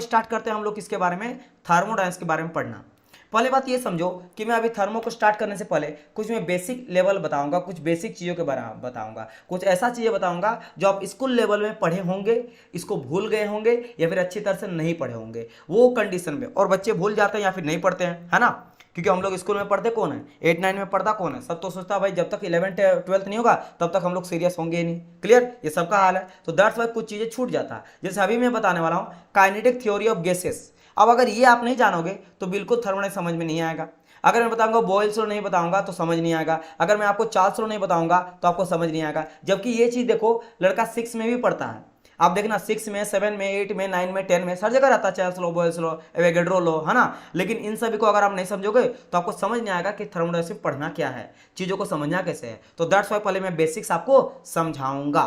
Start करते हैं हम लोग किसके बारे में, थर्मोडायनेमिक्स के बारे में पढ़ना। पहले बात ये समझो कि मैं अभी थर्मो को स्टार्ट करने से पहले कुछ मैं बेसिक लेवल बताऊंगा, कुछ बेसिक चीज़ों के बारे में बताऊंगा, कुछ ऐसा चीज़ें बताऊंगा जो आप स्कूल लेवल में पढ़े होंगे, इसको भूल गए होंगे या फिर अच्छी तरह से नहीं पढ़े होंगे, वो कंडीशन में। और बच्चे भूल जाते हैं या फिर नहीं पढ़ते हैं, है ना, क्योंकि हम लोग स्कूल में पढ़ते कौन है, 8 9 में पढ़ता कौन है, सब तो सोचता है भाई जब तक 11th 12th नहीं होगा तब तक हम लोग सीरियस होंगे ही नहीं। क्लियर, ये सबका हाल है। तो दैट्स वाई कुछ चीज़ें छूट जाता है। जैसे अभी मैं बताने वाला हूँ काइनेटिक थ्योरी ऑफ गैसेस। अब अगर ये आप नहीं जानोगे तो बिल्कुल थर्मोडायनेमिक्स समझ में नहीं आएगा। अगर मैं बताऊंगा बॉयल्स लॉ नहीं बताऊंगा तो समझ नहीं आएगा। अगर मैं आपको चार्ल्स लॉ नहीं बताऊंगा तो आपको समझ नहीं आएगा। जबकि ये चीज देखो लड़का 6 में भी पढ़ता है, आप देखना 6 में 7 में 8 में 9 में 10 में सर जगह रहता है Charles law, Boyle's law, Avogadro law, है ना। लेकिन इन सभी को अगर आप नहीं समझोगे तो आपको समझ नहीं आएगा कि थर्मोडायनेमिक्स पढ़ना क्या है, चीजों को समझना कैसे है। तो दैट्स वाई पहले मैं बेसिक्स आपको समझाऊंगा।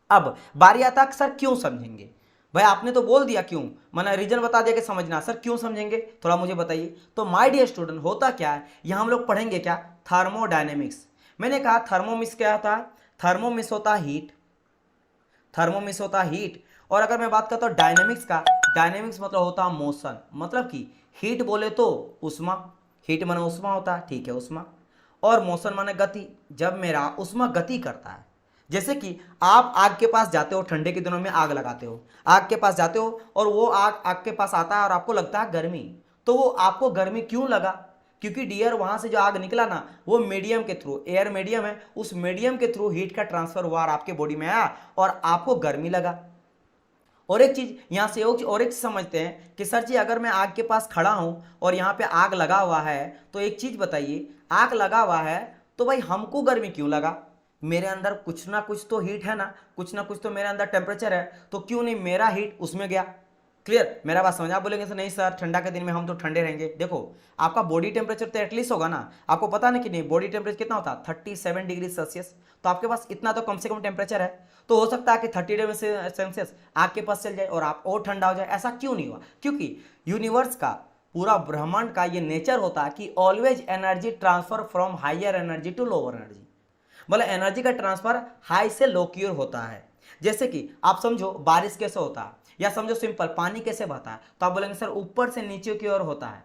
अब बारी आता है सर क्यों समझेंगे। भाई आपने तो बोल दिया क्यों, मैंने रीजन बता दिया कि समझना, सर क्यों समझेंगे थोड़ा मुझे बताइए। तो माय डियर स्टूडेंट होता क्या है, यहां हम लोग पढ़ेंगे क्या, थर्मोडायनेमिक्स। मैंने कहा थर्मोमिक्स क्या होता है, थर्मोमिक्स होता है हीट, थर्मोमिक्स होता है हीट। और अगर मैं बात करता हूं डायनेमिक्स का, डायनेमिक्स मतलब होता है मोशन, मतलब कि हीट बोले तो उष्मा, हीट माने उष्मा होता है, ठीक है उष्मा, और मोशन माने गति, जब मेरा उष्मा गति करता है। जैसे कि आप आग के पास जाते हो, ठंडे के दिनों में आग लगाते हो, आग के पास जाते हो और वो आग आग के पास आता है और आपको लगता है गर्मी। तो वो आपको गर्मी क्यों लगा, क्योंकि डियर वहां से जो आग निकला ना वो मीडियम के थ्रू, एयर मीडियम है, उस मीडियम के थ्रू हीट का ट्रांसफर हुआ और आपके बॉडी में आया और आपको गर्मी लगा। और एक चीज यहां से और एक चीज समझते हैं कि सर जी अगर मैं आग के पास खड़ा हूं और यहां पे आग लगा हुआ है तो एक चीज बताइए, आग लगा हुआ है तो भाई हमको गर्मी क्यों लगा, मेरे अंदर कुछ ना कुछ तो हीट है ना, कुछ ना कुछ तो मेरे अंदर टेम्परेचर है, तो क्यों नहीं मेरा हीट उसमें गया। क्लियर, मेरा बात समझ। आप बोलेंगे सर नहीं सर ठंडा के दिन में हम तो ठंडे रहेंगे। देखो आपका बॉडी टेम्परेचर तो एटलीस्ट होगा ना, आपको पता नहीं कि नहीं बॉडी टेम्परेचर कितना होता है 37 डिग्री सेल्सियस, तो आपके पास इतना तो कम से कम टेम्परेचर है। तो हो सकता है कि 30 डिग्री सेल्सियस आग के पास चल जाए और आप और ठंडा हो जाए। ऐसा क्यों नहीं हुआ, क्योंकि यूनिवर्स का पूरा ब्रह्मांड का ये नेचर होता है कि always energy transfer from higher energy to lower energy, मतलब एनर्जी का ट्रांसफर हाई से लो की ओर होता है। जैसे कि आप समझो बारिश कैसे होता है, या समझो सिंपल पानी कैसे बहता है, तो आप बोलेंगे सर ऊपर से नीचे की ओर होता है।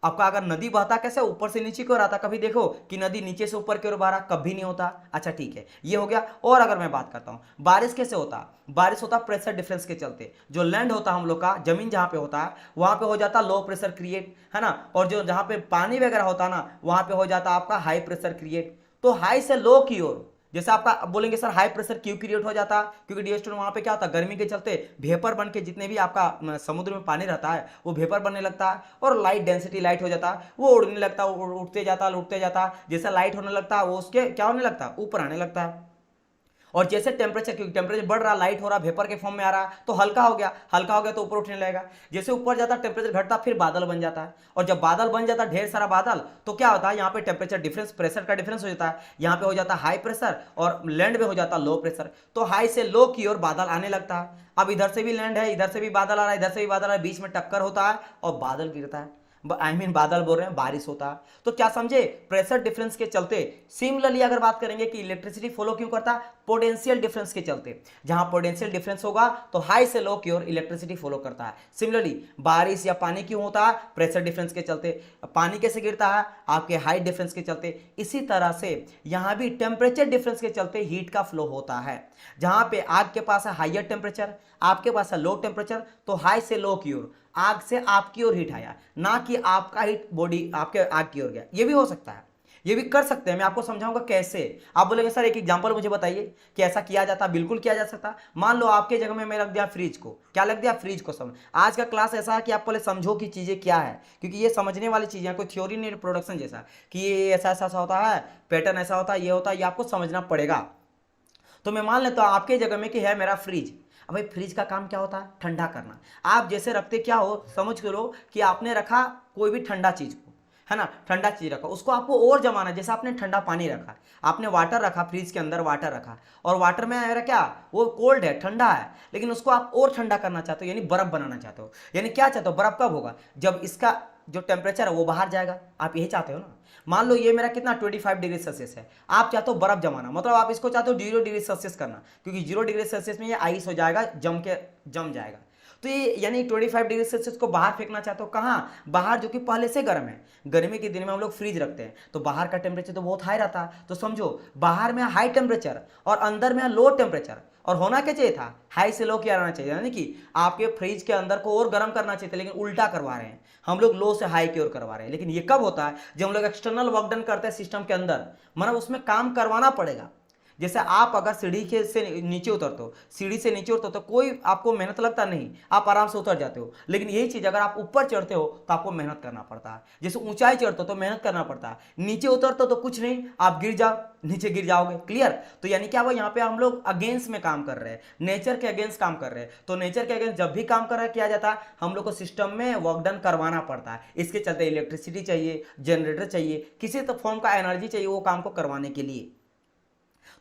आपका अगर नदी बहता कैसे ऊपर से नीचे की ओर आता, कभी देखो कि नदी नीचे से ऊपर की ओर बह रहा, कभी नहीं होता। अच्छा ठीक है ये हो गया। और अगर मैं बात करता हूं बारिश कैसे होता, बारिश होता प्रेशर डिफरेंस के चलते, जो लैंड होता हम लोग का जमीन जहां पे होता है वहां पे हो जाता लो प्रेशर क्रिएट, है ना, और जो जहां पे पानी वगैरह होता ना वहां पे हो जाता आपका हाई प्रेशर क्रिएट। तो हाई से लो की ओर, जैसे आपका बोलेंगे सर हाई प्रेशर क्यों क्रिएट हो जाता, क्योंकि डियर स्टूडेंट वहां पे क्या होता है गर्मी के चलते वेपर बन के जितने भी आपका समुद्र में पानी रहता है वो वेपर बनने लगता है और लाइट डेंसिटी लाइट हो जाता है, वो उड़ने लगता है, उठते जाता है उठते जाता है, जैसे लाइट होने लगता है वो उसके क्या होने लगता है ऊपर आने लगता है। और जैसे टेम्परेचर, क्योंकि टेम्परेचर बढ़ रहा लाइट हो रहा वेपर के फॉर्म में आ रहा तो हल्का हो गया, हल्का हो गया तो ऊपर उठने लगेगा। जैसे ऊपर जाता टेम्परेचर घटता फिर बादल बन जाता है, और जब बादल बन जाता ढेर सारा बादल तो क्या होता है यहाँ पे टेम्परेचर डिफरेंस प्रेशर का डिफरेंस हो जाता है, यहाँ पे हो जाता है हाई प्रेशर और लैंड में हो जाता है लो प्रेशर। तो हाई से लो की ओर बादल आने लगता है। अब इधर से भी लैंड है, इधर से भी बादल आ रहा है, इधर से भी बादल आ रहा है, बीच में टक्कर होता है और बादल गिरता है, बादल बोल रहे हैं बारिश होता है। तो क्या समझे प्रेशर डिफरेंस के चलते। सिमिलरली अगर बात करेंगे कि इलेक्ट्रिसिटी फॉलो क्यों करता है, पोटेंशियल डिफरेंस के चलते, जहां पोटेंशियल डिफरेंस होगा तो हाई से लो की ओर इलेक्ट्रिसिटी फॉलो करता है। सिमिलरली बारिश या पानी क्यों होता है, प्रेशर डिफरेंस के चलते। पानी कैसे गिरता है, आपके हाइट डिफरेंस के चलते। इसी तरह से यहां भी टेम्परेचर डिफरेंस के चलते हीट का फ्लो होता है। जहां पे आग के पास है हाइयर टेम्परेचर, आपके पास है लो टेम्परेचर, तो हाई से लो की ओर आग से आपकी ओर हीट आया, ना कि आपका हीट बॉडी आपके आग की ओर गया। ये भी हो सकता है, ये भी कर सकते हैं, मैं आपको समझाऊंगा कैसे। आप बोलेंगे सर एक एग्जांपल मुझे बताइए कि ऐसा किया जाता, बिल्कुल किया जा सकता। मान लो आपके जगह में मैं रख दिया फ्रिज को, क्या लग दिया फ्रिज को। समझ आज का क्लास ऐसा है कि आप पहले समझो कि चीजें क्या है, क्योंकि ये समझने वाली चीजें कोई थ्योरी नहीं, प्रोडक्शन जैसा कि ये ऐसा ऐसा होता है, पैटर्न ऐसा होता है, ये होता है, ये आपको समझना पड़ेगा। तो मैं मान लेता हूं आपके जगह में कि है मेरा फ्रिज। अब भाई फ्रिज का काम क्या होता है, ठंडा करना। आप जैसे रखते क्या हो समझ करो कि आपने रखा कोई भी ठंडा चीज को, है ना, ठंडा चीज रखा, उसको आपको और जमाना, जैसे आपने ठंडा पानी रखा, आपने वाटर रखा, फ्रिज के अंदर वाटर रखा, और वाटर में मेरा क्या वो कोल्ड है, ठंडा है, लेकिन उसको आप और ठंडा करना चाहते हो, यानी बर्फ बनाना चाहते हो। यानी क्या चाहते हो, बर्फ कब होगा, जब इसका जो टेम्परेचर है वो बाहर जाएगा। आप यही चाहते हो ना। मान लो ये मेरा कितना 25 डिग्री सेल्सियस है, आप चाहते हो बर्फ जमाना, मतलब आप इसको चाहते हो 0 डिग्री सेल्सियस करना, क्योंकि 0 डिग्री सेल्सियस में ये आइस हो जाएगा, जम जाएगा। तो ये यानी 25 डिग्री सेल्सियस को बाहर फेंकना चाहते हो कहाँ, बाहर, जो कि पहले से गर्म है। गर्मी के दिन में हम लोग फ्रिज रखते हैं तो बाहर का टेम्परेचर तो बहुत हाई रहता है, तो समझो बाहर में हाई टेम्परेचर और अंदर में लो टेम्परेचर, और होना क्या चाहिए था, हाई से लो क्या रहना चाहिए, यानी कि आपके फ्रिज के अंदर को और गर्म करना चाहिए था, लेकिन उल्टा करवा रहे हैं हम लोग, लो से हाई की ओर करवा रहे हैं। लेकिन ये कब होता है, जब हम लोग एक्सटर्नल वर्क डन करते हैं सिस्टम के अंदर, मतलब उसमें काम करवाना पड़ेगा। जैसे आप अगर सीढ़ी के से नीचे उतरते हो, सीढ़ी से नीचे उतरते हो, कोई आपको मेहनत लगता नहीं, आप आराम से उतर जाते हो। लेकिन यही चीज अगर आप ऊपर चढ़ते हो तो आपको मेहनत करना पड़ता है। जैसे ऊंचाई चढ़ते हो तो मेहनत करना पड़ता है, नीचे उतरते हो तो कुछ नहीं, आप गिर जाओ, नीचे गिर जाओगे। क्लियर? तो यानी क्या हुआ, यहाँ पे हम लोग अगेंस्ट में काम कर रहे हैं, नेचर के अगेंस्ट काम कर रहे हैं। तो नेचर के अगेंस्ट जब भी काम कर रहा है, किया जाता है, हम लोग को सिस्टम में वर्क डन करवाना पड़ता है। इसके चलते इलेक्ट्रिसिटी चाहिए, जनरेटर चाहिए, किसी तो फॉर्म का एनर्जी चाहिए वो काम को करवाने के लिए।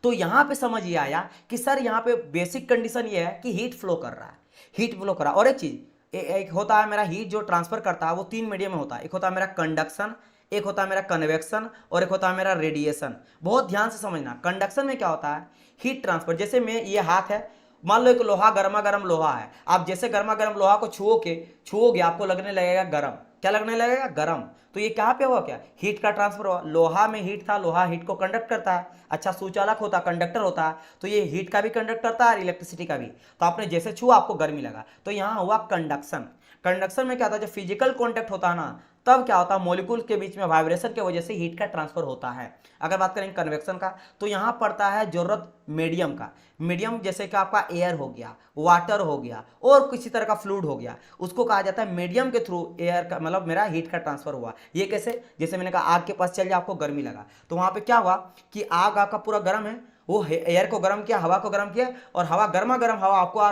तो यहां पे समझ ये आया कि सर यहां पे बेसिक कंडीशन ये है कि हीट फ्लो कर रहा है, हीट फ्लो कर रहा है। और एक चीज एक होता है मेरा हीट जो ट्रांसफर करता है वो तीन मीडियम में होता है, एक होता है मेरा कंडक्शन, एक होता है मेरा कन्वेक्शन, और एक होता है मेरा रेडिएशन। बहुत ध्यान से समझना, कंडक्शन में क्या होता है, हीट ट्रांसफर। जैसे में ये हाथ है, मान लो एक लोहा, गर्मा गर्म लोहा है, आप जैसे गर्मा गर्म लोहा को छुओगे आपको लगने लगेगा गर्म। क्या लगने लगेगा, गर्म। तो ये कहाँ पे हुआ, क्या हीट का ट्रांसफर हुआ, लोहा में हीट था, लोहा हीट को कंडक्ट करता है, अच्छा सुचालक होता है, कंडक्टर होता है, तो ये हीट का भी कंडक्ट करता है और इलेक्ट्रिसिटी का भी। तो आपने जैसे छुआ आपको गर्मी लगा, तो यहाँ हुआ कंडक्शन। कंडक्शन में क्या होता है, जब फिजिकल कॉन्टैक्ट होता है ना, तब क्या होता है, मॉलिक्यूल के बीच में वाइब्रेशन की वजह से हीट का ट्रांसफर होता है। अगर बात करें कन्वेक्शन का, तो यहाँ पड़ता है जरूरत मीडियम का। मीडियम जैसे कि आपका एयर हो गया, वाटर हो गया, और किसी तरह का फ्लूइड हो गया, उसको कहा जाता है मीडियम के थ्रू एयर का, मतलब मेरा हीट का ट्रांसफर हुआ। ये कैसे, जैसे मैंने कहा आग के पास चल जाए, आपको गर्मी लगा, तो वहां पे क्या हुआ कि आग आपका पूरा गर्म है, वो एयर को गर्म किया, हवा को गर्म किया, और हवा गर्मा गर्म हवा आपको आ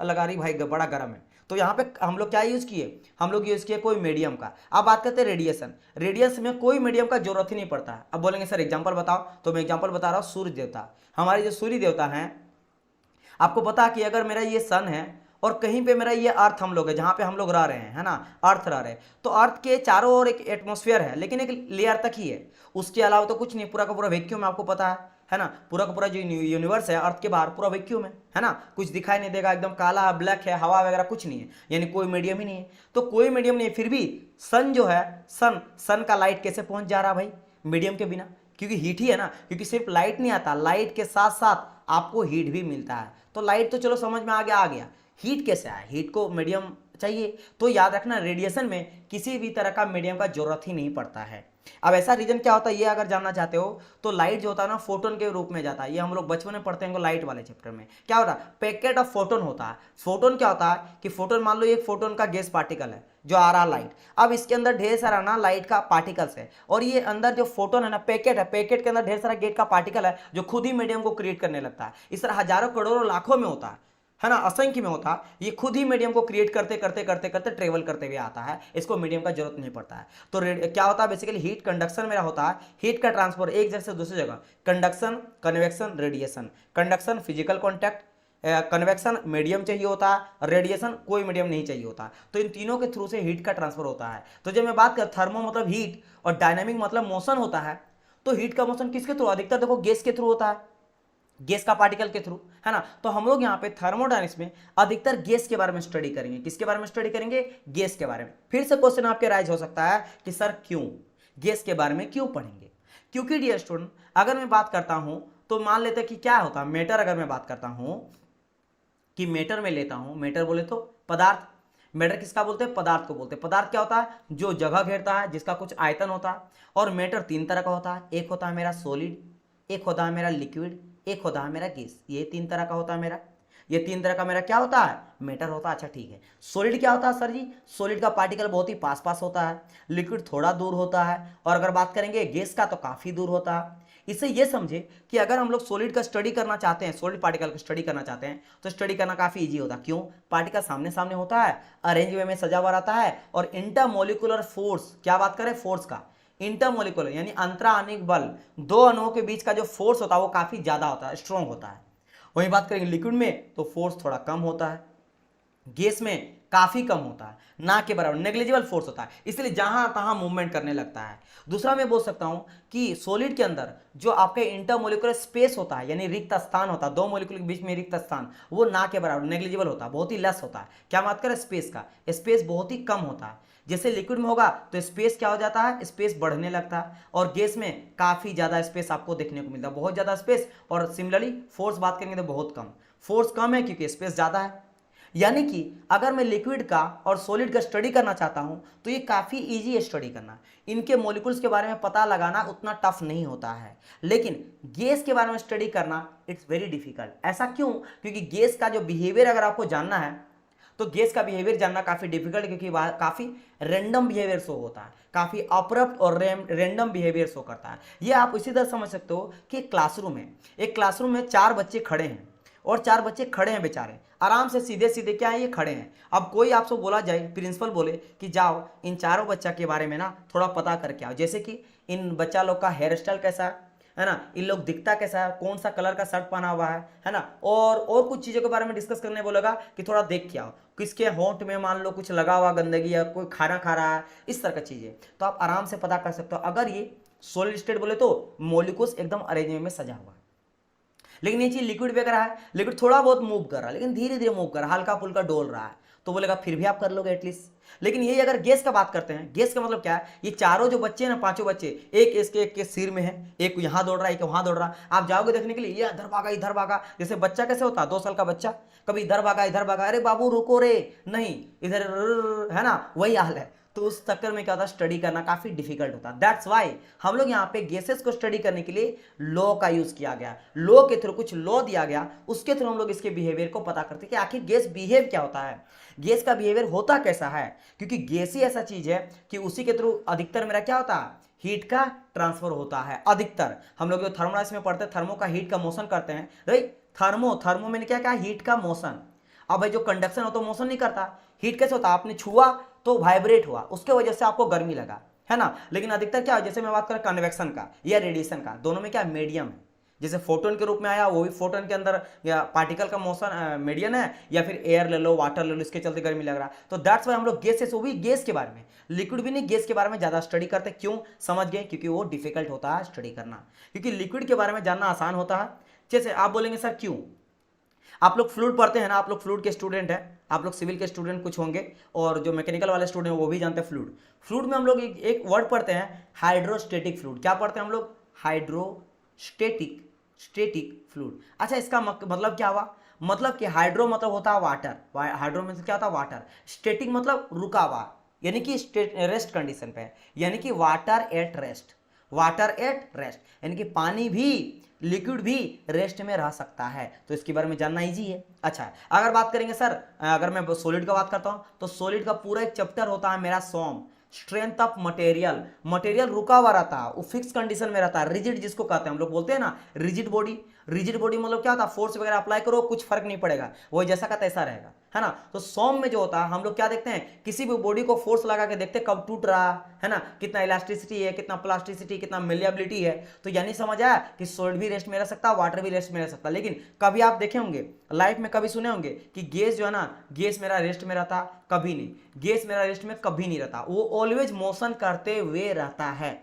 लगा रही भाई बड़ा गर्म है। तो यहाँ पे हम लोग क्या यूज किए, हम लोग यूज किए कोई मीडियम का। अब बात करते हैं रेडिएशन। रेडिएशन में कोई मीडियम का जरूरत ही नहीं पड़ता है। अब बोलेंगे सर एग्जांपल बताओ, तो मैं एग्जांपल बता रहा हूँ। सूर्य देवता, हमारे जो सूर्य देवता हैं, आपको पता कि अगर मेरा ये सन है और कहीं पे मेरा ये अर्थ हम लोग है, जहां पे हम लोग रह रहे हैं, है ना, अर्थ रह रहे हैं, तो अर्थ के चारों ओर एक एटमॉस्फेयर है, लेकिन एक लेयर तक ही है, उसके अलावा तो कुछ नहीं, पूरा का पूरा वैक्यूम है, आपको पता है ना, पूरा का पूरा जो यूनिवर्स है अर्थ के बाहर पूरा वैक्यूम है ना, कुछ दिखाई नहीं देगा, एकदम काला है, ब्लैक है, हवा वगैरह कुछ नहीं है, यानी कोई मीडियम ही नहीं है। तो कोई मीडियम नहीं है, फिर भी सन जो है, सन का लाइट कैसे पहुंच जा रहा भाई, मीडियम के बिना, क्योंकि हीट ही है ना, क्योंकि सिर्फ लाइट नहीं आता, लाइट के साथ साथ आपको हीट भी मिलता है। तो लाइट तो चलो समझ में आ गया, हीट कैसे आया, हीट को मीडियम चाहिए। तो याद रखना रेडिएशन में किसी भी तरह का मीडियम का जरूरत ही नहीं पड़ता है। अब ऐसा रीजन क्या होता है, ये अगर जानना चाहते हो, तो लाइट जो होता है ना फोटोन के रूप में जाता है। ये हम लोग बचपन में पढ़ते हैं लाइट वाले चैप्टर में। क्या होता है, पैकेट ऑफ फोटोन होता है। फोटोन क्या होता है कि फोटोन, मान लो एक फोटोन का गैस पार्टिकल है जो आ रहा लाइट, अब इसके अंदर ढेर सारा ना लाइट का पार्टिकल्स है, और ये अंदर जो फोटोन है ना, पैकेट है, पैकेट के अंदर ढेर सारा गेट का पार्टिकल है जो खुद ही मीडियम को क्रिएट करने लगता है। इस तरह हजारों करोड़ों लाखों में होता है ना, असंख्य में होता, ये खुद ही मीडियम को क्रिएट करते करते करते करते ट्रेवल करते हुए आता है, इसको मीडियम का जरूरत नहीं पड़ता है। तो क्या होता है बेसिकली, हीट कंडक्शन मेरा होता है, हीट का ट्रांसफर एक जगह से दूसरी जगह, conduction, convection, radiation. Conduction physical contact, convection medium चाहिए होता है, रेडिएशन कोई मीडियम नहीं चाहिए होता। तो इन तीनों के थ्रू से हीट का ट्रांसफर होता है। तो जब मैं बात कर, थर्मो मतलब हीट और डायनामिक मतलब मोशन होता है, तो हीट का मोशन किसके थ्रू, अधिकतर देखो गैस के थ्रू होता है, गैस का पार्टिकल के थ्रू, है ना। तो हम लोग यहाँ पे थर्मोडायनेमिक्स में अधिकतर गैस के बारे में स्टडी करेंगे। किसके बारे में स्टडी करेंगे, गैस के बारे में। फिर से क्वेश्चन आपके राइज हो सकता है कि सर क्यों गैस के बारे में क्यों पढ़ेंगे, क्योंकि डियर स्टूडेंट अगर मैं बात करता हूं तो मान लेते हैं कि क्या होता है मैटर, अगर मैं बात करता हूं कि मैटर में लेता हूं, मैटर बोले तो पदार्थ, मैटर किसका बोलते हैं, पदार्थ को बोलते हैं। पदार्थ क्या होता है, जो जगह घेरता है, जिसका कुछ आयतन होता है। और मैटर तीन तरह का होता है, एक होता है मेरा सॉलिड, एक होता है मेरा लिक्विड, एक होता है मेरा गैस। ये तीन तरह का होता है मेरा, ये तीन तरह का मेरा क्या होता है, मैटर होता है। अच्छा ठीक है, सॉलिड क्या होता है सर जी, सॉलिड का पार्टिकल बहुत ही पास पास होता है, लिक्विड थोड़ा दूर होता है, और अगर बात करेंगे गैस का तो काफी दूर होता है। इससे ये समझे कि अगर हम लोग सॉलिड का स्टडी करना चाहते हैं, सॉलिड पार्टिकल का स्टडी करना चाहते हैं, तो स्टडी करना काफी इजी होता है। क्यों, पार्टिकल सामने सामने होता है, अरेंज वे में सजा हुआ रहता है, और इंटरमोलिकुलर फोर्स, क्या बात करें फोर्स का, इंटरमोलिकुलर यानी अंतराणिक बल, दो अणुओं के बीच का जो फोर्स होता है वो काफी ज्यादा होता है, स्ट्रॉन्ग होता है। वही बात करेंगे लिक्विड में तो फोर्स थोड़ा कम होता है, गैस में काफी कम होता है, ना के बराबर, नेग्लिजिबल फोर्स होता है, इसलिए जहां तहां मूवमेंट करने लगता है। दूसरा मैं बोल सकता हूं कि सॉलिड के अंदर जो आपके इंटरमोलिकुलर स्पेस होता है, यानी रिक्त स्थान होता है, दो मॉलिक्यूल के बीच में रिक्त स्थान, वो ना के बराबर, नेग्लिजिबल होता है, बहुत ही लेस होता है। क्या बात करें स्पेस का, स्पेस बहुत ही कम होता है। जैसे लिक्विड में होगा तो स्पेस क्या हो जाता है, स्पेस बढ़ने लगता है, और गैस में काफी ज्यादा स्पेस आपको देखने को मिलता है, बहुत ज्यादा स्पेस। और सिमिलरली फोर्स बात करेंगे तो बहुत कम, फोर्स कम है क्योंकि स्पेस ज्यादा है। यानी कि अगर मैं लिक्विड का और सॉलिड का स्टडी करना चाहता हूं तो ये काफी इजी है स्टडी करना, इनके मॉलिक्यूल्स के बारे में पता लगाना उतना टफ नहीं होता है। लेकिन गैस के बारे में स्टडी करना इट्स वेरी डिफिकल्ट। ऐसा क्यों? क्योंकि गैस का जो बिहेवियर अगर आपको जानना है तो गैस का बिहेवियर जानना काफी डिफिकल्ट है, क्योंकि वह काफी रैंडम बिहेवियर शो होता है, काफी अप्रप्ट और रैंडम बिहेवियर शो करता है। ये आप इसी तरह समझ सकते हो कि क्लासरूम है, एक क्लासरूम में 4 बच्चे खड़े हैं, और 4 बच्चे खड़े हैं बेचारे, आराम से सीधे सीधे क्या है, ये खड़े हैं। अब कोई आपसे बोला जाए, प्रिंसिपल बोले कि जाओ इन चारों बच्चा के बारे में ना थोड़ा पता करके आओ, जैसे कि इन बच्चा लोग का हेयर स्टाइल कैसा है ना, इन लोग दिखता कैसा है, कौन सा कलर का शर्ट पहना हुआ है ना, और कुछ चीज़ों के बारे में डिस्कस करने बोलेगा कि थोड़ा देख के आओ, किसके होंठ में मान लो कुछ लगा हुआ गंदगी, या कोई खाना खा रहा है, इस तरह की चीज़ें, तो आप आराम से पता कर सकते हो। अगर ये सॉलिड स्टेट बोले तो मॉलिक्यूल्स एकदम अरेंजमेंट में सजा हुआ है। लेकिन ये चीज लिक्विड पे करा है, लिक्विड थोड़ा बहुत मूव कर रहा है, लेकिन धीरे धीरे मूव कर रहा है, हल्का फुल्का डोल रहा है, तो बोलेगा फिर भी आप कर लोगे एटलीस्ट। लेकिन ये अगर गैस का बात करते हैं, गैस का मतलब क्या है, ये चारों जो बच्चे हैं ना, पांचों बच्चे, एक के सिर में है, एक यहाँ दौड़ रहा है, एक वहां दौड़ रहा है, आप जाओगे देखने के लिए, ये इधर भागा, जैसे बच्चा कैसे होता है, 2 साल का बच्चा, कभी इधर भागा, अरे बाबू रुको रे, नहीं इधर, है ना, वही हाल है। तो उस चक्कर में क्या होता है, स्टडी करना काफी डिफिकल्ट होता है। दैट्स वाई हम लोग यहाँ पे गैसेस को स्टडी करने के लिए लॉ का यूज किया गया, लॉ के थ्रू कुछ लॉ दिया गया, उसके थ्रू हम लोग इसके बिहेवियर को पता करते हैं कि आखिर गैस बिहेव क्या होता है, गैस का बिहेवियर होता कैसा है। क्योंकि गैस ही ऐसा चीज है कि उसी के थ्रू अधिकतर मेरा क्या होता है, हीट का ट्रांसफर होता है। अधिकतर हम लोग जो थर्मोडायनामिक्स में पढ़ते हैं, थर्मो का हीट का मोशन करते हैं, राइट, थर्मो में क्या हीट का मोशन। अब भाई जो कंडक्शन हो तो मोशन नहीं करता, हीट कैसे होता, आपने छुआ तो वाइब्रेट हुआ, उसके वजह से आपको गर्मी लगा, है ना। लेकिन अधिकतर क्या है, जैसे मैं बात करें कन्वेक्शन का या रेडिएशन का, दोनों में क्या मीडियम है, जैसे फोटोन के रूप में आया, वो भी फोटोन के अंदर या पार्टिकल का मोशन मीडियम है, या फिर एयर ले लो, वाटर ले लो, इसके चलते गर्मी लग रहा। तो दैट्स वाई हम लोग गैसेस, वो भी गैस के बारे में, लिक्विड भी नहीं, गैस के बारे में ज्यादा स्टडी करते। क्यों? समझ गए, क्योंकि वो डिफिकल्ट होता है स्टडी करना, क्योंकि लिक्विड के बारे में जानना आसान होता है। जैसे आप बोलेंगे सर क्यों, आप लोग फ्लूइड पढ़ते हैं ना, आप लोग फ्लूइड के स्टूडेंट हैं, आप लोग सिविल के स्टूडेंट कुछ होंगे, और जो मैकेनिकल वाले स्टूडेंट हैं वो भी जानते हैं फ्लूइड। फ्लूइड में हम लोग एक वर्ड पढ़ते हैं हाइड्रोस्टेटिक फ्लूइड। क्या पढ़ते हैं हम लोग? Static fluid. अच्छा, इसका मतलब क्या हुआ? मतलब कि हाइड्रो मतलब होता है वाटर, हाइड्रो में क्या होता है वाटर, स्टेटिक मतलब रुका हुआ, यानी कि रेस्ट कंडीशन पे है, यानी कि water at rest, water at rest, यानी कि पानी भी, लिक्विड भी रेस्ट में रह सकता है। तो इसके बारे में जानना इजी है। अच्छा, अगर बात करेंगे सर, अगर मैं सॉलिड का बात करता हूं तो सॉलिड का पूरा एक चैप्टर होता है मेरा सोम, स्ट्रेंथ ऑफ मटेरियल। मटेरियल रुका हुआ रहता है, वो फिक्स कंडीशन में रहता है, रिजिड जिसको कहते हैं, हम लोग बोलते हैं ना रिजिड बॉडी। रिजिड बॉडी मतलब क्या होता है, फोर्स वगैरह अप्लाई करो कुछ फर्क नहीं पड़ेगा, वो जैसा का तैसा रहेगा, है ना। तो सोम में जो होता है हम लोग क्या देखते हैं, किसी भी बॉडी को फोर्स लगा के देखते हैं कब टूट रहा है ना, कितना इलास्टिसिटी है, कितना प्लास्टिसिटी, कितना मेलिएबिलिटी है। तो यानी समझ आया कि सॉलिड भी रेस्ट में रह सकता है, वाटर भी रेस्ट में रह सकता है। लेकिन कभी आप देखे होंगे लाइफ में, कभी सुने होंगे कि गैस जो है ना, गैस मेरा रेस्ट में रहता, कभी नहीं, गैस मेरा रेस्ट में कभी नहीं रहता, वो ऑलवेज मोशन करते हुए रहता है।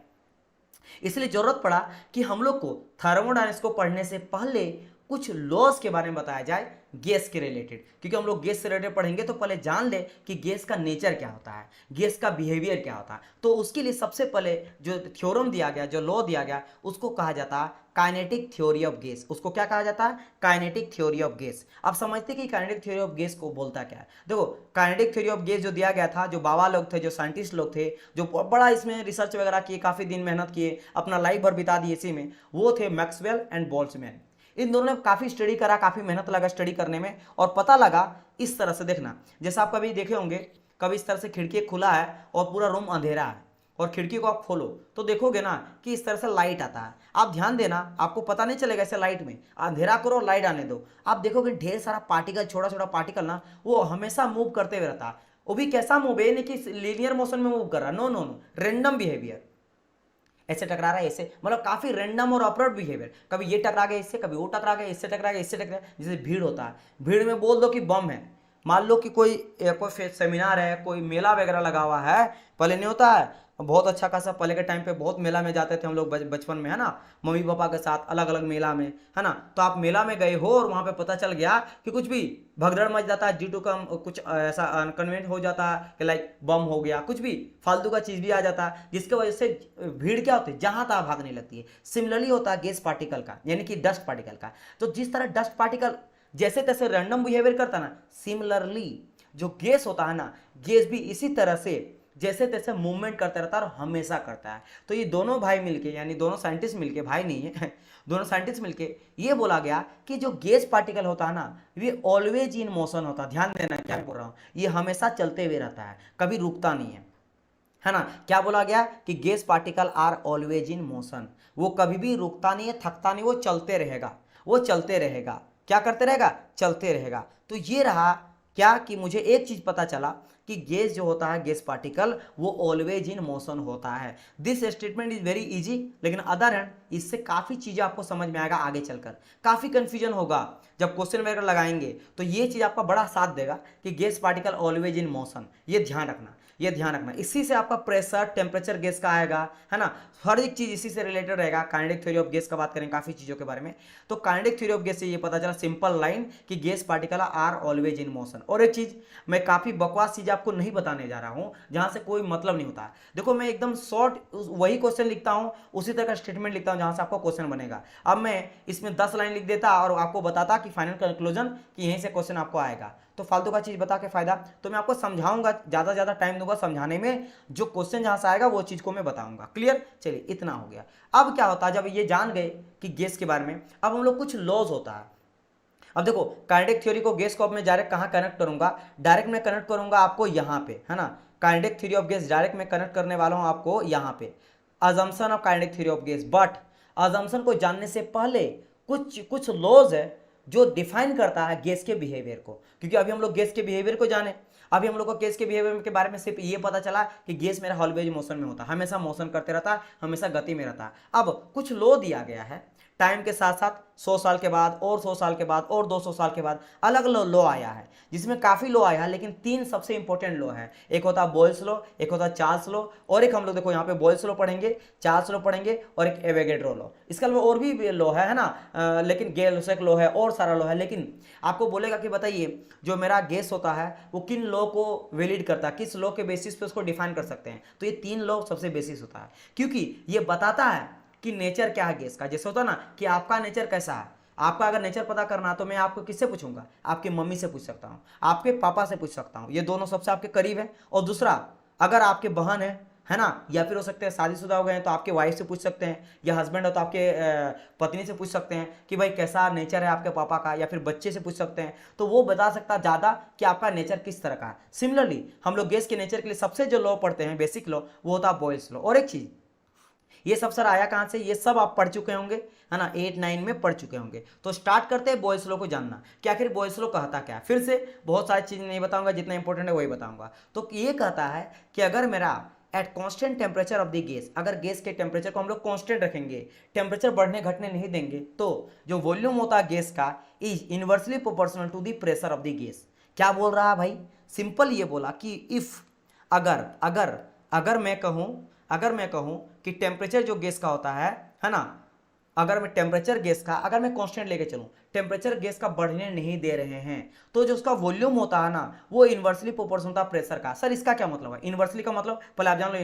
इसलिए जरूरत पड़ा कि हम लोग को थर्मोडायनामिक्स को पढ़ने से पहले कुछ लॉज के बारे में बताया जाए गैस के रिलेटेड, क्योंकि हम लोग गैस से रिलेटेड पढ़ेंगे तो पहले जान ले कि गैस का नेचर क्या होता है, गैस का बिहेवियर क्या होता है। तो उसके लिए सबसे पहले जो थ्योरम दिया गया, जो लॉ दिया गया, उसको कहा जाता है काइनेटिक थ्योरी ऑफ गैस। उसको क्या कहा जाता है? Kinetic theory of gas. आप समझते हैं कि काइनेटिक थ्योरी ऑफ गैस को बोलता क्या है? देखो, काइनेटिक थ्योरी ऑफ गैस जो दिया गया था, जो बाबा लोग थे, जो साइंटिस्ट लोग थे, जो बड़ा इसमें रिसर्च वगैरह किए, काफी दिन मेहनत किए, अपना लाइफ भर बिता दिए इसी में, वो थे मैक्सवेल एंड बोल्ट्जमैन। इन दोनों ने काफी स्टडी करा, काफी मेहनत लगा स्टडी करने में, और पता लगा इस तरह से, देखना, जैसे आप कभी देखे होंगे, कभी इस तरह से खिड़की खुला है और पूरा रूम अंधेरा है, और खिड़की को आप खोलो तो देखोगे ना कि इस तरह से लाइट आता है। आप ध्यान देना, आपको पता नहीं चलेगा ऐसे लाइट में, अंधेरा करो और लाइट आने दो, आप देखोगे ढेर सारा पार्टिकल, छोटा छोटा पार्टिकल ना, वो हमेशा मूव करते हुए रहता है। वो भी कैसा मूव है, नहीं कि लीनियर मोशन में मूव कर रहा, no no no, random behaviour, ऐसे टकरा रहा है, ऐसे, मतलब काफी रैंडम और अपवर्ड बिहेवियर, कभी ये टकरा गया इससे, कभी वो टकरा गया इससे, टकरा गया इससे, टकरा, जैसे भीड़ होता है, भीड़ में बोल दो कि बम है, मान लो कि कोई सेमिनार है, कोई मेला वगैरह लगा हुआ है, पहले नहीं होता है, बहुत अच्छा खासा पहले के टाइम पे बहुत मेला में जाते थे हम लोग बचपन में, है ना, मम्मी पापा के साथ अलग अलग मेला में, है ना। तो आप मेला में गए हो और वहां पे पता चल गया कि कुछ भी भगदड़ मच जाता है, ड्यू टू कम कुछ ऐसा अनकन्वीनियंट हो जाता है कि लाइक बम हो गया, कुछ भी फालतू का चीज भी आ जाता है, जिसकी वजह से भीड़ क्या होती है, जहां तहाँ भागने लगती है। सिमिलरली होता है गैस पार्टिकल का, यानी कि डस्ट पार्टिकल का। तो जिस तरह डस्ट पार्टिकल जैसे तैसे रैंडम बिहेवियर करता ना, सिमिलरली जो गैस होता है ना, गैस भी इसी तरह से जैसे तैसे मूवमेंट करता रहता है और हमेशा करता है। तो ये दोनों भाई मिलके, यानी दोनों साइंटिस्ट मिलके, भाई नहीं है दोनों साइंटिस्ट मिलके ये बोला गया कि जो गैस पार्टिकल होता है ना, ये ऑलवेज इन मोशन होता है। ध्यान देना क्या बोल रहा हूँ, ये हमेशा चलते हुए रहता है, कभी रुकता नहीं है ना। क्या बोला गया कि gas particle are always in motion, वो कभी भी रुकता नहीं है, थकता नहीं, वो चलते रहेगा, वो चलते रहेगा। क्या करते रहेगा, चलते रहेगा। तो ये रहा क्या कि मुझे एक चीज पता चला कि गैस जो होता है, गैस पार्टिकल, वो ऑलवेज इन मोशन होता है। This statement is very easy, लेकिन अदर हैंड इससे काफी चीजें आपको समझ में आएगा आगे चलकर। काफी कंफ्यूजन होगा जब क्वेश्चन वगैरह लगाएंगे, तो ये चीज आपका बड़ा साथ देगा कि gas particle always in motion. ये ध्यान रखना, ये ध्यान रखना। इसी से आपका प्रेशर, टेम्परेचर गैस का आएगा, है ना, हर एक चीज इसी से रिलेटेड रहेगा। काइनेटिक थ्योरी ऑफ गैस का बात करें काफी चीजों के बारे में, तो काइनेटिक थ्योरी ऑफ गैस से ये पता चला सिंपल लाइन कि gas particle are always in motion. और एक चीज, मैं काफी बकवास चीज आपको नहीं बताने जा रहा हूं जहां से कोई मतलब नहीं होता। देखो मैं एकदम शॉर्ट वही क्वेश्चन लिखता हूं, उसी तरह का स्टेटमेंट लिखता हूं जहां से आपको क्वेश्चन बनेगा। अब मैं इसमें 10 लाइन लिख देता और आपको बताता कि फाइनल कंक्लूजन कि यहीं से क्वेश्चन आपको आएगा, तो फालतू का चीज बता के फायदा। तो मैं आपको समझाऊंगा, ज्यादा टाइम दूंगा समझाने में, जो क्वेश्चन जहां से आएगा वो चीज को मैं बताऊंगा। क्लियर, चलिए इतना हो गया। अब क्या होता है, जब ये जान गए कि गैस के बारे में, अब हम लोग कुछ लॉज होता है। अब देखो काइनेटिक थ्योरी को गैस को अब मैं डायरेक्ट कहां कनेक्ट करूंगा, डायरेक्ट मैं कनेक्ट करूंगा आपको यहां पे, है ना। Kinetic theory of gas direct मैं कनेक्ट करने वाला हूं आपको यहां पे, assumption of kinetic theory of gas. But assumption को जानने से पहले कुछ कुछ लॉज है जो डिफाइन करता है गैस के बिहेवियर को, क्योंकि अभी हम लोग गैस के बिहेवियर को जाने, अभी हम लोग को गैस के बिहेवियर के बारे में सिर्फ ये पता चला कि गैस मेरा ऑलवेज मोशन में होता है, हमेशा मोशन करते रहता है, हमेशा गति में रहता है। अब कुछ लॉ दिया गया है, टाइम के साथ साथ 100 साल के बाद और 100 साल के बाद और 200 साल के बाद अलग अलग लॉ आया है, जिसमें काफी लॉ आया है, लेकिन 3 सबसे इंपॉर्टेंट लॉ है। एक होता है बॉयल्स लॉ, एक होता है चार्ल्स लॉ, और एक हम लोग देखो यहाँ पे बॉयल्स लॉ पढ़ेंगे, चार्ल्स लॉ पढ़ेंगे, और एक एवोगैड्रो लॉ। इसके अलावा और भी लॉ है ना, लेकिन गैस लॉ है और सारा लॉ है। लेकिन आपको बोलेगा कि बताइए जो मेरा गैस होता है वो किन लॉ को वैलिड करता है, किस लॉ के बेसिस पे उसको डिफाइन कर सकते हैं, तो ये 3 लॉ सबसे बेसिस होता है, क्योंकि ये बताता है कि नेचर क्या है गैस का। जैसे होता ना कि आपका नेचर कैसा है, आपका अगर नेचर पता करना तो मैं आपको किससे पूछूंगा, आपकी मम्मी से पूछ सकता हूँ, आपके पापा से पूछ सकता हूँ, ये दोनों सबसे आपके करीब है। और दूसरा, अगर आपके बहन है ना, या फिर हो सकते हैं शादीशुदा हो गए हैं तो आपके वाइफ से पूछ सकते हैं, या हस्बैंड हो तो आपके पत्नी से पूछ सकते हैं कि भाई कैसा नेचर है आपके पापा का, या फिर बच्चे से पूछ सकते हैं, तो वो बता सकता है ज़्यादा कि आपका नेचर किस तरह का है। सिमिलरली हम लोग गैस के नेचर के लिए सबसे जो लॉ पढ़ते हैं, बेसिक लॉ, वो होता है बॉयल्स लॉ। और एक चीज़, ये सब सर आया कहां से, ये सब आप पढ़ चुके होंगे, है ना, 8-9 में पढ़ चुके होंगे। तो स्टार्ट करते हैं बॉयल्स लॉ को जानना कि आखिर बॉयल्स लॉ कहता क्या है। फिर से बहुत सारी चीजें नहीं बताऊंगा, जितना इंपॉर्टेंट है वही बताऊंगा। तो ये कहता है कि अगर मेरा eight constant temperature of the gas, अगर गैस के टेम्परेचर को हम लोग कांस्टेंट रखेंगे, टेम्परेचर बढ़ने घटने नहीं देंगे, तो जो वॉल्यूम होता है गैस का is inversely proportional to the pressure of the gas. क्या बोल रहा है भाई, सिंपल ये बोला कि इफ, अगर अगर अगर मैं कहूं कि टेम्परेचर जो गैस का होता है ना, अगर मैं टेम्परेचर गैस का अगर मैं कांस्टेंट लेके चलूं, टेम्परेचर गैस का बढ़ने नहीं दे रहे हैं, तो जो उसका वॉल्यूम होता है ना, वो इनवर्सली प्रोपोर्शनल होता है प्रेशर का। सर इसका क्या मतलब है, इनवर्सली का मतलब पहले आप जान लो।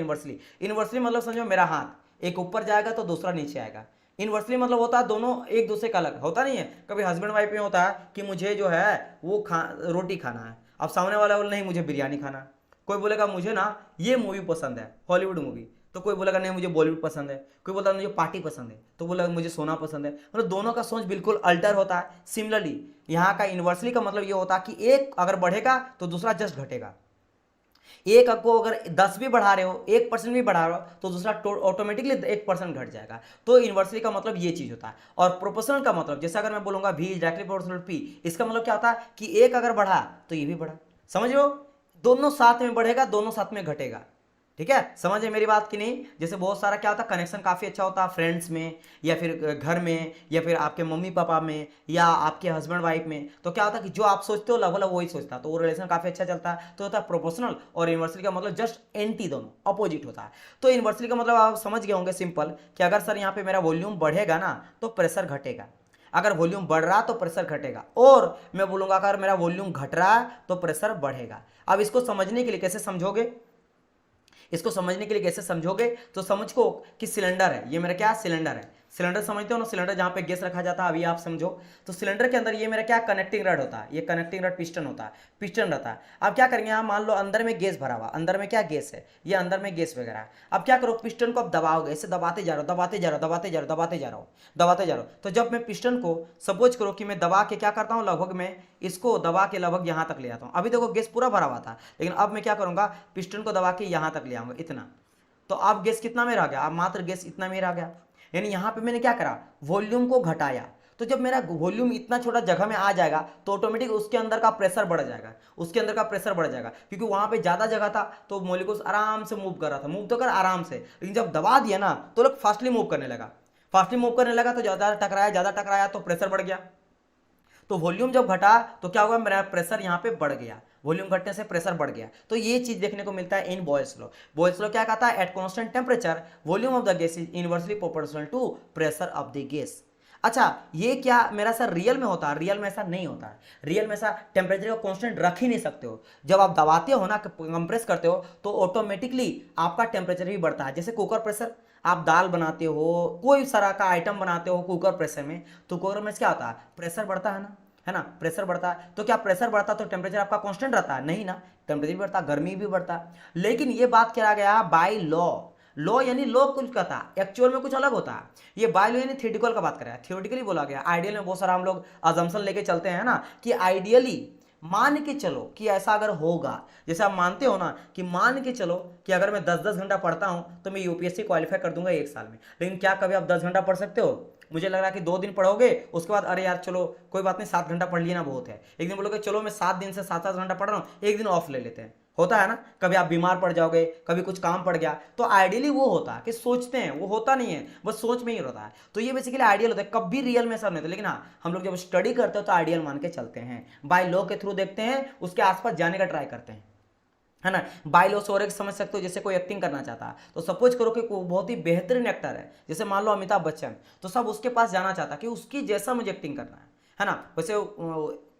इनवर्सली मतलब समझो मेरा हाथ एक ऊपर जाएगा तो दूसरा नीचे आएगा। इनवर्सली मतलब होता है दोनों एक दूसरे का अलग होता नहीं है। कभी हस्बैंड वाइफ में होता है कि मुझे जो है वो रोटी खाना है, अब सामने वाला बोले नहीं मुझे बिरयानी खाना। कोई बोलेगा मुझे ना ये मूवी पसंद है, हॉलीवुड मूवी, तो कोई बोलेगा नहीं मुझे बॉलीवुड पसंद है। कोई बोलता है मुझे पार्टी पसंद है, तो बोलेगा मुझे सोना पसंद है। मतलब दोनों का सोच बिल्कुल अल्टर होता है। सिमिलरली यहाँ का इनवर्सली का मतलब ये होता है कि एक अगर बढ़ेगा तो दूसरा जस्ट घटेगा। एक को अगर 10 भी बढ़ा रहे हो, 1% भी बढ़ा रहे हो, तो दूसरा ऑटोमेटिकली 1% घट जाएगा। तो इनवर्सली का मतलब ये चीज होता है। और प्रोपोर्शनल का मतलब, जैसे अगर मैं बोलूंगा v is directly proportional to p, इसका मतलब क्या होता है कि एक अगर बढ़ा तो ये भी बढ़ा। समझ लो, दोनों साथ में बढ़ेगा, दोनों साथ में घटेगा। ठीक है, समझ है मेरी बात कि नहीं। जैसे बहुत सारा क्या होता है, कनेक्शन काफ़ी अच्छा होता है फ्रेंड्स में, या फिर घर में, या फिर आपके मम्मी पापा में, या आपके हस्बैंड वाइफ में। तो क्या होता है कि जो आप सोचते हो लगभग वही सोचता है, तो वो रिलेशन काफ़ी अच्छा चलता है। तो होता है प्रोपोर्शनल, और इन्वर्सली का मतलब जस्ट एंटी, दोनों अपोजिट होता है। तो इन्वर्सली का मतलब आप समझ गए होंगे सिंपल, कि अगर सर यहाँ पे मेरा वॉल्यूम बढ़ेगा ना तो प्रेशर घटेगा, अगर वॉल्यूम बढ़ रहा तो प्रेशर घटेगा, और मैं बोलूंगा अगर मेरा वॉल्यूम घट रहा है तो प्रेशर बढ़ेगा। अब इसको समझने के लिए कैसे समझोगे, इसको समझने के लिए कैसे समझोगे, तो समझो कि सिलेंडर है, ये मेरा क्या सिलेंडर है। सिलेंडर समझते हो ना, सिलेंडर जहाँ पे गैस रखा जाता है, अभी आप समझो। तो सिलेंडर के अंदर ये मेरा क्या कनेक्टिंग रड होता है, ये कनेक्टिंग रड पिस्टन होता है, पिस्टन रहता है। अब क्या करेंगे, आप मान लो अंदर में गैस भरा हुआ, अंदर में क्या गैस है, ये अंदर में गैस वगैरह है। अब क्या करो, पिस्टन को अब दबाओगे, ऐसे दबाते जा रहे हो, दबाते जा रहे हो, दबाते जा रहे हो, दबाते जा रहा हो, दबाते जा रहा हो। तो जब मैं पिस्टन को सपोज करो कि मैं दबा के क्या करता हूँ, लगभग मैं इसको दबा के लगभग यहाँ तक ले आता हूँ। अभी देखो गैस पूरा भरा हुआ था, लेकिन अब मैं क्या करूँगा, पिस्टन को दबा के यहाँ तक ले आऊँगा, इतना। तो अब गैस कितना में रह गया, अब मात्र गैस इतना में रह गया। यानी यहाँ पे मैंने क्या करा, वॉल्यूम को घटाया। तो जब मेरा वॉल्यूम इतना छोटा जगह में आ जाएगा तो ऑटोमेटिक उसके अंदर का प्रेशर बढ़ जाएगा, उसके अंदर का प्रेशर बढ़ जाएगा, क्योंकि वहाँ पे ज़्यादा जगह था तो मॉलिक्यूल्स आराम से मूव कर रहा था, मूव तो कर आराम से, लेकिन जब दबा दिया ना तो लोग फास्टली मूव करने लगा, फास्टली मूव करने लगा, तो ज़्यादा टकराया तो प्रेशर बढ़ गया। तो वॉल्यूम जब घटा तो क्या हुआ, मेरा प्रेशर यहाँ पे बढ़ गया, वॉल्यूम घटने से प्रेशर बढ़ गया। तो ये चीज देखने को मिलता है in Boyle's law. Boyle's law क्या कहता है, at constant temperature volume of the gas is inversely proportional to pressure of the gas. अच्छा, ये क्या मेरा सर रियल में होता है, रियल में ऐसा नहीं होता है। रियल में ऐसा टेम्परेचर को कांस्टेंट रख ही नहीं सकते हो। जब आप दबाते हो ना, कंप्रेस करते हो, तो ऑटोमेटिकली आपका टेम्परेचर भी बढ़ता है। जैसे कुकर प्रेशर, आप दाल बनाते हो, कोई सारा का आइटम बनाते हो कुकर प्रेशर में, तो कुकर में क्या होता है, प्रेशर बढ़ता है ना, प्रेशर बढ़ता है। तो क्या प्रेशर बढ़ता तो टेम्परेचर आपका कांस्टेंट रहता है, नहीं ना, टेम्परेचर भी बढ़ता, गर्मी भी बढ़ता। लेकिन ये बात करा गया बाय लॉ, लॉ यानी लॉ कुछ कहता है, एक्चुअल में कुछ अलग होता है। ये बाय लॉ यानी थियोरेटिकल का बात करा है, थियोरेटिकली बोला गया। आइडियल में बहुत सारा हम लोग अजम्पशन लेके चलते हैं ना, कि आइडियली मान के चलो कि ऐसा अगर होगा, जैसे आप मानते हो ना कि मान के चलो कि अगर मैं 10-10 घंटा पढ़ता हूं तो मैं यूपीएससी क्वालिफाई कर दूंगा 1 साल में। लेकिन क्या कभी आप 10 घंटा पढ़ सकते हो? मुझे लग रहा है कि 2 दिन पढ़ोगे, उसके बाद अरे यार चलो कोई बात नहीं, 7 घंटा पढ़ लिया ना बहुत है। एक दिन बोलोगे चलो मैं 7 दिन से 7-7 घंटा पढ़ रहा हूँ, एक दिन ऑफ ले लेते हैं। होता है ना, कभी आप बीमार पड़ जाओगे, कभी कुछ काम पड़ गया, तो आइडियली वो होता है कि सोचते हैं, वो होता नहीं है, बस सोच में ही होता है। तो ये बेसिकली आइडियल होता है, कभी रियल में सब नहीं होता। लेकिन हाँ, हम लोग जब स्टडी करते हो तो आइडियल मान के चलते हैं, बाय लॉ के थ्रू देखते हैं, उसके आसपास जाने का ट्राई करते हैं, है ना। बाय लॉ से और एक समझ सकते हो, जैसे कोई एक्टिंग करना चाहता है, तो सपोज करो कि कोई बहुत ही बेहतरीन एक्टर है, जैसे मान लो अमिताभ बच्चन, तो सब उसके पास जाना चाहता है कि उसकी जैसा मुझे एक्टिंग करना है ना। वैसे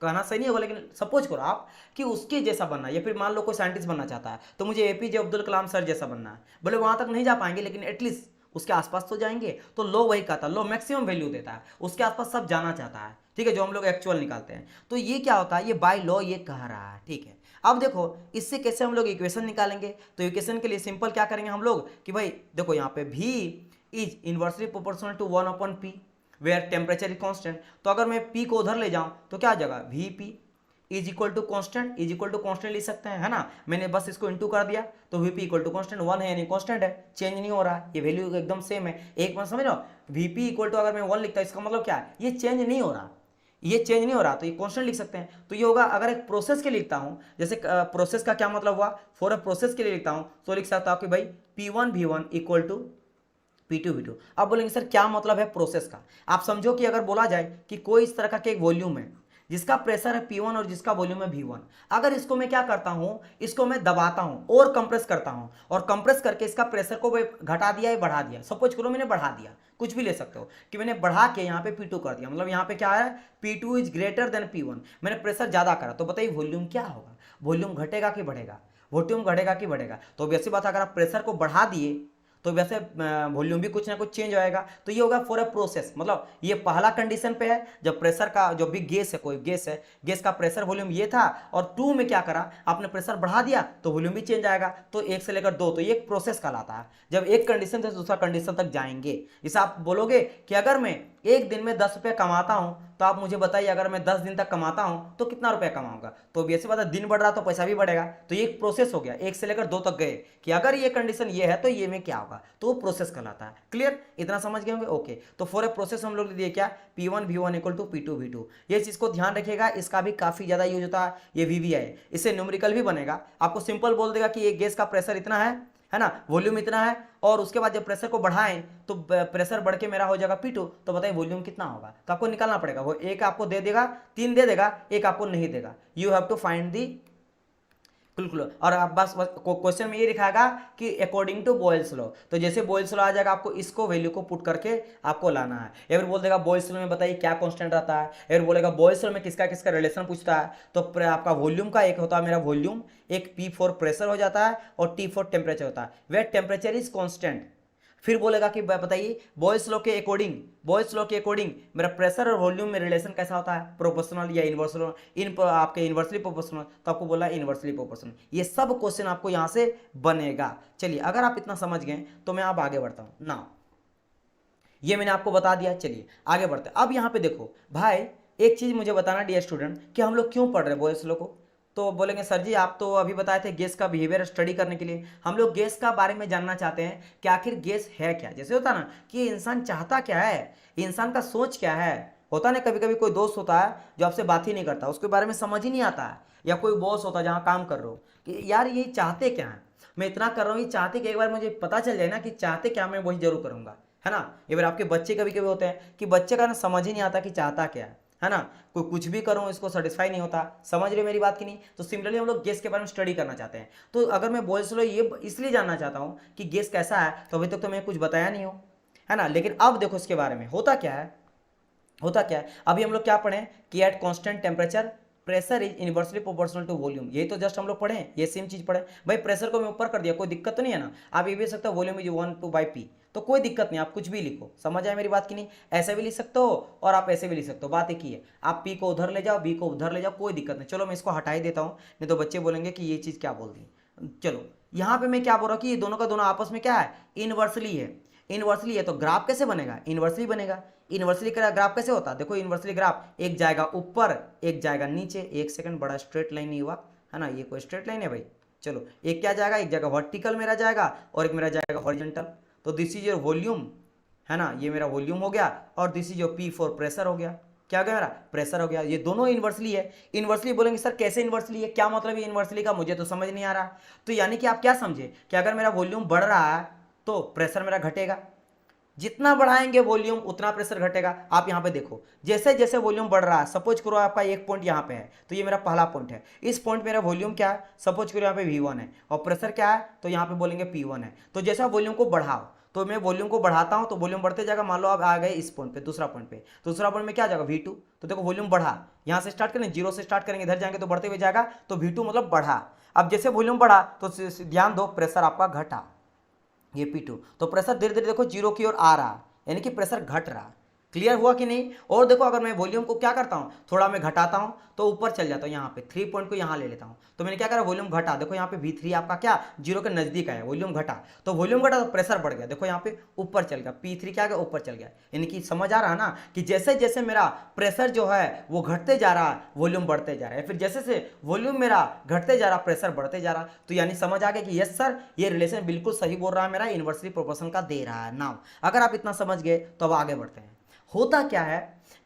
कहना सही नहीं होगा, लेकिन सपोज करो आप कि उसके जैसा बनना है। या फिर मान लो कोई साइंटिस्ट बनना चाहता है, तो मुझे एपीजे अब्दुल कलाम सर जैसा बनना है। बोले वहां तक नहीं जा पाएंगे, लेकिन एटलीस्ट उसके आसपास तो जाएंगे। तो लो वही कहता है, लो मैक्सिमम वैल्यू देता है, उसके आसपास सब जाना चाहता है, ठीक है, जो हम लोग एक्चुअल निकालते हैं। तो ये क्या होता है, ये बाय लॉ ये कह रहा है, ठीक है। अब देखो इससे कैसे हम लोग इक्वेशन निकालेंगे, तो इक्वेशन के लिए सिंपल क्या करेंगे हम लोग कि भाई देखो यहाँ पे v is inversely proportional to 1/p where temperature is constant. तो अगर मैं p को उधर ले जाऊं तो क्या आ जाएगा, vp is equal to constant, is equal to constant लिख सकते हैं, है ना। मैंने बस इसको इंटू कर दिया, तो वीपी इक्वल टू कॉन्स्टेंट 1 है, यानी कॉन्स्टेंट है, चेंज नहीं हो रहा है, ये वैल्यू एकदम सेम है। एक बार समझ लो, वीपी इक्वल टू अगर मैं 1 लिखता हूँ, इसका मतलब क्या है, ये चेंज नहीं हो रहा, ये चेंज नहीं हो रहा, तो ये कांस्टेंट लिख सकते हैं। तो ये होगा, अगर एक प्रोसेस के लिए लिखता हूं, जैसे प्रोसेस का क्या मतलब हुआ, फॉर अ प्रोसेस के लिए लिखता हूं, तो लिख सकता हूं कि भाई P1 V1 equal to P2 V2। अब बोलेंगे सर क्या मतलब है प्रोसेस का। आप समझो कि अगर बोला जाए कि कोई इस तरह का एक वॉल्यूम है जिसका प्रेशर है P1 और जिसका वॉल्यूम है V1, अगर इसको मैं क्या करता हूं, इसको मैं दबाता हूं और कंप्रेस करता हूं, और कंप्रेस करके इसका प्रेशर को घटा दिया या बढ़ा दिया, सपोज करो मैंने बढ़ा दिया, कुछ भी ले सकते हो कि मैंने बढ़ा के यहाँ पे P2 कर दिया, मतलब यहाँ पे क्या है, P2 is greater than P1, मैंने प्रेशर ज्यादा करा, तो बताइए वॉल्यूम क्या होगा, वॉल्यूम घटेगा कि बढ़ेगा, वॉल्यूम घटेगा कि बढ़ेगा। तो वैसी बात, अगर आप प्रेशर को बढ़ा दिए तो वैसे वॉल्यूम भी कुछ ना कुछ चेंज होएगा। तो ये होगा फॉर अ प्रोसेस, मतलब ये पहला कंडीशन पे है, जब प्रेशर का जो भी गैस है, कोई गैस है, गैस का प्रेशर वॉल्यूम ये था, और 2 में क्या करा, आपने प्रेशर बढ़ा दिया तो वॉल्यूम भी चेंज आएगा। तो 1 से लेकर 2, तो ये एक प्रोसेस कहलाता है, जब एक कंडीशन से दूसरा कंडीशन तक जाएंगे। इसे आप बोलोगे कि अगर मैं एक दिन में 10 रुपये कमाता हूं, तो आप मुझे बताइए अगर मैं 10 दिन तक कमाता हूं तो कितना रुपया कमाऊंगा। तो ऐसी बात है, दिन बढ़ रहा तो पैसा भी बढ़ेगा। तो ये एक प्रोसेस हो गया, 1 से लेकर 2 तक गए कि अगर ये कंडीशन ये है तो ये में क्या होगा, तो वो प्रोसेस कहलाता है। क्लियर, इतना समझ गए होंगे, ओके। तो फॉर ए प्रोसेस हम लोग दिए क्या, P1 V1 equal to P2 V2। ये चीज को ध्यान रखिएगा, इसका भी काफी ज्यादा यूज होता है, ये VVI है, इससे न्यूमेरिकल भी बनेगा। आपको सिंपल बोल देगा कि ये गैस का प्रेशर इतना है, है ना, वॉल्यूम इतना है, और उसके बाद जब प्रेशर को बढ़ाएं तो प्रेशर बढ़ के मेरा हो जाएगा P2, तो बताइए वॉल्यूम कितना होगा, तो आपको निकालना पड़ेगा। वो एक आपको दे देगा, 3 दे देगा, एक आपको नहीं देगा। You have to find the बिल्कुल। और आप बस क्वेश्चन में ये दिखाएगा कि अकॉर्डिंग टू बॉयल्स लॉ, तो जैसे बॉयल्स लॉ आ जाएगा, आपको इसको वैल्यू को पुट करके आपको लाना है। या फिर बोल देगा बॉयल्स लॉ में बताइए क्या कांस्टेंट रहता है, या फिर बोलेगा बॉयल्स लॉ में किसका किसका रिलेशन पूछता है, तो आपका वॉल्यूम का एक होता है मेरा वॉल्यूम, एक P फॉर प्रेशर हो जाता है, और T फॉर टेम्परेचर होता है, वेयर टेम्परेचर इज कॉन्स्टेंट। फिर बोलेगा कि बताइए बॉयल्स लॉ के अकॉर्डिंग मेरा प्रेशर और वॉल्यूम में रिलेशन कैसा होता है, प्रोपोर्शनल या इनवर्सल, आपके इनवर्सली प्रोपोर्शनल, तो आपको बोला इनवर्सली प्रोपोर्शनल। ये सब क्वेश्चन आपको यहाँ से बनेगा। चलिए अगर आप इतना समझ गए तो मैं अब आगे बढ़ता हूँ ना, ये मैंने आपको बता दिया। चलिए आगे बढ़ते हैं। अब यहाँ पे देखो भाई, एक चीज मुझे बताना डियर स्टूडेंट, कि हम लोग क्यों पढ़ रहे हैं बॉयल्स लॉ को। तो बोलेंगे सर जी आप तो अभी बताए थे गैस का बिहेवियर स्टडी करने के लिए, हम लोग गैस का बारे में जानना चाहते हैं कि आखिर गैस है क्या। जैसे होता ना कि इंसान चाहता क्या है, इंसान का सोच क्या है। होता ना कभी कभी कोई दोस्त होता है जो आपसे बात ही नहीं करता, उसके बारे में समझ ही नहीं आता है, या कोई बॉस होता है जहाँ काम कर रहे हो कि यार ये चाहते क्या है, मैं इतना कर रहा हूँ, ये चाहते कि एक बार मुझे पता चल जाए ना कि चाहते क्या, मैं वही जरूर करूँगा, है ना। ये बार आपके बच्चे कभी कभी होते हैं कि बच्चे का ना समझ ही नहीं आता कि चाहता क्या है ना, कोई कुछ भी करूँ इसको सेटिस्फाई नहीं होता। समझ रहे मेरी बात की नहीं। तो सिमिलरली हम लोग गैस के बारे में स्टडी करना चाहते हैं। तो अगर मैं बॉयल्स लॉ ये इसलिए जानना चाहता हूँ कि गैस कैसा है, तो अभी तक तो मैं कुछ बताया नहीं हूँ, है ना। लेकिन अब देखो इसके बारे में होता क्या है, अभी हम लोग क्या पढ़े कि at constant temperature pressure is inversely proportional to volume. यही तो जस्ट हम लोग पढ़े, ये सेम चीज पढ़े। भाई प्रेशर को मैं ऊपर कर दिया, कोई दिक्कत तो नहीं है ना। आप ये भी सकते हो वॉल्यूम इज 1/2/P, तो कोई दिक्कत नहीं, आप कुछ भी लिखो। समझ आए मेरी बात की नहीं। ऐसे भी लिख सकते हो और आप ऐसे भी लिख सकते हो, बात एक ही है। आप P को उधर ले जाओ, B को उधर ले जाओ, कोई दिक्कत नहीं। चलो मैं इसको हटा ही देता हूँ, नहीं तो बच्चे बोलेंगे कि ये चीज़ क्या बोल दी। चलो यहाँ पे मैं क्या बोल रहा हूँ कि ये दोनों का दोनों आपस में क्या है, इनवर्सली है। इनवर्सली है तो ग्राफ कैसे बनेगा, इनवर्सली बनेगा। इनवर्सली का ग्राफ कैसे होता है, देखो इनवर्सली ग्राफ एक जाएगा ऊपर एक जाएगा नीचे। एक सेकंड, बड़ा स्ट्रेट लाइन नहीं हुआ है ना, ये कोई स्ट्रेट लाइन है भाई। चलो एक क्या जाएगा, एक जगह वर्टिकल मेरा जाएगा और एक मेरा जाएगा हॉरिजॉन्टल। तो दिस इज योर वॉल्यूम, है ना, ये मेरा वॉल्यूम हो गया। और this is your P for pressure हो गया। क्या हो गया मेरा, प्रेशर हो गया। ये दोनों इनवर्सली है। इनवर्सली बोलेंगे सर कैसे इनवर्सली है, क्या मतलब है इनवर्सली का, मुझे तो समझ नहीं आ रहा। तो यानी कि आप क्या समझे कि अगर मेरा वॉल्यूम बढ़ रहा है तो प्रेशर मेरा घटेगा, जितना बढ़ाएंगे वॉल्यूम उतना प्रेशर घटेगा। आप यहाँ पे देखो जैसे जैसे वॉल्यूम बढ़ रहा है, सपोज करो आपका एक पॉइंट यहाँ पे है, तो ये मेरा पहला पॉइंट है। इस पॉइंट मेरा वॉल्यूम क्या है, सपोज करो यहाँ पे V1 है और प्रेशर क्या है, तो यहाँ पे बोलेंगे P1 है। तो जैसा वॉल्यूम को बढ़ाओ, तो मैं वॉल्यूम को बढ़ाता हूँ तो वॉल्यूम बढ़ते जाएगा। मान लो आप आ गए इस पॉइंट पे, दूसरा पॉइंट पे, दूसरा पॉइंट में क्या जाएगा V2। तो देखो वॉल्यूम बढ़ा, यहाँ से स्टार्ट करेंगे, जीरो से स्टार्ट करेंगे, इधर जाएंगे तो बढ़ते हुए जाएगा, तो V2 मतलब बढ़ा। अब जैसे वॉल्यूम बढ़ा तो ध्यान दो प्रेशर आपका घटा, ये P2, तो प्रेशर धीरे धीरे देखो जीरो की ओर आ रहा, यानी कि प्रेशर घट रहा। क्लियर हुआ कि नहीं। और देखो अगर मैं वॉल्यूम को क्या करता हूँ, थोड़ा मैं घटाता हूँ तो ऊपर चल जाता हूँ, यहाँ पे 3 पॉइंट को यहाँ ले लेता हूँ। तो मैंने क्या करा, वॉल्यूम घटा, देखो यहाँ पे V3 आपका क्या जीरो के नजदीक है, वॉल्यूम घटा, तो वॉल्यूम घटा तो प्रेशर बढ़ गया, देखो यहाँ पे ऊपर चल गया, P3 क्या गया, ऊपर चल गया। यानी कि समझ आ रहा है ना कि जैसे जैसे मेरा प्रेशर जो है वो घटते जा रहा है, वॉल्यूम बढ़ते जा रहा है, फिर जैसे से वॉल्यूम मेरा घटते जा रहा, प्रेशर बढ़ते जा रहा। तो यानी समझ आ गया कि यस सर ये रिलेशन बिल्कुल सही बोल रहा है, मेरा इनवर्सली प्रोपोर्शनल का दे रहा है। नाउ अगर आप इतना समझ गए तो अब आगे बढ़ते हैं। होता क्या है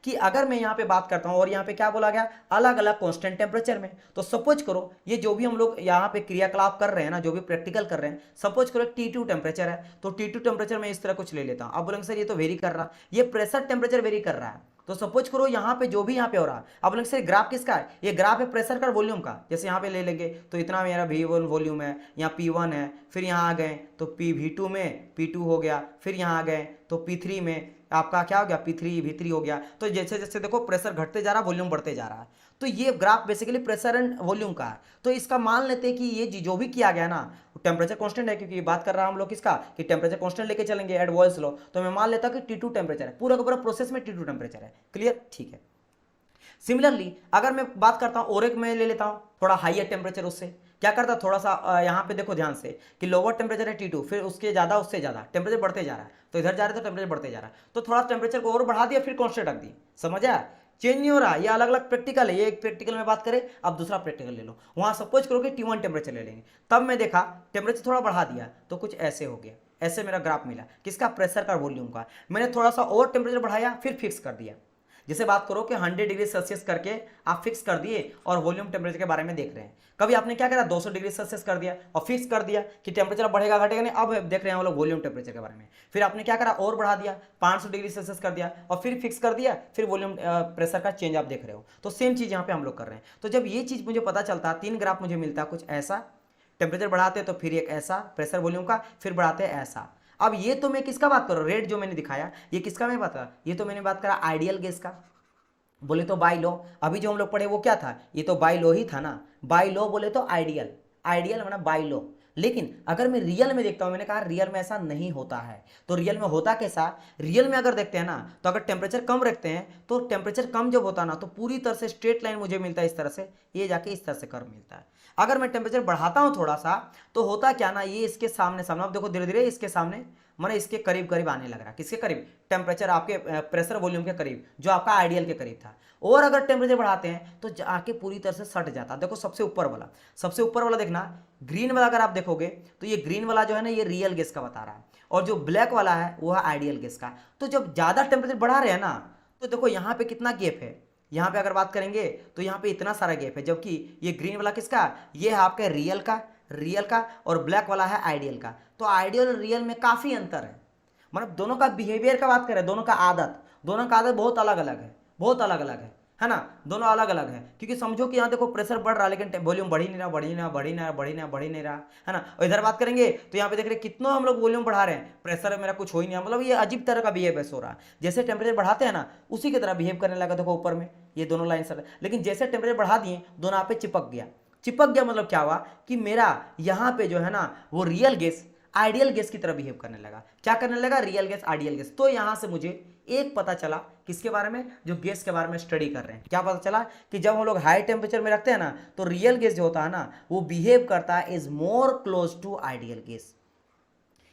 कि अगर मैं यहाँ पे बात करता हूँ और यहाँ पे क्या बोला गया, अलग अलग कांस्टेंट टेम्परेचर में, तो सपोज करो ये जो भी हम लोग यहाँ पे क्रियाकलाप कर रहे हैं ना, जो भी प्रैक्टिकल कर रहे हैं, सपोज करो T2 टेम्परेचर है, तो T2 टेम्परेचर में इस तरह कुछ ले लेता हूँ। अब बोलेंगे सर ये तो वेरी कर रहा, ये प्रेशर टेम्परेचर वेरी कर रहा है। तो सपोज करो यहाँ पे जो भी यहाँ पे हो रहा है, अब बोलेंगे सर ग्राफ किसका है, ये ग्राफ है प्रेशर का वॉल्यूम का। जैसे यहाँ पे ले लेंगे तो इतना मेरा V1 वॉल्यूम है, यहाँ P1 है, फिर यहाँ आ गए तो V2 में P2 हो गया, फिर यहाँ आ गए तो P3 में आपका क्या हो गया, P3 V3 हो गया। तो जैसे जैसे देखो प्रेशर घटते जा रहा, वॉल्यूम बढ़ते जा रहा है। तो ये graph basically pressure and volume का है। तो इसका मान लेते हैं कि ये जो भी किया गया ना, टेम्परेचर कांस्टेंट है, क्योंकि ये बात कर रहा हम लोग किसका कि टेम्परेचर कांस्टेंट लेके चलेंगे एट बॉयल्स लॉ। तो मैं मान लेता कि T2 टेम्परेचर है, पूरा का पूरा प्रोसेस में T2 टेम्परेचर है। क्लियर, ठीक है। सिमिलरली अगर मैं बात करता हूँ और एक मैं ले लेता हूँ थोड़ा हाइयर टेम्परेचर, उससे क्या करता थोड़ा सा यहाँ पे देखो ध्यान से कि लोअर टेम्परेचर है T2, फिर उसके ज़्यादा उससे ज़्यादा टेम्परेचर बढ़ते जा रहा है, तो इधर जा रहे तो टेम्परेचर बढ़ते जा रहा है, तो थोड़ा टेम्परेचर को और बढ़ा दिया, फिर कॉन्स्टेंट रख दिया। समझ आया, चेंज नहीं हो रहा। ये अलग अलग प्रैक्टिकल है, ये एक प्रैक्टिकल में बात करें, अब दूसरा प्रैक्टिकल ले लो। वहाँ सपोज करो कि T1 टेम्परेचर ले लेंगे, तब मैं देखा टेम्परेचर थोड़ा बढ़ा दिया तो कुछ ऐसे हो गया, ऐसे मेरा ग्राफ मिला किसका, प्रेशर का वॉल्यूम का। मैंने थोड़ा सा और टेम्परेचर बढ़ाया फिर फिक्स कर दिया। जैसे बात करो कि 100 डिग्री सेल्सियस करके आप फिक्स कर दिए और वॉल्यूम टेम्परेचर के बारे में देख रहे हैं। कभी आपने क्या करा, 200 डिग्री सेल्सियस कर दिया और फिक्स कर दिया कि टेम्परेचर बढ़ेगा घटेगा नहीं, अब देख रहे हैं हम लोग वॉल्यूम टेम्परेचर के बारे में। फिर आपने क्या करा, और बढ़ा दिया, 500 डिग्री सेल्सियस कर दिया और फिर फिक्स कर दिया, फिर वॉल्यूम प्रेशर का चेंज आप देख रहे हो। तो सेम चीज यहाँ पे हम लोग कर रहे हैं। तो जब ये चीज मुझे पता चलता है, 3 ग्राफ मुझे मिलता है कुछ ऐसा, टेम्परेचर बढ़ाते तो फिर एक ऐसा प्रेशर वॉल्यूम का, फिर बढ़ाते ऐसा। अब ये तो मैं किसका बात कर रहा हूँ, रेड जो मैंने दिखाया ये किसका मैं बात कर रहा, ये तो मैंने बात करा आइडियल गैस का। बोले तो बाय लॉ, अभी जो हम लोग पढ़े वो क्या था, ये तो बाय लॉ ही था ना। बाय लॉ बोले तो आइडियल, आइडियल मतलब बाय लॉ। लेकिन अगर मैं रियल में देखता हूं, मैंने कहा रियल में ऐसा नहीं होता है। तो रियल में होता कैसा, रियल में अगर देखते हैं ना, तो अगर टेम्परेचर कम रखते हैं तो टेम्परेचर कम जब होता है ना, तो पूरी तरह से स्ट्रेट लाइन मुझे मिलता है इस तरह से, ये जाके इस तरह से कर्व मिलता है। अगर मैं टेम्परेचर बढ़ाता हूं थोड़ा सा, तो होता क्या ना, ये इसके सामने सामने, अब देखो धीरे धीरे इसके सामने माने इसके करीब करीब आने लग रहा है। किसके करीब, टेम्परेचर आपके प्रेशर वॉल्यूम के करीब, जो आपका आइडियल के करीब था। और अगर टेम्परेचर बढ़ाते हैं तो जाके पूरी तरह से सट जाता है। देखो सबसे ऊपर वाला, सबसे ऊपर वाला देखना, ग्रीन वाला अगर आप देखोगे तो ये ग्रीन वाला जो है ना, ये रियल गैस का बता रहा है, और जो ब्लैक वाला है वो है आइडियल गैस का। तो जब ज्यादा टेम्परेचर बढ़ा रहे हैं ना, तो देखो यहाँ पे कितना गैप है, यहाँ पे अगर बात करेंगे तो यहाँ पे इतना सारा गैप है। जबकि ये ग्रीन वाला किसका, ये है आपका रियल का, और ब्लैक वाला है आइडियल का। तो आइडियल और रियल में काफी अंतर है। मतलब दोनों का बिहेवियर का बात करें, दोनों का आदत बहुत अलग अलग है, बहुत अलग अलग है ना, दोनों अलग अलग है। क्योंकि समझो कि यहाँ देखो प्रेशर बढ़ रहा है लेकिन वॉल्यूम बढ़ ही नहीं रहा, है ना। और इधर बात करेंगे तो यहाँ पे देख रहे कितना हम लोग वॉल्यूम बढ़ा रहे हैं, प्रेशर मेरा कुछ हो ही नहीं, मतलब ये अजीब तरह का बिहेवियर हो रहा है। जैसे टेम्परेचर बढ़ाते हैं ना, उसी की तरह बिहेव करने लगा। देखो ऊपर में ये दोनों लाइन सर, लेकिन जैसे टेम्परेचर बढ़ा दिए दोनों आप पे चिपक गया। मतलब क्या हुआ कि मेरा यहाँ पे जो है ना, वो रियल गैस आइडियल गैस की तरह बिहेव करने लगा। क्या करने लगा, रियल गैस आइडियल गैस। तो यहां से मुझे एक पता चला, किसके बारे में, जो गैस के बारे में स्टडी कर रहे हैं। क्या पता चला कि जब हम लोग हाई टेम्परेचर में रखते हैं ना, तो रियल गैस जो होता है ना, वो बिहेव करता है is more close to ideal gas.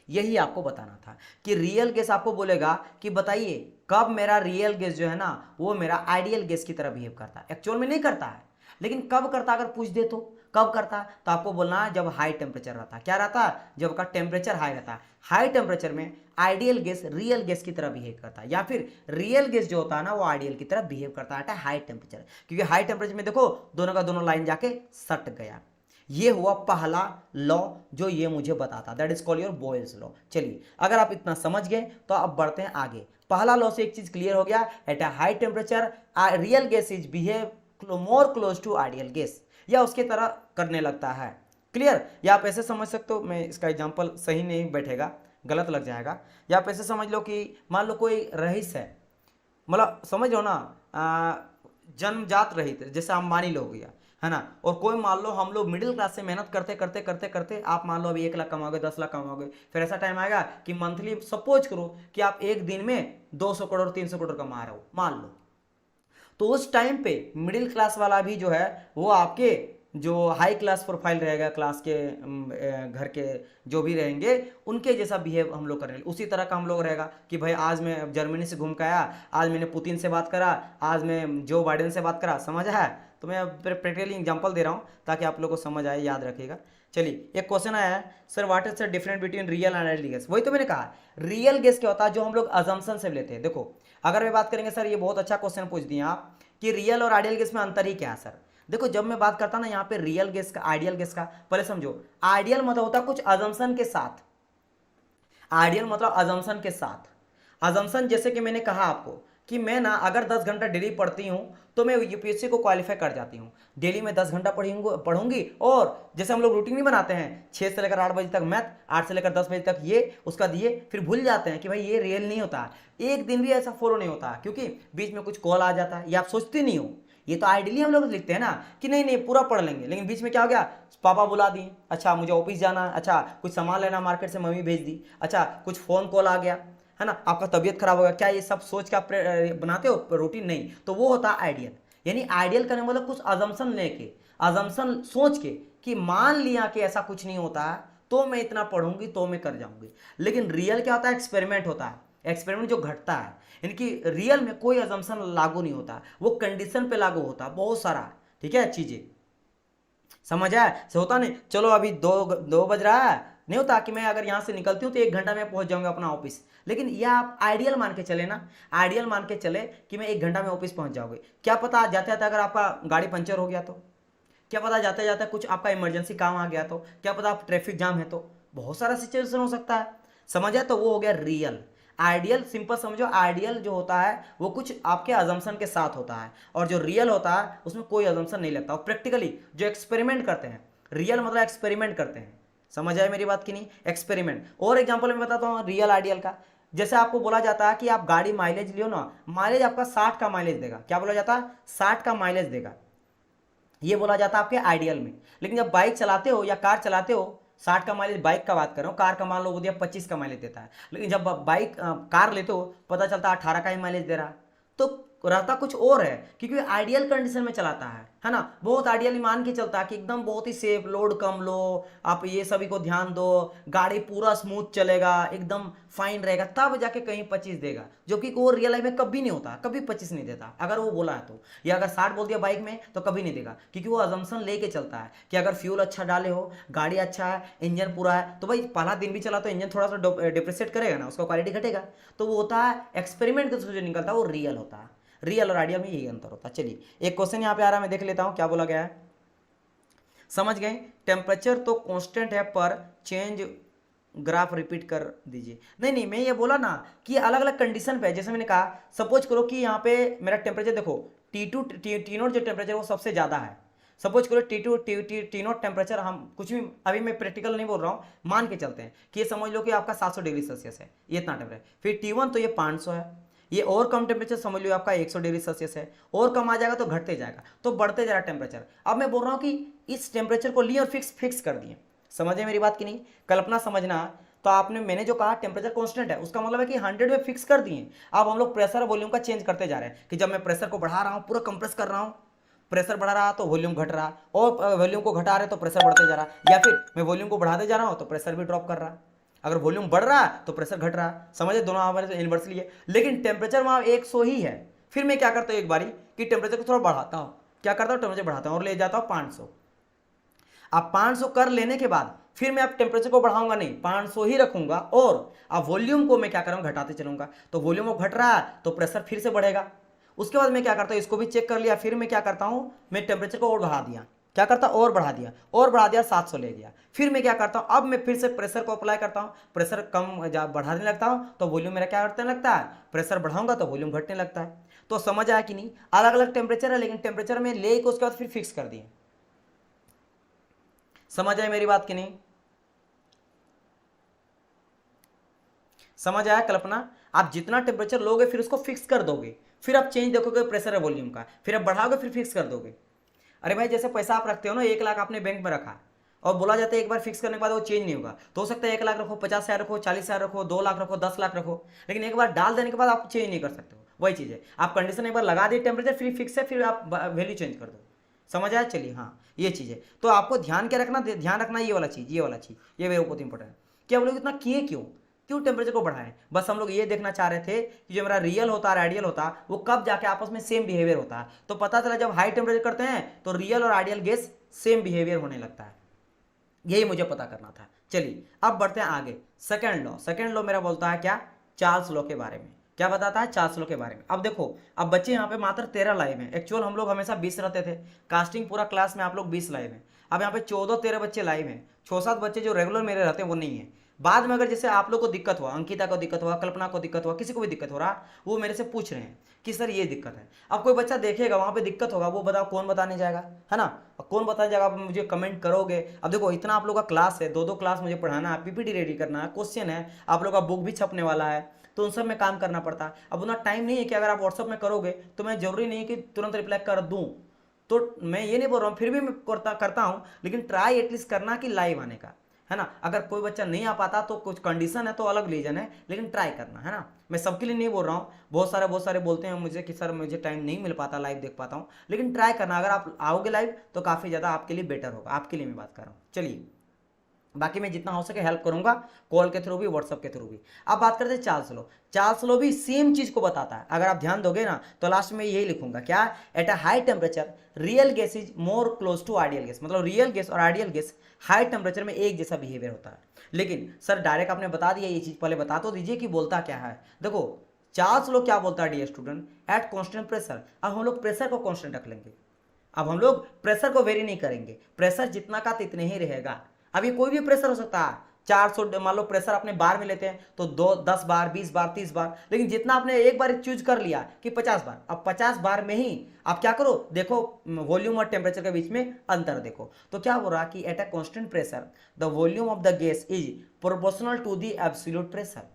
यही आपको बताना था कि रियल गैस आपको बोलेगा कि बताइए कब मेरा रियल गैस जो है ना, वो मेरा आइडियल गैस की तरह बिहेव करता है। एक्चुअल में नहीं करता है, लेकिन कब करता, अगर पूछ दे तो कब करता, तो आपको बोलना है जब हाई टेम्परेचर रहता। क्या रहता, जब का टेम्परेचर हाई रहता। हाई टेम्परेचर में आइडियल गैस रियल गैस की तरह बिहेव करता है, या फिर रियल गैस जो होता है ना, वो आइडियल की तरह बिहेव करता है हाई टेम्परेचर। क्योंकि हाई टेम्परेचर में देखो दोनों का दोनों लाइन जाके सट गया। ये हुआ पहला लॉ जो ये मुझे बताता, that is called your Boyle's law. चलिए अगर आप इतना समझ गए तो अब बढ़ते हैं आगे। पहला लॉ से एक चीज क्लियर हो गया, at a high temperature real gas is behave more close to ideal gas, या उसके तरह करने लगता है। क्लियर, या आप ऐसे समझ सकते हो, मैं इसका एग्जांपल सही नहीं बैठेगा, गलत लग जाएगा। या आप ऐसे समझ लो कि मान लो कोई रईस है, मतलब समझ लो ना, जन्मजात रहित, जैसे अंबानी लोग हो गया, है ना। और कोई मान लो हम लोग मिडिल क्लास से मेहनत करते करते करते करते आप मान लो अभी 1 लाख कमाओगे, 10 लाख कमाओगे, फिर ऐसा टाइम आएगा कि मंथली सपोज करो कि आप एक दिन में 200 करोड़ 300 करोड़ कमा रहे हो मान लो। तो उस टाइम पे मिडिल क्लास वाला भी जो है वो आपके जो हाई क्लास प्रोफाइल रहेगा, क्लास के घर के जो भी रहेंगे उनके जैसा बिहेव हम लोग करेंगे। उसी तरह का हम लोग रहेगा कि भाई आज मैं जर्मनी से घूम के आया, आज मैंने पुतिन से बात करा, आज मैं जो बाइडेन से बात करा, समझ है। तो मैं प्रैक्टिकली एग्जांपल दे रहा हूँ ताकि आप लोग को समझ आए, याद रखिएगा। चलिए एक क्वेश्चन आया है, sir what is the difference between real and ideal gas. वही तो मैंने कहा, रियल गैस क्या होता है, जो हम लोग अजम्पशन से लेते हैं। देखो अगर मैं बात करेंगे, सर ये बहुत अच्छा क्वेश्चन पूछ दिए आप कि रियल और आइडियल गैस में अंतर ही क्या है सर। देखो जब मैं बात करता ना यहाँ पे रियल गैस का आइडियल गैस का, पहले समझो आइडियल मतलब होता है कुछ अजम्पशन के साथ, आइडियल मतलब अजम्पशन के साथ। अजम्पशन जैसे कि मैंने कहा आपको कि मैं ना अगर 10 घंटा डेली पढ़ती हूँ तो मैं यूपीएससी को क्वालिफाई कर जाती हूँ। डेली में 10 घंटा पढ़ूंगी, और जैसे हम लोग रूटीन नहीं बनाते हैं 6 से लेकर 8 बजे तक मैथ, 8 से लेकर 10 बजे तक ये, उसका दिए, फिर भूल जाते हैं कि भाई ये रियल नहीं होता। एक दिन भी ऐसा फॉलो नहीं होता क्योंकि बीच में कुछ कॉल आ जाता है, ये आप सोचते नहीं हो। ये तो आइडियली हम लोग लिखते हैं ना कि नहीं नहीं पूरा पढ़ लेंगे, लेकिन बीच में क्या हो गया, पापा बुला दिए, अच्छा मुझे ऑफिस जाना, अच्छा कुछ सामान लेना मार्केट से, मम्मी भेज दी, अच्छा कुछ फोन कॉल आ गया, है ना, आपका तबीयत खराब हो गया। क्या ये सब सोच के आप बनाते हो रूटीन? नहीं। तो वो होता है आइडियल। यानी आइडियल करने मतलब कुछ अजम्पशन लेके, अजम्पशन सोच के कि मान लिया कि ऐसा कुछ नहीं होता है तो मैं इतना पढ़ूंगी तो मैं कर जाऊंगी। लेकिन रियल क्या होता है, एक्सपेरिमेंट होता है, एक्सपेरिमेंट जो घटता है। यानी कि रियल में कोई अजम्पशन लागू नहीं होता, वो कंडीशन पे लागू होता है बहुत सारा, ठीक है, चीजें समझ आया से होता नहीं। चलो अभी 2 बज रहा है, नहीं होता कि मैं अगर यहाँ से निकलती हूँ तो 1 घंटा में पहुँच जाऊँगा अपना ऑफिस, लेकिन यह आप आइडियल मान के चले ना, आइडियल मान के चले कि मैं 1 घंटा में ऑफिस पहुँच जाओगे। क्या पता जाते जाते अगर आपका गाड़ी पंचर हो गया तो, क्या पता जाते जाते कुछ आपका इमरजेंसी काम आ गया तो, क्या पता आप ट्रैफिक जाम है तो, बहुत सारा सिचुएशन हो सकता है। समझ आया? तो वो हो गया रियल। आइडियल सिंपल समझो, आइडियल जो होता है वो कुछ आपके अजम्पशन के साथ होता है, और जो रियल होता है उसमें कोई अजम्पशन नहीं लगता। और प्रैक्टिकली जो एक्सपेरिमेंट करते हैं, रियल मतलब एक्सपेरिमेंट करते हैं। समझ आए मेरी बात की नहीं? एक्सपेरिमेंट। और एग्जांपल मैं बताता हूँ रियल आइडियल का। जैसे आपको बोला जाता है कि आप गाड़ी माइलेज लियो ना, माइलेज आपका 60 का माइलेज देगा। क्या बोला जाता है? 60 का माइलेज देगा, ये बोला जाता है आपके आइडियल में। लेकिन जब बाइक चलाते हो या कार चलाते हो, 60 का माइलेज बाइक का बात कर रहा हूँ, कार का मान लो वो दिया 25 का माइलेज देता है, लेकिन जब बाइक कार लेते हो पता चलता है 18 का ही माइलेज दे रहा है। तो रहता कुछ और है, क्योंकि आइडियल कंडीशन में चलाता है ना, बहुत आइडियली मान के चलता है कि एकदम बहुत ही सेफ, लोड कम लो, आप ये सभी को ध्यान दो, गाड़ी पूरा स्मूथ चलेगा, एकदम फाइन रहेगा, तब जाके कहीं 25 देगा, जो कि वो रियल लाइफ में कभी नहीं होता, कभी 25 नहीं देता अगर वो बोला है तो। या अगर 60 बोल दिया बाइक में तो कभी नहीं देगा, क्योंकि वो अजम्पशन लेके चलता है कि अगर फ्यूल अच्छा डाले हो, गाड़ी अच्छा है, इंजन पूरा है, तो भाई पहला दिन भी चला तो इंजन थोड़ा सा डिप्रेसेट करेगा ना, उसका क्वालिटी घटेगा। तो वो होता है एक्सपेरिमेंट के थ्रू जो निकलता है वो रियल होता है। रियल और आइडियल में यही अंतर होता है। चलिए एक क्वेश्चन यहाँ पे आ रहा है, मैं देख लेता हूँ क्या बोला गया है। समझ गए? टेम्परेचर तो कांस्टेंट है पर चेंज ग्राफ रिपीट कर दीजिए। नहीं नहीं, मैं ये बोला ना कि अलग अलग कंडीशन पे, जैसे मैंने कहा सपोज करो कि यहाँ पे मेरा टेम्परेचर देखो T2 T0 जो टेम्परेचर वो सबसे ज़्यादा है। सपोज करो T2 T0 टेम्परेचर, हम कुछ भी अभी मैं प्रैक्टिकल नहीं बोल रहा हूँ, मान के चलते हैं कि ये समझ लो कि आपका 700 डिग्री सेल्सियस है, ये इतना टेम्परेचर। फिर T1 तो ये 500 है, ये और कम टेम्परेचर समझ लो आपका 100 डिग्री सेल्सियस है, और कम आ जाएगा तो घटते जाएगा, तो बढ़ते जा रहा टेम्परेचर। अब मैं बोल रहा हूँ कि इस टेम्परेचर को लिए और फिक्स कर दिए। समझे मेरी बात की नहीं? कल्पना समझना। तो आपने मैंने जो कहा टेम्परेचर कांस्टेंट है, उसका मतलब है कि 100 में फिक्स कर दिए। अब हम लोग प्रेशर वॉल्यूम का चेंज करते जा रहे हैं कि जब मैं प्रेशर को बढ़ा रहा हूँ, पूरा कंप्रेस कर रहा हूँ, प्रेशर बढ़ा रहा तो वॉल्यूम घट रहा, और वॉल्यूम को घटा रहे तो प्रेशर बढ़ते जा रहा, या फिर मैं वॉल्यूम को बढ़ाते जा रहा हूँ तो प्रेशर भी ड्रॉप कर रहा। अगर वॉल्यूम बढ़ रहा तो प्रेशर घट रहा। समझे? दोनों हमारे इन्वर्सली है, लेकिन टेम्परेचर वहाँ 100 ही है। फिर मैं क्या करता हूँ एक बारी कि टेम्परेचर को थोड़ा बढ़ाता हूँ, क्या करता हूँ टेम्परेचर बढ़ाता हूँ और ले जाता हूँ 500। अब 500 कर लेने के बाद फिर मैं अब टेम्परेचर को बढ़ाऊंगा नहीं, 500 ही रखूंगा, और अब वॉल्यूम को मैं क्या करूंगा घटाते चलूंगा। तो वॉल्यूम अब घट रहा है तो प्रेशर फिर से बढ़ेगा। उसके बाद मैं क्या करता हूँ, इसको भी चेक कर लिया, फिर मैं क्या करता हूँ, मैं टेम्परेचर को और बढ़ा दिया। क्या करता? और बढ़ा दिया, और बढ़ा दिया, 700 ले गया। फिर मैं क्या करता हूँ, अब मैं फिर से प्रेशर को अप्लाई करता हूँ, प्रेशर कम जब बढ़ाने लगता हूँ तो वॉल्यूम मेरा क्या घटने लगता है, प्रेशर बढ़ाऊंगा तो वॉल्यूम घटने लगता है। तो समझ आया कि नहीं? अलग अलग टेम्परेचर है, लेकिन टेम्परेचर में ले के उसके बाद फिर फिक्स कर दिए। समझ आए मेरी बात की नहीं? समझ आया कल्पना? आप जितना टेम्परेचर लोगे फिर उसको फिक्स कर दोगे, फिर आप चेंज देखोगे प्रेशर है वॉल्यूम का, फिर आप बढ़ाओगे फिर फिक्स कर दोगे। अरे भाई जैसे पैसा आप रखते हो ना, 1 लाख आपने बैंक में रखा और बोला जाता है एक बार फिक्स करने के बाद वो चेंज नहीं होगा, तो हो सकता है 1 लाख रखो, 50,000 रखो, 40,000 रखो, 2 लाख रखो, 10 लाख रखो, लेकिन एक बार डाल देने के बाद आप चेंज नहीं कर सकते हो। वही चीज़ है, आप कंडीशन एक बार लगा दिए टेम्परेचर, फिर फिक्स है, फिर आप वैल्यू चेंज कर दो। समझ आया? चलिए हाँ, ये चीज़ है। तो आपको ध्यान क्या रखना, ध्यान रखना ये वाला चीज़, ये मेरे बहुत इंपॉर्टेंट है कि हम लोग इतना किए क्यों, क्यों टेम्परेचर को बढ़ाएं। बस हम लोग ये देखना चाह रहे थे कि जो मेरा रियल होता है आइडियल होता है वो कब जाके आपस में सेम बिहेवियर होता है। तो पता चला जब हाई टेम्परेचर करते हैं तो रियल और आइडियल गैस सेम बिहेवियर होने लगता है। यही मुझे पता करना था। चलिए अब बढ़ते हैं आगे। सेकेंड लॉ मेरा बोलता है क्या, चार्ल्स लॉ के बारे में। क्या बताता है? चार्ल्स लॉ के बारे में। अब देखो, अब बच्चे यहाँ पे मात्र 13 लाइव हैं, एक्चुअल हम लोग हमेशा 20 रहते थे, कास्टिंग पूरा क्लास में आप लोग 20 लाइव हैं। अब यहाँ पे 14-13 बच्चे लाइव हैं, 6-7 बच्चे जो रेगुलर मेरे रहते हैं वो नहीं है। बाद में अगर जैसे आप लोग को दिक्कत हुआ, अंकिता को दिक्कत हुआ, कल्पना को दिक्कत हुआ, किसी को भी दिक्कत हो रहा, वो मेरे से पूछ रहे हैं कि सर ये दिक्कत है। अब कोई बच्चा देखेगा वहाँ पे दिक्कत होगा, वो बताओ कौन बताने जाएगा, है ना? कौन बताने जाएगा? आप मुझे कमेंट करोगे। अब देखो इतना आप लोग का क्लास है, 2-2 क्लास मुझे पढ़ाना है, पीपीटी रेडी करना है, क्वेश्चन है, आप लोग का बुक भी छपने वाला है, तो उन सब में काम करना पड़ता है। अब उतना टाइम नहीं है कि अगर आप व्हाट्सअप में करोगे तो मैं जरूरी नहीं है कि तुरंत रिप्लाई कर दूँ। तो मैं ये नहीं बोल रहा हूँ, फिर भी मैं करता हूँ, लेकिन ट्राई एटलीस्ट करना कि लाइव आने का, है ना? अगर कोई बच्चा नहीं आ पाता तो कुछ कंडीशन है तो अलग रीजन है, लेकिन ट्राई करना, है ना? मैं सबके लिए नहीं बोल रहा हूँ। बहुत सारे बोलते हैं मुझे कि सर मुझे टाइम नहीं मिल पाता, लाइव देख पाता हूँ, लेकिन ट्राई करना। अगर आप आओगे लाइव तो काफ़ी ज़्यादा आपके लिए बेटर होगा, आपके लिए मैं बात कर रहा हूँ। चलिए बाकी मैं जितना हो सके हेल्प करूंगा, कॉल के थ्रू भी, व्हाट्सएप के थ्रू भी। अब बात करते हैं चार्ल्स लॉ। चार्ल्स लॉ भी सेम चीज को बताता है, अगर आप ध्यान दोगे ना तो लास्ट में यही लिखूंगा, क्या, at a high temperature real gas is more close to ideal gas, मतलब रियल गैस और आइडियल गैस हाई टेम्परेचर में एक जैसा बिहेवियर होता है। लेकिन सर डायरेक्ट आपने बता दिया ये चीज, पहले बता तो दीजिए कि बोलता क्या है। देखो चार्ल्स लॉ क्या बोलता है dear student, at constant pressure. अब हम लोग प्रेशर को कॉन्स्टेंट रख लेंगे, अब हम लोग प्रेशर को वेरी नहीं करेंगे, प्रेशर जितना का इतने ही रहेगा। अब ये कोई भी प्रेशर हो सकता है, 400 मान लो प्रेशर अपने बार में लेते हैं तो 10 बार 20 बार 30 बार, लेकिन जितना आपने एक बार चूज कर लिया कि 50 बार, अब 50 बार में ही आप क्या करो, देखो वॉल्यूम और टेम्परेचर के बीच में अंतर देखो। तो क्या हो रहा कि at a constant pressure the volume of the gas is proportional to the absolute pressure.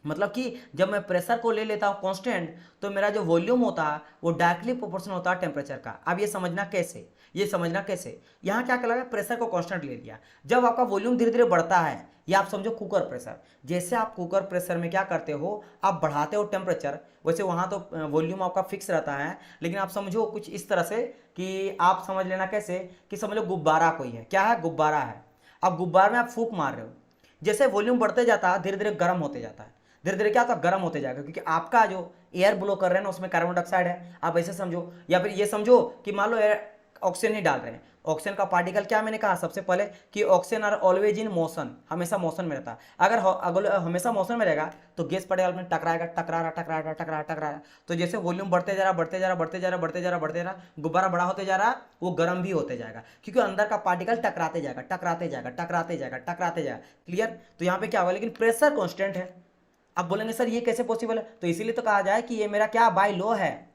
मतलब कि जब मैं प्रेशर को ले लेता हूं कांस्टेंट तो मेरा जो वॉल्यूम होता है वो डायरेक्टली प्रोपोर्शनल होता है टेम्परेचर का। अब ये समझना कैसे, ये समझना कैसे, यहाँ क्या करा, प्रेशर को कांस्टेंट ले लिया। जब आपका वॉल्यूम धीरे धीरे बढ़ता है, या आप समझो कुकर प्रेशर, जैसे आप कुकर प्रेशर में क्या करते हो, आप बढ़ाते हो टेम्परेचर, वैसे वहाँ तो वॉल्यूम आपका फिक्स रहता है, लेकिन आप समझो कुछ इस तरह से कि आप समझ लेना कैसे, कि समझ लो गुब्बारा कोई है, क्या है, गुब्बारा है। अब गुब्बारे में आप फूंक मार रहे हो, जैसे वॉल्यूम बढ़ते जाता है धीरे धीरे गर्म होते जाता है, धीरे धीरे क्या होता है, गर्म होते जाएगा, क्योंकि आपका जो एयर ब्लो कर रहे हैं ना उसमें कार्बन डाइऑक्साइड है, आप ऐसे समझो। या फिर ये समझो कि मान लो ऑक्सीजन ही डाल रहे हैं, ऑक्सीजन का पार्टिकल, क्या मैंने कहा सबसे पहले कि oxygen are always in motion, हमेशा मोशन में रहता है। अगर हमेशा मोशन में रहेगा तो गैस पार्टिकल में टकराएगा, टकरा रहा। तो जैसे वॉल्यूम बढ़ते जा रहा, गुब्बारा बड़ा होते जा रहा, वो गर्म भी होते जाएगा, क्योंकि अंदर का पार्टिकल टकराते जाएगा। क्लियर। तो यहाँ पे क्या होगा, लेकिन प्रेशर कॉन्स्टेंट है। अब बोलेंगे सर ये कैसे पॉसिबल है, तो इसीलिए तो कहा जाए कि ये मेरा क्या, बाय लॉ है।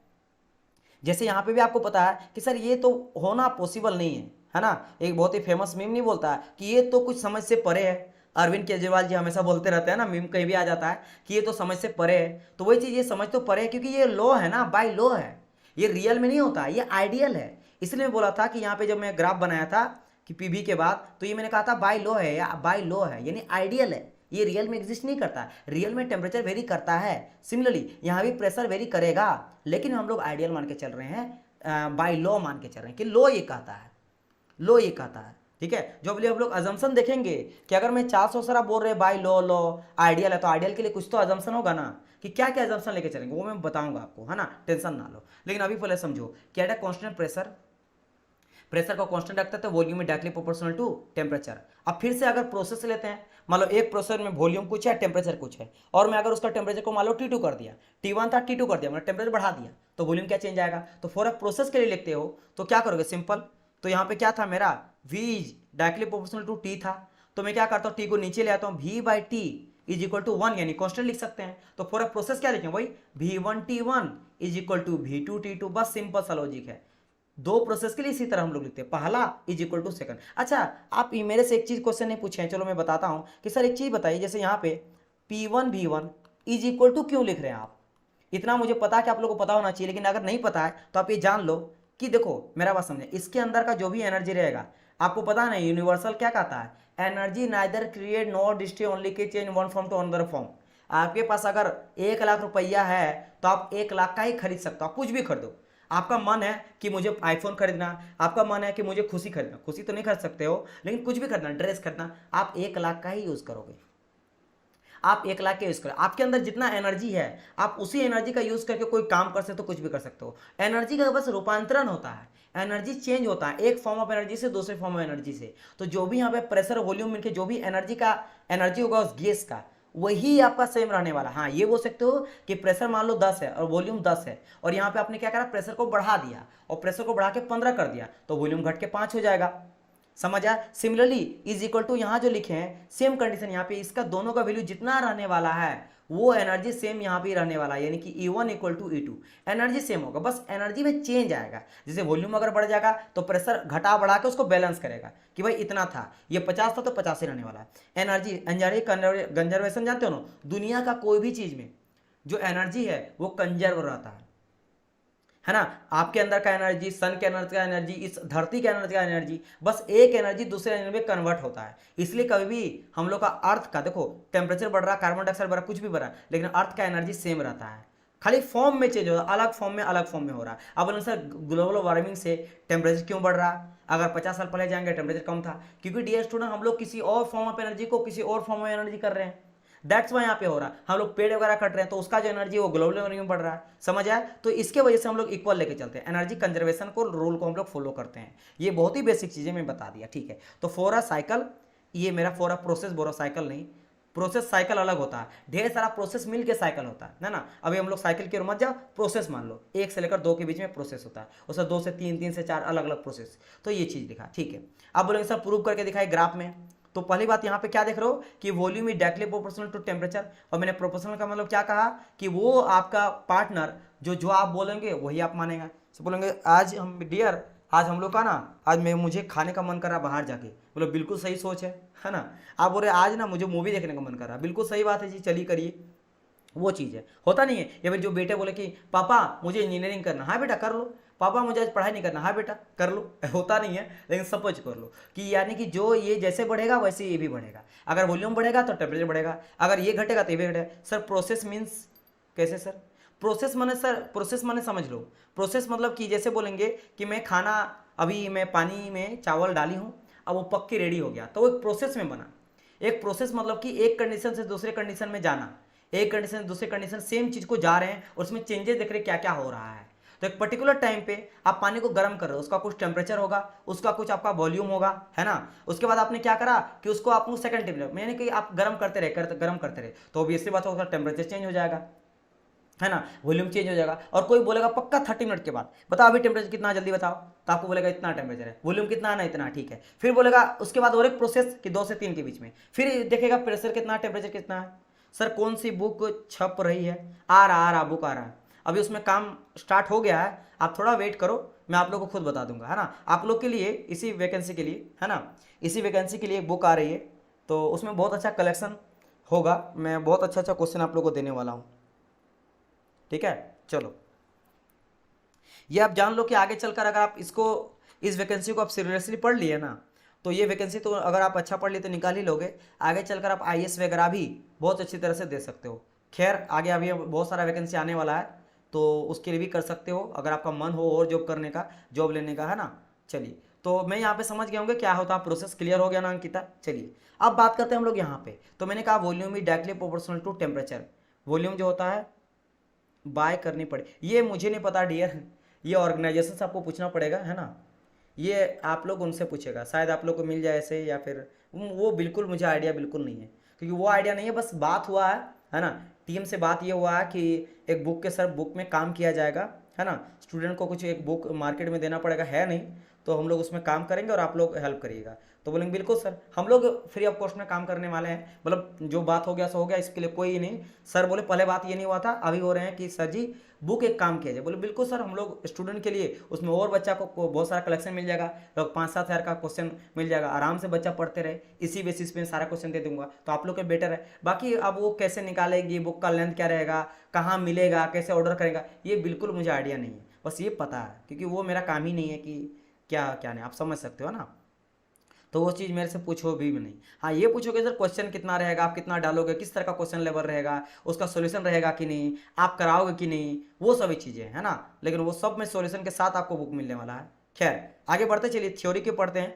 जैसे यहाँ पे भी आपको पता है कि सर ये तो होना पॉसिबल नहीं है ना। एक बहुत ही फेमस मीम नहीं बोलता है कि ये तो कुछ समझ से परे है, अरविंद केजरीवाल जी हमेशा बोलते रहते हैं ना, मीम कहीं भी आ जाता है कि ये तो समझ से परे है। तो वही चीज़, ये समझ तो परे है क्योंकि ये लॉ है ना, बाय लॉ है, ये रियल में नहीं होता, ये आइडियल है। इसलिए मैं बोला था कि यहाँ पे जब मैं ग्राफ बनाया था कि पीवी के बाद, तो ये मैंने कहा था बाय लॉ है, या बाय लॉ है यानी आइडियल है, ये रियल में एग्जिस्ट नहीं करता। रियल में टेम्परेचर वेरी करता है, सिमिलरली यहाँ भी प्रेशर वेरी करेगा, लेकिन हम लोग आइडियल मान के चल रहे हैं, बाय लॉ मान के चल रहे हैं कि लॉ ये कहता है, लॉ ये कहता है। ठीक है, जो बोले हम लोग अजम्पशन देखेंगे कि अगर मैं 400 सर आप बोल रहे बाय लॉ, लॉ आइडियल है, तो आइडियल के लिए कुछ तो अजम्पशन होगा ना, कि क्या क्या अजम्पशन लेके चलेंगे वो मैं बताऊंगा आपको, है ना, टेंशन ना लो। लेकिन अभी पहले समझो कि at a constant pressure, pressure को कांस्टेंट रखते हैं तो वॉल्यूम में डायरेक्टली प्रोपोर्शनल टू टेम्परेचर। अब फिर से अगर प्रोसेस लेते हैं, मान लो एक प्रोसेस में वॉल्यूम कुछ है, टेम्परेचर कुछ है, और मैं अगर उसका टेम्परेचर को मान लो T2 कर दिया, T1 था T2 कर दिया, मैंने टेम्परेचर बढ़ा दिया, तो वॉल्यूम क्या चेंज आएगा। तो फॉर अ प्रोसेस के लिए लिखते हो तो क्या करोगे, सिंपल। तो यहाँ पे क्या था मेरा, V is directly proportional to T था, तो मैं क्या करता हूँ, T को नीचे ले आता हूँ, V/T इज इक्वल टू 1 यानी कॉन्स्टेंट लिख सकते हैं। तो फॉर अ प्रोसेस क्या लिखें भाई, V1T1 is equal to V2T2, बस सिंपल सा लॉजिक है। दो प्रोसेस के लिए इसी तरह हम लोग लिखते हैं, पहला इज इक्वल टू सेकंड। अच्छा आप मेरे से एक चीज क्वेश्चन नहीं पूछे हैं, चलो मैं बताता हूं कि सर एक चीज बताइए, जैसे यहाँ पे P1 V1 is equal to क्यों लिख रहे हैं आप। इतना मुझे पता है कि आप लोगों को पता होना चाहिए, लेकिन अगर नहीं पता है तो आप ये जान लो कि देखो मेरा बात समझे, इसके अंदर का जो भी एनर्जी रहेगा, आपको पता है ना यूनिवर्सल क्या कहता है, energy neither create nor destroy, only के change one form to another form. आपके पास अगर 1 लाख रुपया है तो आप 1 लाख का ही खरीद सकते हो, आप कुछ भी खरीदो। आपका मन है कि मुझे आईफोन खरीदना, आपका मन है कि मुझे खुशी खरीदना, खुशी तो नहीं खरीद सकते हो, लेकिन कुछ भी खरीदना, ड्रेस खरीदना, आप 1 लाख का ही यूज करोगे, आप 1 लाख के यूज करो। आपके अंदर जितना एनर्जी है आप उसी एनर्जी का यूज करके कोई काम कर सकते हो, कुछ भी कर सकते हो। एनर्जी का बस रूपांतरण होता है, एनर्जी चेंज होता है एक फॉर्म ऑफ एनर्जी से दूसरे फॉर्म ऑफ एनर्जी से। तो जो भी यहाँ पे प्रेशर वॉल्यूम मिलके जो भी एनर्जी होगा उस गैस का, वही आपका सेम रहने वाला। हाँ ये बोल सकते हो कि प्रेशर मान लो 10 है और वॉल्यूम 10 है, और यहाँ पे आपने क्या करा, प्रेशर को बढ़ा दिया और प्रेशर को बढ़ा के 15 कर दिया, तो वॉल्यूम घट के 5 हो जाएगा। समझ आया। सिमिलरली इज इक्वल टू यहाँ जो लिखे हैं सेम कंडीशन, यहाँ पे इसका दोनों का वैल्यू जितना रहने वाला है वो एनर्जी सेम यहाँ पे रहने वाला है, यानी कि E1 equal to E2, energy same होगा, बस एनर्जी में चेंज आएगा। जैसे वॉल्यूम अगर बढ़ जाएगा तो प्रेशर घटा बढ़ा के उसको बैलेंस करेगा कि भाई इतना था, ये 50 था तो 50 ही रहने वाला है। एनर्जी एनर्जी कंजर्वेशन जानते हो ना, दुनिया का कोई भी चीज में जो एनर्जी है वो कंजर्व रहता है ना। आपके अंदर का एनर्जी, सन के एनर्जी का एनर्जी, इस धरती के एनर्जी का एनर्जी, बस एक एनर्जी दूसरे एनर्जी में कन्वर्ट होता है। इसलिए कभी भी हम लोग का अर्थ का देखो टेम्परेचर बढ़ रहा, कार्बन डाइऑक्साइड बढ़ रहा, कुछ भी बढ़ रहा, लेकिन अर्थ का एनर्जी सेम रहता है, खाली फॉर्म में चेंज हो रहा है, अलग फॉर्म में हो रहा है। अब बोले सर ग्लोबल वार्मिंग से टेम्परेचर क्यों बढ़ रहा है, अगर 50 साल पहले जाएंगे टेम्परेचर कम था, क्योंकि डियर स्टूडेंट हम लोग किसी और फॉर्म ऑफ एनर्जी को किसी और फॉर्म ऑफ एनर्जी कर रहे हैं, दैट्स वाई यहाँ पे हो रहा है। हम लोग पेड़ वगैरह कट रहे हैं तो उसका जो एनर्जी वो ग्लोबल वार्मिंग में बढ़ रहा है, समझ आया। तो इसके वजह से हम लोग इक्वल लेके चलते हैं, एनर्जी कंजर्वेशन को रूल को हम लोग फॉलो करते हैं। ये बहुत ही बेसिक चीजें मैं बता दिया, ठीक है। तो फॉर अ साइकिल, ये मेरा फॉर अ प्रोसेस बोल रहा, साइकिल नहीं, प्रोसेस साइकिल अलग होता है, ढेर सारा प्रोसेस मिल के साइकिल होता है ना। अभी हम लोग साइकिल की ओर मत जाओ, प्रोसेस मान लो 1 से लेकर 2 के बीच में प्रोसेस होता है, उससे 2 से 3, 3 से 4 अलग अलग प्रोसेस। तो ये चीज दिखा, ठीक है। अब बोलेंगे सर प्रूव करके दिखाए ग्राफ में। तो पहली बात यहाँ पे क्या देख रहे हो कि volume is directly proportional to temperature, और मैंने प्रोपोर्शनल का मतलब क्या कहा कि वो आपका पार्टनर जो आप बोलेंगे वही आप मानेगा। तो बोलेंगे आज हम डियर, आज हम लोग का ना, आज मैं मुझे खाने का मन कर रहा बाहर जाके, बोलो बिल्कुल सही सोच है ना। आप बोल रहे आज ना मुझे मूवी देखने का मन कर रहा, बिल्कुल सही बात है जी, चलिए करिए, वो चीज़ है। होता नहीं है, या फिर जो बेटे बोले कि पापा मुझे इंजीनियरिंग करना, हाँ बेटा कर लो, पापा मुझे आज पढ़ाई नहीं करना, हाँ बेटा कर लो, होता नहीं है, लेकिन सपोज कर लो कि यानी कि जो ये जैसे बढ़ेगा वैसे ये भी बढ़ेगा। अगर वॉल्यूम बढ़ेगा तो टेम्परेचर बढ़ेगा, अगर ये घटेगा तो ये भी घटेगा। सर प्रोसेस मीन्स कैसे सर? प्रोसेस माने सर, प्रोसेस माने समझ लो, प्रोसेस मतलब कि जैसे बोलेंगे कि मैं खाना, अभी मैं पानी में चावल डाली हूँ, अब वो पक के रेडी हो गया, तो वो एक प्रोसेस में बना। एक प्रोसेस मतलब कि एक कंडीशन से दूसरे कंडीशन में जाना, एक कंडीशन से दूसरे कंडीशन, सेम चीज को जा रहे हैं और उसमें चेंजेस देख रहे हैं क्या क्या हो रहा है। तो एक पर्टिकुलर टाइम पे आप पानी को गर्म कर रहे हो, उसका कुछ टेम्परेचर होगा, उसका कुछ आपका वॉल्यूम होगा, है ना। उसके बाद आपने क्या करा कि उसको आप सेकंड टेम्परेचर, यानी कि आप गर्म करते रहे, गर्म करते रहे, तो ऑब्वियसली बात होगा टेम्परेचर चेंज हो जाएगा, है ना, वॉल्यूम चेंज हो जाएगा। और कोई बोलेगा पक्का 30 मिनट के बाद बताओ अभी टेम्परेचर कितना, जल्दी बताओ, तो आपको बोलेगा इतना टेम्परेचर है, वॉल्यूम कितना है ना, इतना, ठीक है। फिर बोलेगा उसके बाद और एक प्रोसेस कि 2 से 3 के बीच में, फिर देखेगा प्रेशर कितना, टेम्परेचर कितना है। सर कौन सी बुक छप रही है? आ रहा बुक आ रहा है, अभी उसमें काम स्टार्ट हो गया है, आप थोड़ा वेट करो, मैं आप लोग को खुद बता दूंगा, है ना। आप लोग के लिए इसी वैकेंसी के लिए, है ना, इसी वैकेंसी के लिए एक बुक आ रही है, तो उसमें बहुत अच्छा कलेक्शन होगा, मैं बहुत अच्छा अच्छा क्वेश्चन आप लोग को देने वाला हूँ, ठीक है। चलो ये आप जान लो कि आगे चलकर अगर आप इसको, इस वैकेंसी को आप सीरियसली पढ़ लिए ना, तो ये वैकेंसी तो अगर आप अच्छा पढ़ लिए तो निकाल ही लोगे, आगे चलकर आप आईएएस वगैरह भी बहुत अच्छी तरह से दे सकते हो। खैर आगे अभी बहुत सारा वैकेंसी आने वाला है, तो उसके लिए भी कर सकते हो अगर आपका मन हो और जॉब करने का, जॉब लेने का, है ना। चलिए तो मैं यहाँ पे समझ गया होंगे क्या होता है, प्रोसेस क्लियर हो गया ना अंकिता। चलिए अब बात करते हैं हम लोग यहाँ पे, तो मैंने कहा volume is directly proportional to temperature, volume जो होता है बाय करनी पड़े, ये मुझे नहीं पता डियर, ये ऑर्गेनाइजेशन से आपको पूछना पड़ेगा, है ना, ये आप लोग उनसे पूछेगा, शायद आप लोग को मिल जाए ऐसे, या फिर वो बिल्कुल मुझे आइडिया बिल्कुल नहीं है, क्योंकि वो आइडिया नहीं है, बस बात हुआ है ना, टीम से बात ये हुआ है कि एक बुक के सर बुक में काम किया जाएगा, है ना, स्टूडेंट को कुछ एक बुक मार्केट में देना पड़ेगा, है नहीं, तो हम लोग उसमें काम करेंगे और आप लोग हेल्प करिएगा। तो बोलेंगे बिल्कुल सर, हम लोग फ्री ऑफ कॉस्ट में काम करने वाले हैं, मतलब जो बात हो गया सो हो गया, इसके लिए कोई नहीं। सर बोले पहले बात ये नहीं हुआ था, अभी हो रहे हैं कि सर जी बुक एक काम किया जाए, बोले बिल्कुल सर, हम लोग स्टूडेंट के लिए उसमें और बच्चा को बहुत सारा कलेक्शन मिल जाएगा, लोग 5-7 हज़ार का क्वेश्चन मिल जाएगा, आराम से बच्चा पढ़ते रहे, इसी बेसिस पे सारा क्वेश्चन दे दूंगा, तो आप लोग के बेटर है। बाकी अब वो कैसे निकालेगी, बुक का लेंथ क्या रहेगा, कहाँ मिलेगा, कैसे ऑर्डर करेगा, ये बिल्कुल मुझे आइडिया नहीं है, बस ये पता है क्योंकि वो मेरा काम ही नहीं है कि क्या क्या नहीं, आप समझ सकते हो ना। तो वो चीज़ मेरे से पूछो भी नहीं। हाँ ये पूछोगे सर क्वेश्चन कितना रहेगा, आप कितना डालोगे, किस तरह का क्वेश्चन लेवल रहेगा, उसका सॉल्यूशन रहेगा कि नहीं, आप कराओगे कि नहीं, वो सभी चीज़ें है ना, लेकिन वो सब में सॉल्यूशन के साथ आपको बुक मिलने वाला है। खैर आगे बढ़ते चलिए, थ्योरी के पढ़ते हैं,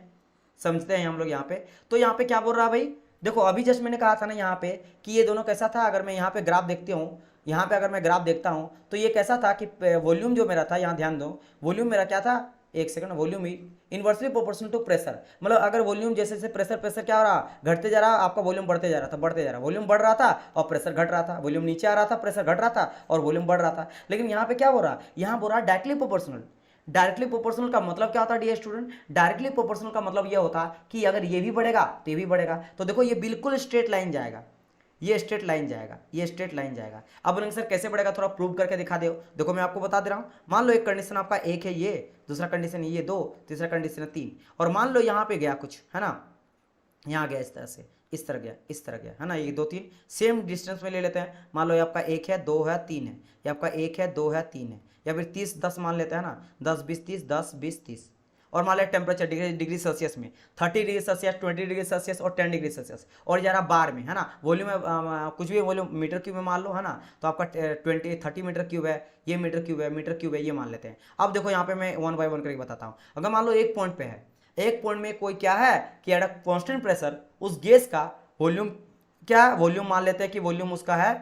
समझते हैं हम लोग यहाँ पे। तो यहाँ पे क्या बोल रहा है भाई, देखो अभी जस्ट मैंने कहा था ना यहाँ पे कि ये दोनों कैसा था, अगर मैं यहाँ पे ग्राफ देखती हूँ, यहाँ पे अगर मैं ग्राफ देखता हूँ तो ये कैसा था कि वॉल्यूम जो मेरा था, यहाँ ध्यान दो, वॉल्यूम मेरा क्या था, एक second, volume inversely proportional to pressure, मतलब अगर वॉल्यूम जैसे जैसे प्रेशर प्रेशर क्या हो रहा, घटते जा रहा, आपका वॉल्यूम बढ़ते जा रहा था, बढ़ते जा रहा, वॉल्यूम बढ़ रहा था और प्रेशर घट रहा था, वॉल्यूम नीचे आ रहा था, प्रेशर घट रहा था और वॉल्यूम बढ़ रहा था। लेकिन यहाँ पे क्या हो रहा, यहाँ बोल रहा डायरेक्टली प्रोपोर्शनल। डायरेक्टली प्रोपोर्शनल का मतलब क्या होता है डियर स्टूडेंट, डायरेक्टली प्रोपोर्शनल का मतलब ये होता कि अगर ये भी बढ़ेगा तो ये भी बढ़ेगा। तो देखो ये बिल्कुल स्ट्रेट लाइन जाएगा, ये स्ट्रेट लाइन जाएगा, ये स्ट्रेट लाइन जाएगा। अब बोलेंगे सर कैसे बढ़ेगा, थोड़ा प्रूव करके दिखा दो। देखो मैं आपको बता दे रहा हूँ, मान लो एक कंडीशन आपका एक है, ये दूसरा कंडीशन ये 2, तीसरा कंडीशन 3, और मान लो यहाँ पे गया कुछ, है ना, यहाँ गया इस तरह से, इस तरह गया, इस तरह गया, है ना, ये 2 3 सेम डिस्टेंस में ले लेते हैं। मान लो ये आपका 1 है, 2 है, 3 है, ये आपका 1 है, 2 है, 3 है, या फिर 30 10 मान लेते हैं ना, 10 20 30, 10 20 30। और मान लिया टेम्परेचर डिग्री सेल्सियस में 30 डिग्री सेल्सियस, 20 डिग्री सेल्सियस और 10 डिग्री सेल्सियस, और जरा बार में, है ना, वॉल्यूम में कुछ भी वॉल्यूम मीटर क्यूब में मान लो, है ना, तो आपका 30 मीटर क्यूब है, ये मीटर क्यूब है, मीटर क्यूब है, ये मान लेते हैं। अब देखो यहाँ पे मैं 1 बाय 1 करके बताता हूँ। अगर मान लो एक पॉइंट पे है, एक पॉइंट में कोई क्या है कि एट अ कांस्टेंट प्रेशर उस गैस का वॉल्यूम, क्या वॉल्यूम मान लेते हैं कि वॉल्यूम उसका है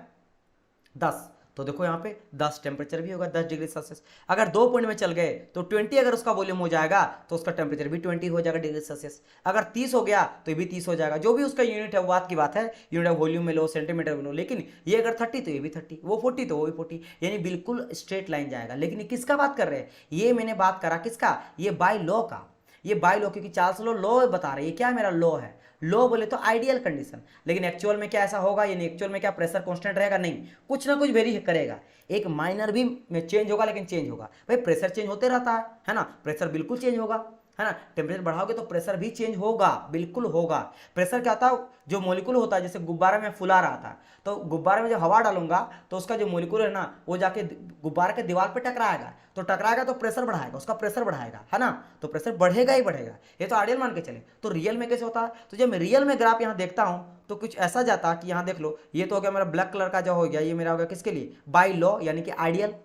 10, तो देखो यहाँ पे 10 टेम्परेचर भी होगा 10 डिग्री सेल्सियस। अगर 2 पॉइंट में चल गए तो 20 अगर उसका वॉल्यूम हो जाएगा तो उसका टेम्परेचर भी 20 हो जाएगा डिग्री सेल्सियस। अगर 30 हो गया तो ये भी 30 हो जाएगा, जो भी उसका यूनिट है वो बात की बात है, यूनिट ऑफ वॉल्यूम में लो, सेंटीमीटर में लो। लेकिन ये अगर 30 तो ये भी 30, वो 40 तो वो भी 40, यानी बिल्कुल स्ट्रेट लाइन जाएगा। लेकिन ये किसका बात कर रहे हैं, ये मैंने बात करा किसका, ये बाय लॉ का, ये बाय लॉ, क्योंकि चार्ल्स लॉ बता रहे हैं, ये क्या मेरा लॉ है, लो बोले तो आइडियल कंडीशन। लेकिन एक्चुअल में क्या ऐसा होगा, यानी एक्चुअल में क्या प्रेशर कांस्टेंट रहेगा, नहीं, कुछ ना कुछ वेरी करेगा, एक माइनर भी में चेंज होगा, लेकिन चेंज होगा। भाई प्रेशर चेंज होते रहता है ना, प्रेशर बिल्कुल चेंज होगा, है ना, टेम्परेचर बढ़ाओगे तो प्रेशर भी चेंज होगा, बिल्कुल होगा। प्रेशर क्या होता है, जो मोलिकुल होता है, जैसे गुब्बारा में फुला रहा था, तो गुब्बारे में जब हवा डालूंगा तो उसका जो मोलिकुल है ना वो जाके गुब्बारे के दीवार पे टकराएगा, तो टकराएगा तो प्रेशर बढ़ाएगा, उसका प्रेशर बढ़ाएगा, है ना, तो प्रेशर बढ़ेगा ही बढ़ेगा। ये तो आइडियल मान के चले। तो रियल में कैसे होता है, तो जब मैं रियल में ग्राफ यहाँ देखता हूँ तो कुछ ऐसा जाता कि यहाँ देख लो, ये तो हो गया मेरा ब्लैक कलर का जो हो गया, ये मेरा हो गया किसके लिए, बाय लॉ यानी कि आइडियल।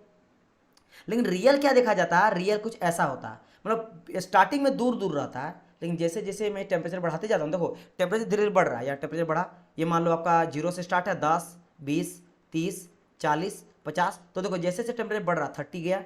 लेकिन रियल क्या देखा जाता है, रियल कुछ ऐसा होता है, मतलब स्टार्टिंग में दूर दूर रहता है, लेकिन जैसे जैसे मैं टेम्परेचर बढ़ाते जाता हूँ, देखो टेम्परेचर धीरे धीरे बढ़ रहा है, या टेम्परेचर बढ़ा, ये मान लो आपका 0 से स्टार्ट है, 10 20 30 40 50, तो देखो जैसे जैसे टेम्परेचर बढ़ रहा 30 गया,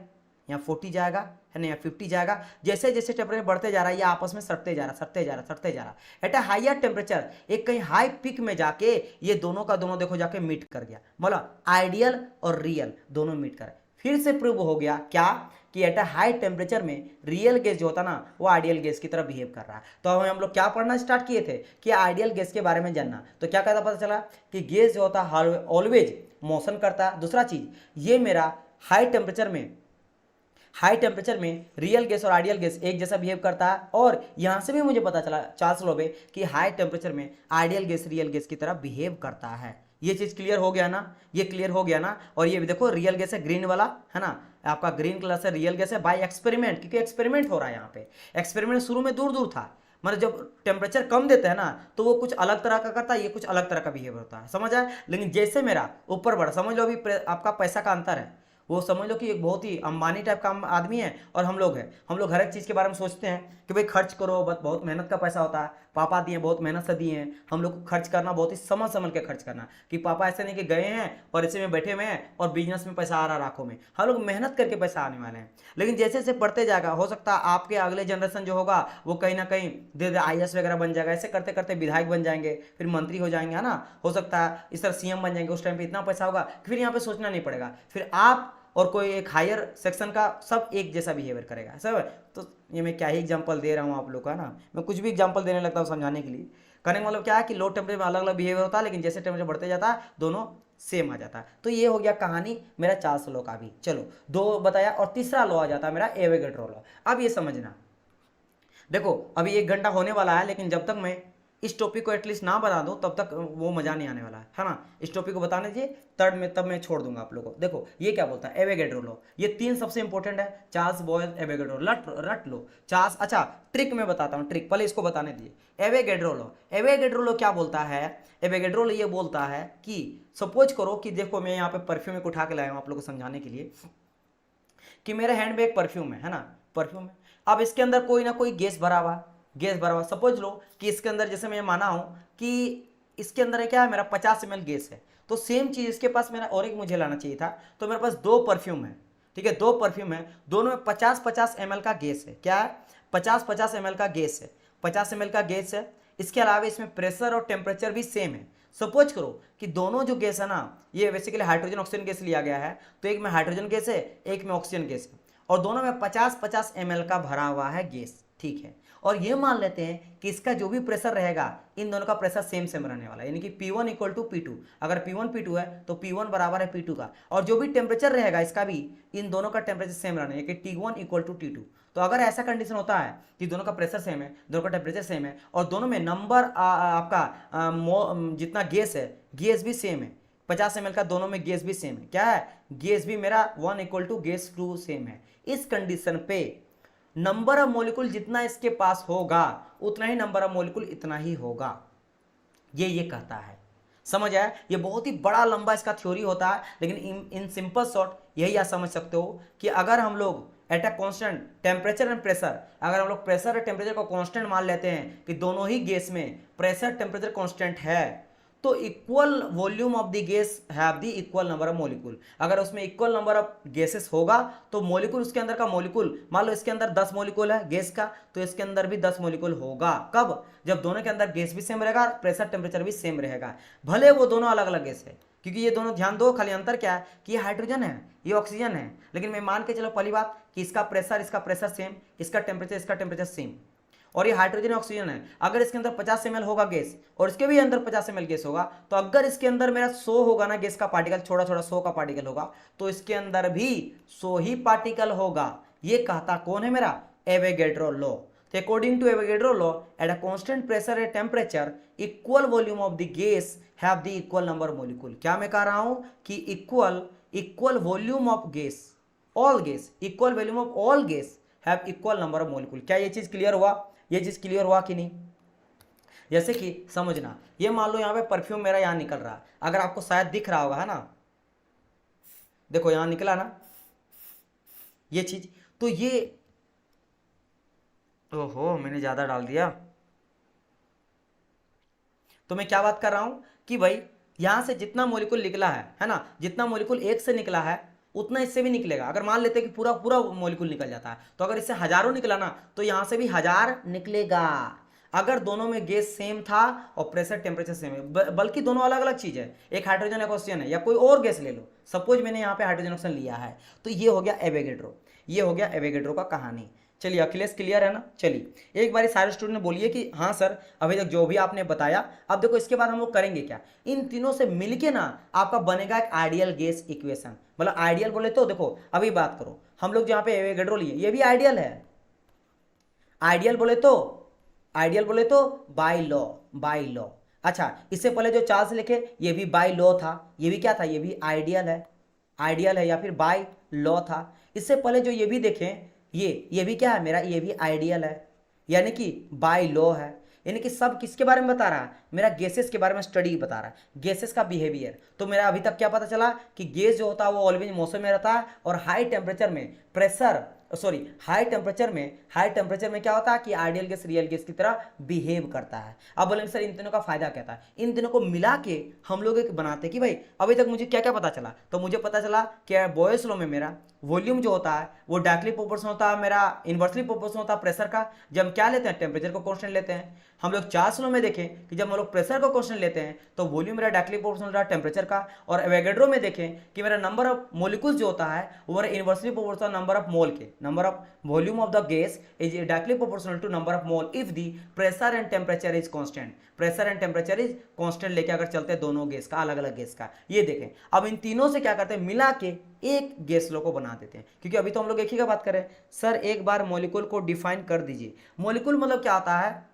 यहाँ 40 जाएगा, है ना, यहाँ 50 जाएगा, जैसे जैसे टेम्परेचर बढ़ते जा रहा है ये आपस में सटते जा रहा सटते जा रहा सटते जा रहा। एट अ हायर टेम्परेचर एक कहीं हाई पिक में जाके ये दोनों का दोनों देखो जाके मीट कर गया, मतलब आइडियल और रियल दोनों मीट कर, फिर से प्रूव हो गया क्या कि एट अ हाई टेम्परेचर में रियल गैस जो होता ना वो आइडियल गैस की तरह बिहेव कर रहा है। तो हम लोग क्या पढ़ना स्टार्ट किए थे कि आइडियल गैस के बारे में जानना, तो क्या कहता पता चला कि गैस जो होता है ऑलवेज मोशन करता है। दूसरा चीज, ये मेरा हाई टेम्परेचर में रियल गैस और आइडियल गैस एक जैसा बिहेव करता है, और यहां से भी मुझे पता चला चार्ल्स लॉ में कि हाई टेम्परेचर में आइडियल गैस रियल गैस की तरह बिहेव करता है। ये चीज क्लियर हो गया ना, ये क्लियर हो गया ना। और ये भी देखो रियल गैस है ग्रीन वाला, है ना, आपका ग्रीन कलर से रियल गैस है बाय एक्सपेरिमेंट, क्योंकि एक्सपेरिमेंट हो रहा है यहाँ पे। एक्सपेरिमेंट शुरू में दूर दूर था, मतलब जब टेम्परेचर कम देते हैं ना तो वो कुछ अलग तरह का करता है, ये कुछ अलग तरह का बिहेव होता है, समझ आया। लेकिन जैसे मेरा ऊपर बढ़ा, समझ लो अभी आपका पैसा का अंतर है, वो समझ लो कि एक बहुत ही अंबानी टाइप का आदमी है और हम लोग हैं, हम लोग हर एक चीज़ के बारे में सोचते हैं कि भाई खर्च करो, बस बहुत मेहनत का पैसा होता है, पापा दिए बहुत मेहनत से दिए हैं, हम लोग को खर्च करना बहुत ही समझ समझ के खर्च करना, कि पापा ऐसे नहीं कि गए हैं और ऐसे में बैठे हुए हैं और बिजनेस में पैसा आ रहा राखों में, हम लोग मेहनत करके पैसा आने वाले हैं। लेकिन जैसे जैसे बढ़ते जाएगा, हो सकता है आपके अगले जनरेशन जो होगा वो कहीं ना कहीं धीरे धीरे IAS वगैरह बन जाएगा, ऐसे करते करते विधायक बन जाएंगे, फिर मंत्री हो जाएंगे, है ना, हो सकता है इस तरह CM बन जाएंगे, उस टाइम पे इतना पैसा होगा फिर यहाँ पे सोचना नहीं पड़ेगा, फिर आप और कोई एक हायर सेक्शन का सब एक जैसा बिहेवियर करेगा, सब। तो ये मैं क्या ही एग्जांपल दे रहा हूँ आप लोग का ना, मैं कुछ भी एग्जांपल देने लगता हूँ समझाने के लिए। कहने का मतलब क्या है कि लो टेम्परेचर में अलग अलग बिहेवियर होता है, लेकिन जैसे टेम्परेचर बढ़ते जाता है दोनों सेम आ जाता है। तो ये हो गया कहानी मेरा चार्ल्स लॉ का भी। चलो 2 बताया, और तीसरा लॉ आ जाता है मेरा एवोगैड्रो लॉ। अब ये समझना, देखो अभी 1 घंटा होने वाला है, लेकिन जब तक मैं इस टॉपिक को एटलीस्ट ना बता दूं तब तक वो मजा नहीं आने वाला है ना। इस टॉपिक को बताने दीजिए, तब मैं छोड़ दूंगा आप लोगों को। देखो ये क्या बोलता है एवोगैड्रो लॉ, ये 3 सबसे इंपॉर्टेंट है, चार्ल्स बॉयल एवोगैड्रो, रट लो चार्ल्स। अच्छा ट्रिक मैं बताता हूँ, ट्रिक पहले इसको बताने दीजिए। एवोगैड्रो लॉ क्या बोलता है, एवोगैड्रो लॉ ये बोलता है कि सपोज करो कि देखो मैं यहाँ पे परफ्यूम एक उठा के लाया हूँ आप लोग को समझाने के लिए, कि मेरे हैंड में एक परफ्यूम है ना, परफ्यूम है। अब इसके अंदर कोई ना कोई गैस भरा हुआ, सपोज लो कि इसके अंदर, जैसे मैं माना हूं कि इसके अंदर है क्या है मेरा 50 ml गैस है, तो सेम चीज इसके पास मेरा और एक मुझे लाना चाहिए था, तो मेरे पास 2 परफ्यूम है, ठीक है, 2 परफ्यूम है, दोनों में 50-50 ml का गैस है। क्या है, 50-50 ml का गैस है, 50 ml का गैस है। इसके अलावा इसमें प्रेशर और टेम्परेचर भी सेम है। सपोज करो कि दोनों जो गैस है ना, ये बेसिकली हाइड्रोजन ऑक्सीजन गैस लिया गया है, तो एक में हाइड्रोजन गैस है, एक में ऑक्सीजन गैस है, और दोनों में 50-50 ml का भरा हुआ है गैस, ठीक है। और ये मान लेते हैं कि इसका जो भी प्रेशर रहेगा इन दोनों का प्रेशर सेम रहने वाला है, यानी कि P1 इक्वल टू P2, अगर P1 P2 है तो P1 बराबर है P2 का, और जो भी टेम्परेचर रहेगा इसका भी इन दोनों का टेम्परेचर सेम रहना है, कि T1 इक्वल टू T2। तो अगर ऐसा कंडीशन होता है कि दोनों का प्रेशर सेम है, दोनों का टेम्परेचर सेम है, और दोनों में नंबर आपका जितना गैस है, गैस भी सेम है, 50 ml का दोनों में गैस भी सेम है, क्या है, गैस भी मेरा 1 इक्वल टू गैस 2 सेम है। इस कंडीशन पे नंबर ऑफ मॉलिक्यूल जितना इसके पास होगा उतना ही नंबर ऑफ मॉलिक्यूल इतना ही होगा, ये कहता है। समझ आया, ये बहुत ही बड़ा लंबा इसका थ्योरी होता है, लेकिन इन सिंपल शॉर्ट यही आप समझ सकते हो कि अगर हम लोग eight a constant temperature and pressure, अगर हम लोग प्रेशर और टेम्परेचर को कांस्टेंट मान लेते हैं कि दोनों ही गैस में प्रेशर टेम्परेचर कांस्टेंट है, तो equal volume of the gas have the equal number of molecule. अगर उसमें इक्वल नंबर ऑफ गैसेस होगा तो मॉलिक्यूल, उसके अंदर का मॉलिक्यूल, मान लो इसके अंदर 10 मॉलिक्यूल है गैस का, तो इसके अंदर भी 10 मॉलिक्यूल होगा। कब? जब दोनों के अंदर गैस भी सेम रहेगा, प्रेशर टेम्परेचर भी सेम रहेगा, भले वो दोनों अलग अलग गैस है। क्योंकि ये दोनों, ध्यान दो, खाली अंतर क्या है कि ये हाइड्रोजन है, ये ऑक्सीजन है, लेकिन मैं मान के चलो पहली बात कि इसका प्रेशर सेम, इसका टेम्परेचर सेम, और ये हाइड्रोजन ऑक्सीजन है। अगर इसके अंदर 50 ml होगा गैस और इसके भी अंदर 50 ml गैस होगा, तो अगर इसके अंदर मेरा 100 होगा ना गैस का पार्टिकल, छोटा छोटा 100 का पार्टिकल होगा, तो इसके अंदर भी 100 ही पार्टिकल होगा। ये कहता कौन है? मेरा एवोगैड्रो लॉ। तो according to Avogadro law, at a constant pressure and temperature equal volume of the gas have the equal number molecule. क्या मैं कह रहा हूं कि equal volume of gas, all gas, equal volume of all gas have equal number of molecule. क्या ये चीज clear हुआ? ये चीज क्लियर हुआ कि नहीं? जैसे कि समझना, ये मान लो यहाँ पे परफ्यूम मेरा यहाँ निकल रहा है, अगर आपको शायद दिख रहा होगा, है ना, देखो यहाँ निकला ना ये चीज, तो ये, ओहो मैंने ज्यादा डाल दिया। तो मैं क्या बात कर रहा हूं कि भाई यहां से जितना मॉलिक्यूल निकला है ना, जितना मॉलिक्यूल एक से निकला है उतना इससे भी निकलेगा। अगर मान लेते हैं कि पूरा पूरा मॉलिक्यूल निकल जाता है, तो अगर इससे हजारों निकला ना, तो यहां से भी 1000 निकलेगा। अगर दोनों में गैस सेम था और प्रेशर टेम्परेचर सेम है, बल्कि दोनों अलग अलग चीज है, एक हाइड्रोजन एक ऑक्सीजन है, या कोई और गैस ले लो, सपोज मैंने यहाँ पे हाइड्रोजन ऑक्सीजन लिया है, तो ये हो गया एवोगैड्रो, ये हो गया एवोगैड्रो का कहानी। चलिए अखिलेश क्लियर है ना? चलिए एक बार सारे स्टूडेंट बोलिए कि हाँ सर, अभी तक जो भी आपने बताया। अब देखो इसके बाद हम लोग करेंगे क्या, इन तीनों से मिलके ना आपका बनेगा एक आइडियल गैस इक्वेशन। मतलब आइडियल बोले तो देखो अभी बात करो, हम लोग जहाँ पे एवोगैड्रो लिए ये भी आइडियल है। आइडियल बोले तो बाय लॉ। अच्छा, इससे पहले जो चार्ल्स लिखे ये भी बाय लॉ था, ये भी क्या था? ये भी आइडियल है या फिर बाय लॉ था। इससे पहले जो ये भी देखें, ये भी क्या है मेरा? ये भी आइडियल है, यानी कि बाय लॉ है। यानी कि सब किसके बारे में बता रहा है? मेरा गैसेस के बारे में स्टडी बता रहा है, गैसेस का बिहेवियर। तो मेरा अभी तक क्या पता चला कि गैस जो होता है वो ऑलवेज मौसम में रहता है, और हाई टेम्परेचर में क्या होता है कि आइडियल गैस रियल गैस की तरह बिहेव करता है। अब बोलेंगे सर इन तीनों का फायदा क्या था? इन तीनों को मिला के हम लोग एक बनाते कि भाई अभी तक मुझे क्या क्या पता चला। तो मुझे पता चला कि बॉयल्स लॉ में मेरा वॉल्यूम जो होता है वो डायरेक्टली प्रोपोर्शनल होता है, मेरा इनवर्सली प्रोपोर्शनल होता है प्रेशर का। जब हम क्या लेते हैं? टेम्परेचर को कांस्टेंट लेते हैं। हम लोग चार्ल्स लॉ में देखें कि जब हम लोग प्रेशर को कांस्टेंट लेते हैं तो वॉल्यूम मेरा डायरेक्टली प्रोपोर्शनल होता है टेम्परेचर का। और एवोगैड्रो में देखें कि मेरा नंबर ऑफ मॉलिक्यूल्स जो होता है वो मेरा inversely proportional number of mole के, number of volume of the gas is directly proportional to number of mole if the pressure and temperature is constant. Pressure and temperature is constant लेके अगर चलते हैं दोनों गैस का, अलग अलग gas का। ये देखें, अब इन तीनों से क्या करते हैं? मिला के एक गैस लॉ को बना देते हैं। क्योंकि अभी तो हम लोग एक ही का बात करें। सर एक बार मॉलिक्यूल को डिफाइन कर दीजिए। मॉलिक्यूल मतलब क्या होता है?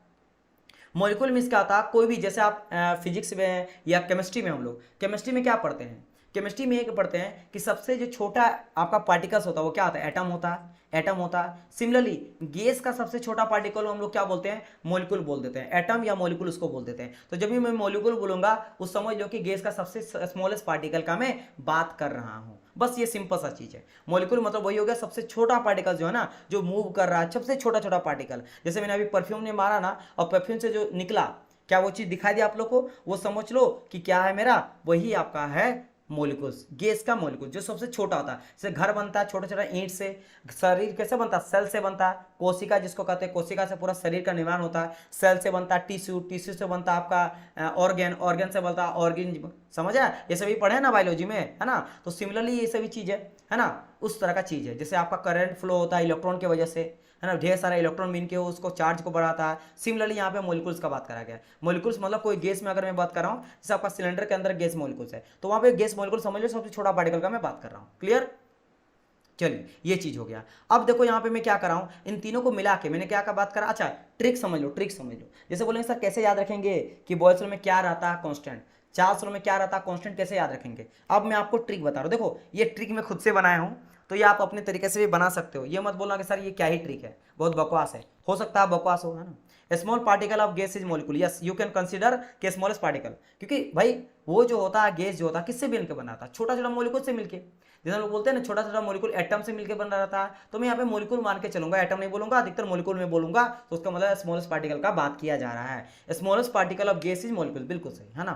मॉलिक्यूल मींस क्या होता है? कोई भी, जैसे आप फिजिक्स में या केमिस्ट्री में, हम लोग केमिस्ट्री में क्या पढ़ते हैं? केमिस्ट्री में एक पढ़ते हैं कि सबसे जो छोटा आपका पार्टिकल्स होता है वो क्या होता है? एटम होता है। सिमिलरली गैस का सबसे छोटा पार्टिकल हम लोग क्या बोलते हैं? मॉलिक्यूल बोल देते हैं, एटम या मॉलिक्यूल उसको बोल देते हैं। तो जब भी मैं मॉलिक्यूल बोलूंगा उस समझ लो कि गैस का सबसे स्मॉलेस्ट पार्टिकल का मैं बात कर रहा हूं। बस ये सिंपल सा चीज है। मॉलिक्यूल मतलब वही हो गया सबसे छोटा पार्टिकल जो है ना, जो मूव कर रहा है, सबसे छोटा छोटा पार्टिकल। जैसे मैंने अभी परफ्यूम ने मारा ना, और परफ्यूम से जो निकला, क्या वो चीज दिखाई दी आप लोग को? वो समझ लो कि क्या है मेरा? वही आपका है मॉलिक्यूल्स, गैस का मॉलिक्यूल जो सबसे छोटा होता है। जैसे घर बनता है छोटा छोटा ईंट से, शरीर कैसे बनता है? सेल से बनता है। कोशिका जिसको कहते हैं, कोशिका से पूरा शरीर का निर्माण होता है। सेल से बनता है टिश्यू, टिश्यू से बनता है आपका ऑर्गन, ऑर्गन से बनता है ऑर्गन। समझ आया? ये सभी पढ़े ना बायोलॉजी में, है ना? तो सिमिलरली ये सभी चीज है ना, उस तरह का चीज है। जैसे आपका करंट फ्लो होता है इलेक्ट्रॉन की वजह से, है ना, ढेर सारा इलेक्ट्रॉन मिल के उसको चार्ज को बढ़ाता है। सिमिलरली यहाँ पे मॉलिक्यूल्स का बात करा गया है। मॉलिक्यूल्स मतलब कोई गैस में अगर मैं बात कर रहा हूँ, जैसे आपका सिलेंडर के अंदर गैस मॉलिक्यूल्स है, तो वहाँ पे गैस मॉलिक्यूल समझ लो सबसे छोटा पार्टिकल का मैं बात कर रहा हूँ। क्लियर? चलिए ये चीज हो गया। अब देखो यहाँ पे मैं क्या कर रहा हूँ, इन तीनों को मिला के मैंने क्या का बात करा। अच्छा ट्रिक समझ लो। जैसे बोलेंगे सर कैसे याद रखेंगे कि बॉयल्स लॉ में क्या रहता है? कांस्टेंट। चार्ल्स लॉ में क्या रहता है? कांस्टेंट। कैसे याद रखेंगे? अब मैं आपको ट्रिक बता रहा हूँ। देखो ये ट्रिक मैं खुद से बनाया हूँ, तो ये आप अपने तरीके से भी बना सकते हो। ये मत बोलना कि सर ये क्या ही ट्रिक है, बहुत बकवास है। हो सकता है बकवास हो, है ना। Small particle of gas is molecule, yes you can consider के स्मॉलेस्ट पार्टिकल, क्योंकि भाई वो जो होता है गैस जो होता है किससे मिलकर बना था, छोटा छोटा मॉलिक्यूल से मिलके। जैसे हम लोग बोलते हैं ना छोटा छोटा मॉलिक्यूल एटम से मिलकर बन रहा था, तो मैं यहाँ पे मॉलिक्यूल मान के चलूंगा, एटम नहीं बोलूंगा, अधिकतर मॉलिक्यूल में बोलूंगा, तो उसका मतलब स्मॉलेस्ट पार्टिकल का बात किया जा रहा है। Smallest particle of gas is molecule, बिल्कुल सही है ना।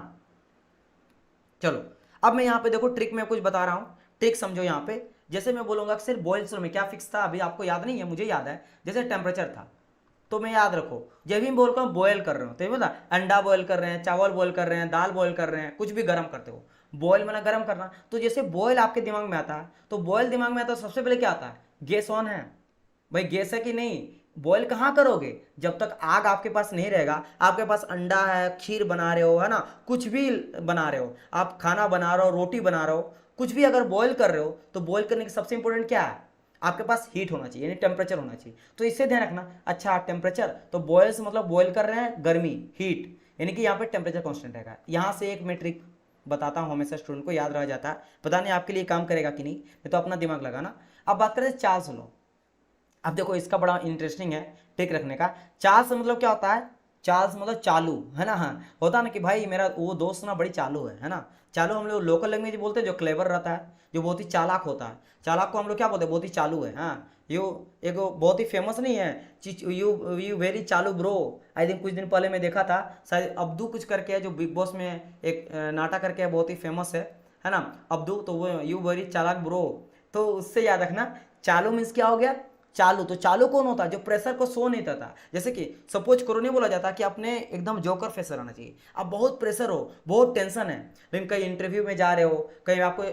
चलो अब मैं यहाँ पे देखो ट्रिक में कुछ बता रहा हूँ, ट्रिक समझो यहाँ पे। जैसे मैं बोलूंगा कि सिर्फ बॉयल स्लो में क्या फिक्स था, अभी आपको याद नहीं है, मुझे याद है। जैसे टेम्परेचर था, तो मैं याद रखो जब भी बोल रहा हूँ बॉयल कर रहे हो, तो ये बता अंडा बॉयल कर रहे हैं, चावल बॉयल कर रहे हैं, दाल बॉयल कर रहे हैं, कुछ भी गर्म करते हो, बॉयल माना गर्म करना। तो जैसे बॉयल आपके दिमाग में आता है, तो बॉयल दिमाग में आता है, सबसे पहले क्या आता है, गैस ऑन है, भाई गैस है कि नहीं। बॉयल कहाँ करोगे, जब तक आग आपके पास नहीं रहेगा। आपके पास अंडा है, खीर बना रहे हो, है ना, कुछ भी बना रहे हो, आप खाना बना रहे हो, रोटी बना रहे हो, कुछ भी अगर बॉयल कर रहे हो, तो बॉयल करने की सबसे इंपॉर्टेंट क्या है, आपके पास हीट होना चाहिए, यानी टेम्परेचर होना चाहिए। तो इससे ध्यान रखना। अच्छा टेम्परेचर, तो बॉयल से मतलब बॉयल कर रहे हैं गर्मी, हीट, यानी कि यहाँ पे टेम्परेचर कांस्टेंट रहेगा। यहाँ से एक मैट्रिक बताता हूँ, हमेशा स्टूडेंट को याद रह जाता है, पता नहीं आपके लिए काम करेगा कि नहीं तो अपना दिमाग लगाना। अब बात करें चार्ल्स लॉ। अब देखो इसका बड़ा इंटरेस्टिंग है टिक रखने का। चार्ल्स मतलब क्या होता है, चार्ल्स मतलब चालू, है ना। हाँ होता ना कि भाई मेरा वो दोस्त ना बड़ी चालू है ना। चालू हम लोग लोकल लैंग्वेज बोलते हैं, जो क्लेवर रहता है, जो बहुत ही चालाक होता है, चालाक को हम लोग क्या बोलते हैं, बहुत ही चालू है। हाँ यू एक बहुत ही फेमस नहीं है, यू यू वेरी चालू ब्रो। आई थिंक कुछ दिन पहले मैं देखा था, शायद अब्दू कुछ करके है, जो बिग बॉस में एक नाटक करके है, बहुत ही फेमस है ना अब्दू, तो वो यू वेरी चालाक ब्रो। तो उससे याद रखना चालू मीन्स क्या हो गया, चालू। तो चालू कौन होता है, जो प्रेशर को सो नहीं देता। जैसे कि सपोज करो, नहीं बोला जाता कि अपने एकदम जोकर फेस रहना चाहिए। अब बहुत प्रेशर हो, बहुत टेंशन है, लेकिन कहीं इंटरव्यू में जा रहे हो, कहीं आपको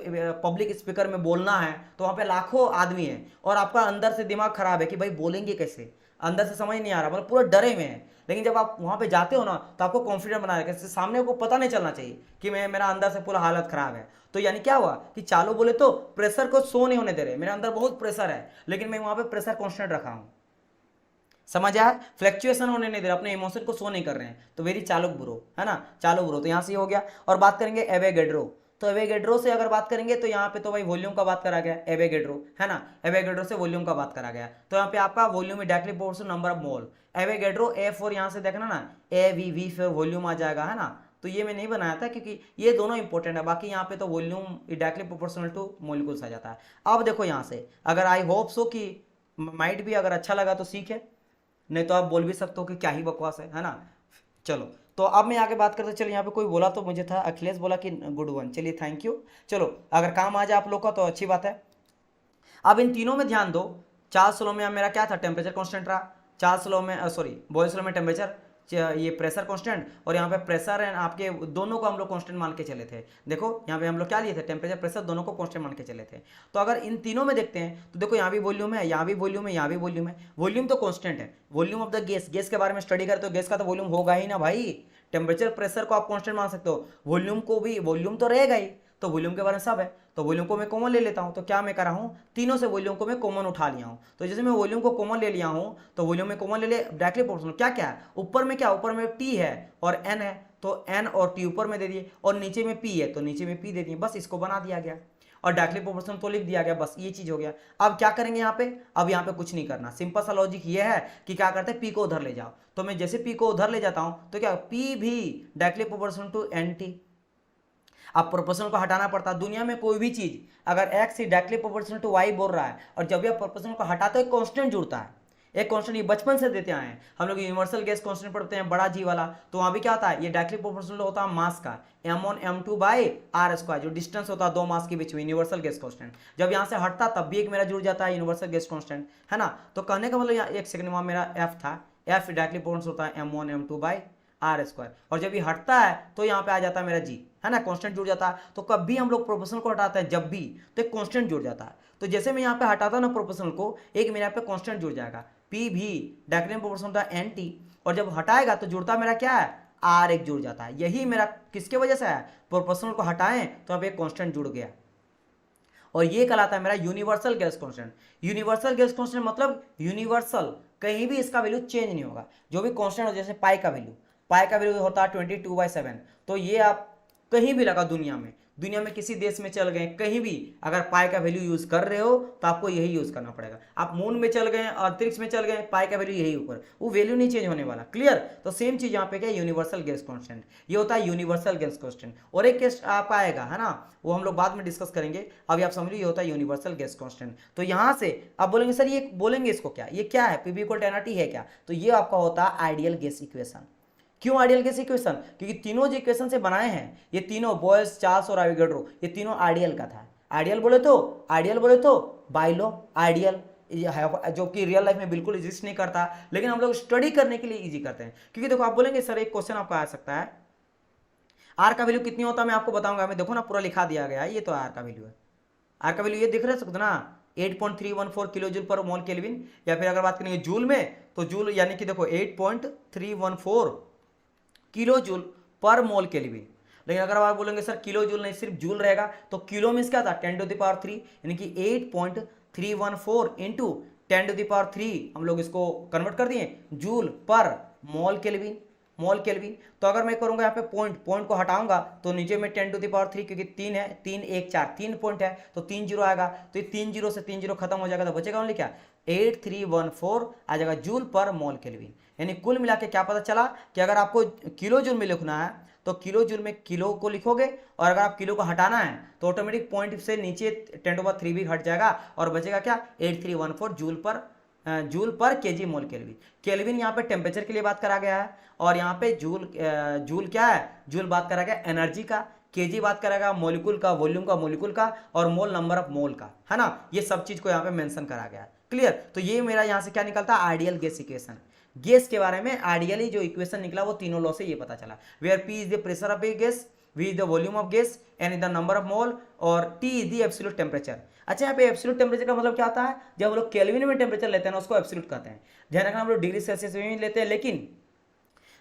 पब्लिक स्पीकर में बोलना है, तो वहाँ पे लाखों आदमी है, और आपका अंदर से दिमाग खराब है कि भाई बोलेंगे कैसे, अंदर से समझ नहीं आ रहा, मतलब पूरा डरे में है। लेकिन जब आप वहाँ पे जाते हो ना, तो आपको कॉन्फिडेंट बना रखा है, सामने को पता नहीं चलना चाहिए कि मैं मेरा अंदर से पूरा हालत खराब है। तो यानी क्या हुआ कि चालू बोले तो प्रेशर को सो नहीं होने दे रहे, मेरे अंदर बहुत प्रेशर है, लेकिन मैं वहाँ पे प्रेशर कॉन्स्टेंट रखा हूँ, समझ आया, फ्लक्चुएशन होने नहीं दे रहा, अपने इमोशन को शो नहीं कर रहे हैं, तो वेरी चालुक ब्रो, है ना, चालू ब्रो। तो यहाँ से हो गया। और बात करेंगे एवेगेड्रो, तो एवेगेड्रो से अगर बात करेंगे तो यहाँ पे तो भाई वॉल्यूम का बात करा गया, एवेगेड्रो, है ना, एवेगेड्रो से वॉल्यूम का बात करा गया। तो यहाँ पे आपका volume directly proportional number of mole, Avogadro F, और यहाँ से देखना ना AVV, फिर वॉल्यूम आ जाएगा, है ना। तो ये मैं नहीं बनाया था क्योंकि ये दोनों इंपॉर्टेंट है, बाकी यहाँ पे तो volume directly proportional to molecules आ जाता है। अब देखो यहाँ से, अगर आई होप सो कि माइट भी अगर अच्छा लगा तो सीखे, नहीं तो आप बोल भी सकते हो कि क्या ही बकवास है ना। चलो तो अब मैं आगे बात करते, चलिए यहाँ पे कोई बोला तो मुझे था, अखिलेश बोला कि गुड वन, चलिए थैंक यू। चलो अगर काम आ जाए आप लोग का तो अच्छी बात है। अब इन तीनों में ध्यान दो। चार्ल्स लॉ में मेरा क्या था, टेम्परेचर कांस्टेंट रहा। चार्ल्स लॉ में सॉरी बॉयल्स लॉ में टेम्परेचर, ये प्रेशर कांस्टेंट, और यहाँ पे प्रेशर है आपके, दोनों को हम लोग कांस्टेंट मान के चले थे। देखो यहाँ पे हम लोग क्या लिए थे, टेम्परेचर प्रेशर दोनों को कांस्टेंट मान के चले थे। तो अगर इन तीनों में देखते हैं तो देखो यहाँ भी वॉल्यूम है, यहाँ भी वॉल्यूम है, यहाँ भी वॉल्यूम है। वॉल्यूम तो कांस्टेंट है, volume of the gas, gas के बारे में स्टडी करें तो गैस का तो वॉल्यूम होगा ही ना भाई। टेम्परेचर प्रेशर को आप कांस्टेंट मान सकते हो, वॉल्यूम को भी वॉल्यूम तो रहेगा ही, तो वॉल्यूम के बारे में सब है। तो वॉल्यूम को मैं कॉमन ले लेता हूं, तो क्या मैं कर रहा हूं, तीनों से वॉल्यूम को मैं कॉमन उठा लिया हूं। तो जैसे मैं वॉल्यूम को कॉमन ले लिया हूं, तो वॉल्यूम में कॉमन ले लिया, डायरेक्टली प्रोपोर्शनल। क्या क्या है ऊपर में, क्या ऊपर में T है और N है, तो N और T ऊपर में दे दिए, और नीचे में P है तो नीचे में P दे दिए, बस इसको बना दिया गया, और डायरेक्टली प्रोपोर्शनल तो लिख दिया गया, बस ये चीज हो गया। अब क्या करेंगे यहाँ पे, अब यहाँ पे कुछ नहीं करना, सिंपल सा लॉजिक ये है कि क्या करते हैं, P को उधर ले जाओ। तो मैं जैसे P को उधर ले जाता हूँ तो क्या P भी डायरेक्टली प्रोपोर्शनल टू NT। अब प्रोपोर्शनल को हटाना पड़ता है, दुनिया में कोई भी चीज अगर x directly proportional to y बोल रहा है, और जब भी आप प्रोपोर्शनल को हटाते हो एक कांस्टेंट जुड़ता है, एक कांस्टेंट, ये बचपन से देते आए हैं हम लोग, यूनिवर्सल गैस कांस्टेंट पढ़ते हैं बड़ा जी वाला। तो वहां भी क्या होता है, ये डायरेक्टली प्रोपोर्शनल होता है मास का, m1 m2 by r square, जो डिस्टेंस होता है दो मास के बीच में, यूनिवर्सल गैस कांस्टेंट। जब यहाँ से हटता तब भी एक मेरा जुड़ जाता है यूनिवर्सल गैस कांस्टेंट, है ना। तो कहने का मतलब यहाँ एक सेकंड, वहां मेरा f था, f डायरेक्टली प्रोपोर्शनल होता है m1 m2 by are square, और जब ये हटता है तो यहाँ पे आ जाता है मेरा जी, है ना, कांस्टेंट जुड़ जाता है। तो कभी हम लोग प्रोपोर्शनल को हटाते हैं जब भी, तो एक कांस्टेंट जुड़ जाता है। तो जैसे मैं यहाँ पे हटाता हूँ ना प्रोपोर्शनल को, एक मेरे यहाँ पे कांस्टेंट जुड़ जाएगा, पी भी डायरेक्टली प्रोपोर्शनल होता है NT, और जब हटाएगा तो जुड़ता मेरा क्या है, R एक जुड़ जाता है। यही मेरा किसके वजह से है, प्रोपोर्शनल को हटाएं तो यहाँ पे एक कांस्टेंट जुड़ गया, और ये कहलाता है मेरा universal gas constant. Universal gas constant मतलब यूनिवर्सल, कहीं भी इसका वैल्यू चेंज नहीं होगा, जो भी कांस्टेंट हो, जैसे पाई का वैल्यू, पाई का वैल्यू होता है 22/7, तो ये आप कहीं भी लगा दुनिया में, दुनिया में किसी देश में चल गए, कहीं भी अगर पाई का वैल्यू यूज कर रहे हो तो आपको यही यूज करना पड़ेगा। आप मून में चल गए, अंतरिक्ष में चल गए, पाई का वैल्यू यही ऊपर, वो वैल्यू नहीं चेंज होने वाला। क्लियर? तो सेम चीज यहाँ पे क्या, यूनिवर्सल गैस कांस्टेंट, ये होता है यूनिवर्सल गैस कांस्टेंट। और एक केस आपका आएगा, है ना, वो हम लोग बाद में डिस्कस करेंगे, अभी आप समझ लीजिए, ये होता है यूनिवर्सल गैस कांस्टेंट। तो यहाँ से आप बोलेंगे सर ये बोलेंगे इसको क्या, ये क्या है, पीवी इक्वल टू एनआरटी है क्या, तो ये आपका होता है आइडियल गैस इक्वेशन। क्यों आइडियल गैस इक्वेशन? क्योंकि तीनों जो इक्वेशन से बनाए हैं, ये तीनों बॉयल्स, चार्ल्स और एवोगाड्रो, ये तीनों आइडियल का था। आइडियल बोले तो बाइलो आइडियल, जो कि रियल लाइफ में बिल्कुल एग्जिस्ट नहीं करता, लेकिन हम लोग स्टडी करने के लिए इजी करते हैं। क्योंकि देखो आप बोलेंगे सर एक क्वेश्चन आपका आ सकता है, आर का वैल्यू कितनी होता है मैं आपको बताऊंगा। मैं देखो ना पूरा लिखा दिया गया है, ये तो आर का वैल्यू है। आर का वैल्यू ये दिख रहे सकते ना, 8.314 किलो जूल पर मोल केल्विन। या फिर अगर बात करेंगे जूल में, तो जूल यानी कि देखो 8.314 किलो जूल पर मोल केल्विन। लेकिन अगर आप बोलेंगे सर किलो जूल नहीं, सिर्फ जूल रहेगा, तो किलो मीन्स क्या था, 10⁻³ यानी कि 8.314 इंटू 10⁻³ हम लोग इसको कन्वर्ट कर दिए जूल पर मोल केल्विन। मोल केल्विन, तो अगर मैं करूंगा यहाँ पे पॉइंट को हटाऊंगा तो नीचे में 10⁻³ क्योंकि 3 है, 3 1 4 3 पॉइंट है, तो 3 जीरो आएगा, तो ये 3 जीरो से 3 जीरो खत्म हो जाएगा, तो बचेगा ओनली क्या, 8314 आ जाएगा जूल पर मोल केल्विन। यानी कुल मिला के क्या पता चला कि अगर आपको किलो जूल में लिखना है तो किलो जूल में किलो को लिखोगे, और अगर आप किलो को हटाना है तो ऑटोमेटिक पॉइंट से नीचे 10⁻³ भी हट जाएगा और बचेगा क्या, 8314 जूल पर केजी मोल केल्विन। केल्विन यहाँ पे टेम्परेचर के लिए बात करा गया है, और यहाँ पे जूल क्या है, जूल बात करा गया एनर्जी का, केजी बात करेगा मॉलिक्यूल का, वॉल्यूम का, मॉलिक्यूल का, और मोल नंबर ऑफ मोल का, है ना, ये सब चीज को यहाँ पे मेंशन करा गया है। क्लियर? तो ये मेरा यहाँ से क्या निकलता है, आइडियल गैस इक्वेशन। गैस के बारे में आइडियली जो इक्वेशन निकला वो तीनों लॉ से ये पता चला, where P is the pressure of a gas, V is the volume of gas, N is the number of mole, और T is the absolute temperature। अच्छा यहाँ पे एब्सोल्यूट टेम्परेचर का मतलब क्या होता है, जब हम लोग केल्विन में टेम्परेचर लेते हैं ना उसको एब्सोल्यूट कहते हैं। ध्यान रखना हम लोग डिग्री सेल्सियस में भी लेते हैं, लेकिन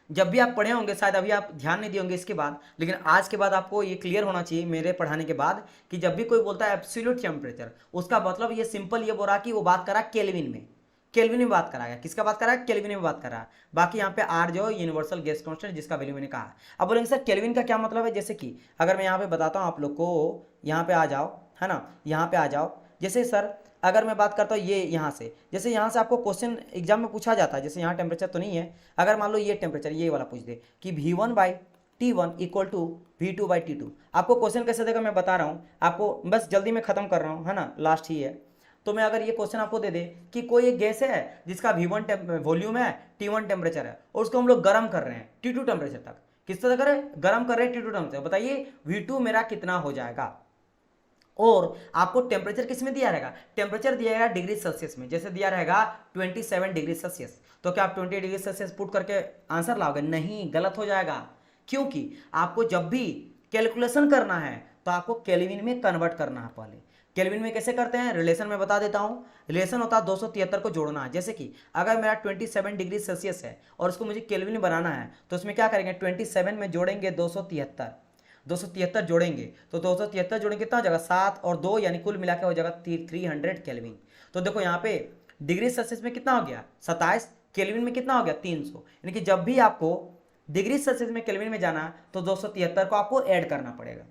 जब भी आप पढ़े होंगे, शायद अभी आप ध्यान नहीं दिए होंगे इसके बाद, लेकिन आज के बाद आपको ये क्लियर होना चाहिए मेरे पढ़ाने के बाद, कि जब भी कोई बोलता है एब्सोल्यूट टेम्परेचर, उसका मतलब ये सिंपल ये बोल रहा कि वो बात करा केल्विन में, केल्विन में बात कराया, किसका बात करा, केल्विन में बात करा। बाकी यहाँ पे आर जो यूनिवर्सल गैस कांस्टेंट जिसका वैल्यू मैंने कहा। अब बोलेंगे सर केल्विन का क्या मतलब है, जैसे कि अगर मैं यहाँ पे बताता हूँ आप लोग को, यहाँ पे आ जाओ, है ना, यहाँ पे आ जाओ। जैसे सर अगर मैं बात करता हूँ ये यहाँ से, जैसे यहाँ से आपको क्वेश्चन एग्जाम में पूछा जाता है, जैसे यहाँ टेम्परेचर तो नहीं है, अगर मान लो ये टेम्परेचर ये वाला पूछ दे कि V1/T1 इक्वल टू V2/T2, आपको क्वेश्चन कैसे देगा मैं बता रहा हूँ आपको, बस जल्दी मैं खत्म कर रहा हूँ, है ना, लास्ट ही है। तो मैं अगर ये क्वेश्चन आपको दे दे कि कोई एक गैस है जिसका V1 वॉल्यूम है, T1 टेम्परेचर है, और उसको हम लोग गर्म कर रहे हैं T2 टेम्परेचर तक, किस तरह करें, गर्म कर रहे हैं T2 टेम्परेचर, बताइए V2 मेरा कितना हो जाएगा। और आपको टेम्परेचर किस में दिया रहेगा, टेम्परेचर दिया रहेगा डिग्री सेल्सियस में, जैसे दिया रहेगा 27 डिग्री सेल्सियस, तो क्या आप 20 डिग्री सेल्सियस पुट करके आंसर लाओगे, नहीं, गलत हो जाएगा। क्योंकि आपको जब भी कैलकुलेशन करना है तो आपको केल्विन में कन्वर्ट करना है। पहले केल्विन में कैसे करते हैं, रिलेशन में बता देता हूं। रिलेशन होता है 273 को जोड़ना है। जैसे कि अगर मेरा 27 डिग्री सेल्सियस है और उसको मुझे केल्विन में बनाना है, तो उसमें क्या करेंगे, 27 में जोड़ेंगे 273 जोड़ेंगे, तो 273 जोड़ेंगे कितना हो जाएगा, 7 और 2 यानी कुल मिला के हो जाएगा 300 केल्विन। तो देखो यहाँ पे डिग्री सेल्सियस में कितना हो गया 27, केल्विन में कितना हो गया 300, यानी कि जब भी आपको डिग्री सेल्सियस में केल्विन में जाना तो 273 को आपको ऐड करना पड़ेगा।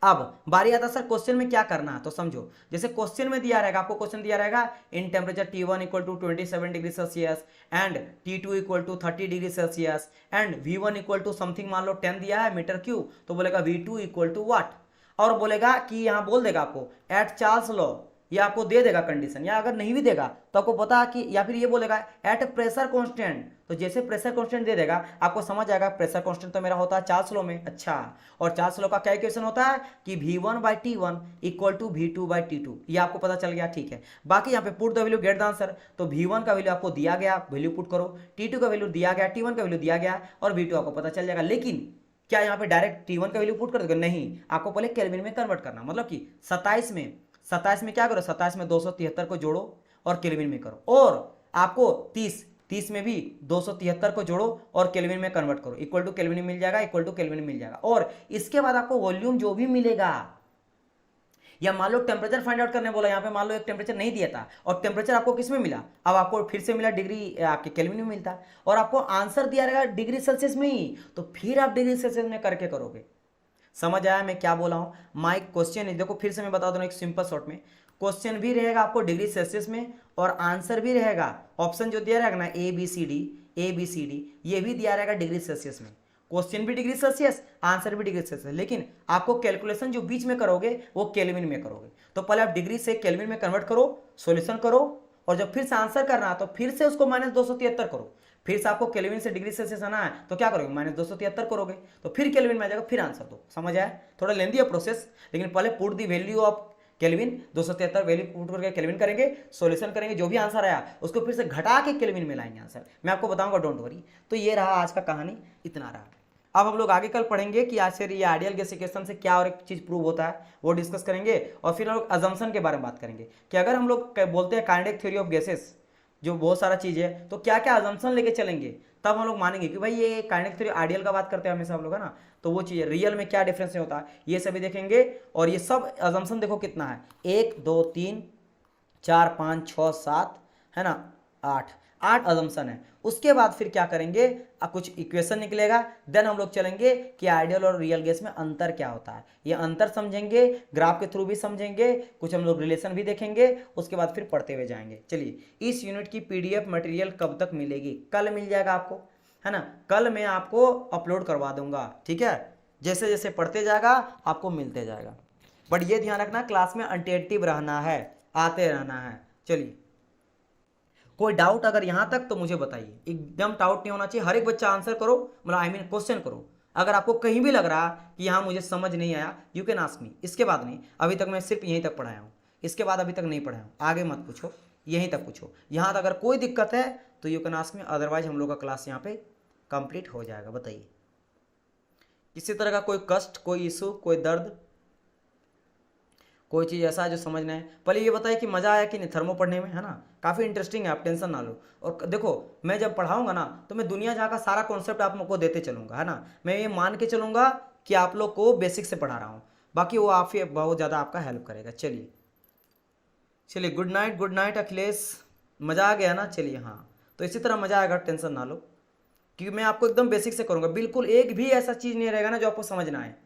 अब बारी आता सर क्वेश्चन में क्या करना है, तो समझो, जैसे क्वेश्चन में दिया रहेगा, आपको क्वेश्चन दिया रहेगा in temperature T1 equal to 27 degree Celsius and T2 equal to 30 degree Celsius and V1 equal to something मान लो 10 दिया है मीटर क्यूब, तो बोलेगा V2 इक्वल टू वाट, और बोलेगा कि यहाँ बोल देगा आपको एट चार्ल्स लॉ, ये आपको दे देगा कंडीशन, या अगर नहीं भी देगा तो आपको पता कि, या फिर ये बोलेगा एट प्रेशर कांस्टेंट, तो जैसे प्रेशर कांस्टेंट दे देगा आपको समझ आएगा प्रेशर कांस्टेंट तो मेरा होता है चार्ल्स लॉ में। अच्छा, और चार्ल्स लॉ का क्या इक्वेशन होता है कि V1/T1 इक्वल टू V2/T2, ये आपको पता चल गया, ठीक है। बाकी यहाँ पे put the value get the answer, तो V1 का वैल्यू आपको दिया गया, वैल्यू पुट करो, T2 का वैल्यू दिया गया, T1 का वैल्यू दिया गया, और V2 आपको पता चल जाएगा। लेकिन क्या यहाँ पे डायरेक्ट T1 का वैल्यू पुट कर दोगे, नहीं, आपको पहले केल्विन में कन्वर्ट करना, मतलब कि 27 में क्या करो, 27 में 273 को जोड़ो और केल्विन में करो, और आपको 30 में भी 273 को जोड़ो और केल्विन में कन्वर्ट करो, इक्वल टू केल्विन मिल जाएगा, इक्वल टू केल्विन मिल जाएगा। और इसके बाद आपको वॉल्यूम जो भी मिलेगा, या मान लो टेम्परेचर फाइंड आउट करने बोला, यहाँ पे मान लो एक टेम्परेचर नहीं दिया था और टेम्परेचर आपको किस में मिला, अब आपको फिर से मिला डिग्री आपके केल्विन में मिलता, और आपको आंसर दिया रहेगा डिग्री सेल्सियस में ही, तो फिर आप डिग्री सेल्सियस में करके करोगे। समझ आया मैं क्या बोला हूँ? माई क्वेश्चन, देखो फिर से मैं बता दूँ एक सिंपल शॉर्ट में, क्वेश्चन भी रहेगा आपको डिग्री सेल्सियस में और आंसर भी रहेगा, ऑप्शन जो दिया रहेगा ना ए बी सी डी ये भी दिया रहेगा डिग्री सेल्सियस में। क्वेश्चन भी डिग्री सेल्सियस, आंसर भी डिग्री सेल्सियस, लेकिन आपको कैलकुलेशन जो बीच में करोगे वो केल्विन में करोगे। तो पहले आप डिग्री से केल्विन में कन्वर्ट करो, सॉल्यूशन करो, और जब फिर से आंसर करना है तो फिर से उसको -273 करो। फिर से आपको केल्विन से डिग्री सेल्सियस आना है तो क्या करोगे, -273 करोगे, तो फिर केल्विन में आ जाएगा, फिर आंसर दो। समझ आया? थोड़ा लेंदी है प्रोसेस, लेकिन पहले put the value of kelvin, 273 value put करके केल्विन करेंगे, सॉल्यूशन करेंगे, जो भी आंसर आया उसको फिर से घटा के केल्विन में लाएंगे आंसर। मैं आपको बताऊंगा, डोंट वरी। तो ये रहा आज का कहानी, इतना रहा। अब हम लोग आगे कल पढ़ेंगे कि आखिर ये आइडियल गैस इक्वेशन से क्या और एक चीज प्रूव होता है, वो डिस्कस करेंगे। और फिर हम लोग अजम्पशन के बारे में बात करेंगे कि अगर हम लोग बोलते हैं काइनेटिक थ्योरी ऑफ गैसेस, जो बहुत सारा चीज है, तो क्या क्या अजम्पशन लेके चलेंगे, तब हम लोग मानेंगे कि भाई ये काइनेटिक थ्योरी आइडियल का बात करते हैं हमेशा हम लोग, है ना। तो वो चीज़ रियल में क्या डिफरेंस होता है ये सभी देखेंगे। और ये सब अजम्पशन देखो कितना है, 1 2 3 4 5 6 7, है ना, 8 अजम्पशन है। उसके बाद फिर क्या करेंगे, कुछ इक्वेशन निकलेगा, देन हम लोग चलेंगे कि आइडियल और रियल गैस में अंतर क्या होता है, ये अंतर समझेंगे, ग्राफ के थ्रू भी समझेंगे, कुछ हम लोग रिलेशन भी देखेंगे, उसके बाद फिर पढ़ते हुए जाएंगे। चलिए, इस यूनिट की PDF मटेरियल कब तक मिलेगी? कल मिल जाएगा आपको, है ना। कल मैं आपको अपलोड करवा दूंगा, ठीक है। जैसे जैसे पढ़ते जाएगा आपको मिलते जाएगा, बट ये ध्यान रखना क्लास में अटेंटिव रहना है, आते रहना है। चलिए, कोई डाउट अगर यहाँ तक तो मुझे बताइए, एकदम डाउट नहीं होना चाहिए, हर एक बच्चा आंसर करो, मतलब आई मीन क्वेश्चन करो। अगर आपको कहीं भी लग रहा कि यहाँ मुझे समझ नहीं आया, यू कैन आस्क मी। इसके बाद नहीं, अभी तक मैं सिर्फ यहीं तक पढ़ाया हूँ, इसके बाद अभी तक नहीं पढ़ाया हूँ, आगे मत पूछो, यहीं तक पूछो। यहाँ तक अगर कोई दिक्कत है तो you can ask me, otherwise हम लोग का क्लास यहाँ पे कंप्लीट हो जाएगा। बताइए, किसी तरह का कोई कष्ट, कोई इशू, कोई दर्द, कोई चीज़ ऐसा है जो समझना है? पहले ये बताइए कि मज़ा आया कि नहीं थर्मो पढ़ने में, है ना। काफ़ी इंटरेस्टिंग है, आप टेंशन ना लो। और देखो, मैं जब पढ़ाऊंगा ना तो मैं दुनिया जहाँ का सारा कॉन्सेप्ट आप लोग को देते चलूँगा, है ना। मैं ये मान के चलूँगा कि आप लोग को बेसिक से पढ़ा रहा हूँ, बाकी वो आप बहुत ज़्यादा आपका हेल्प करेगा। चलिए चलिए, गुड नाइट अखिलेश, मज़ा आ गया ना। चलिए, हाँ, तो इसी तरह मज़ा आएगा, टेंशन ना लो, क्योंकि मैं आपको एकदम बेसिक से करूँगा, बिल्कुल एक भी ऐसा चीज़ नहीं रहेगा ना जो आपको समझना है।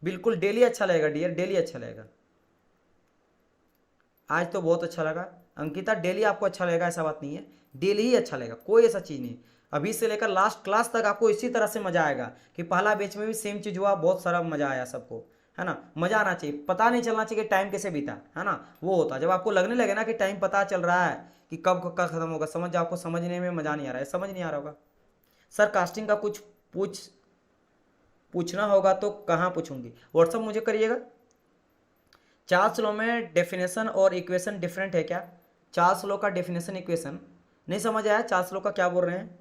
बिल्कुल डेली अच्छा लगेगा डियर, डेली अच्छा लगेगा। आज तो बहुत अच्छा लगा अंकिता, डेली आपको अच्छा लगेगा ऐसा बात नहीं है, डेली ही अच्छा लगेगा, कोई ऐसा चीज़ नहीं। अभी से लेकर लास्ट क्लास तक आपको इसी तरह से मज़ा आएगा कि पहला बैच में भी सेम चीज़ हुआ, बहुत सारा मज़ा आया सबको, है ना। मज़ा आना चाहिए, पता नहीं चलना चाहिए कि टाइम कैसे बीता, है ना। वो होता जब आपको लगने लगे ना कि टाइम पता चल रहा है कि कब कब खत्म होगा, समझ जाओ आपको समझने में मज़ा नहीं आ रहा है, समझ नहीं आ रहा होगा। सर कास्टिंग का कुछ पूछना होगा तो कहाँ पूछूंगी, व्हाट्सअप मुझे करिएगा। चार्ल्स लॉ में डेफिनेशन और इक्वेशन डिफरेंट है क्या? चार्ल्स लॉ का डेफिनेशन इक्वेशन नहीं समझ आया, चार्ल्स लॉ का क्या बोल रहे हैं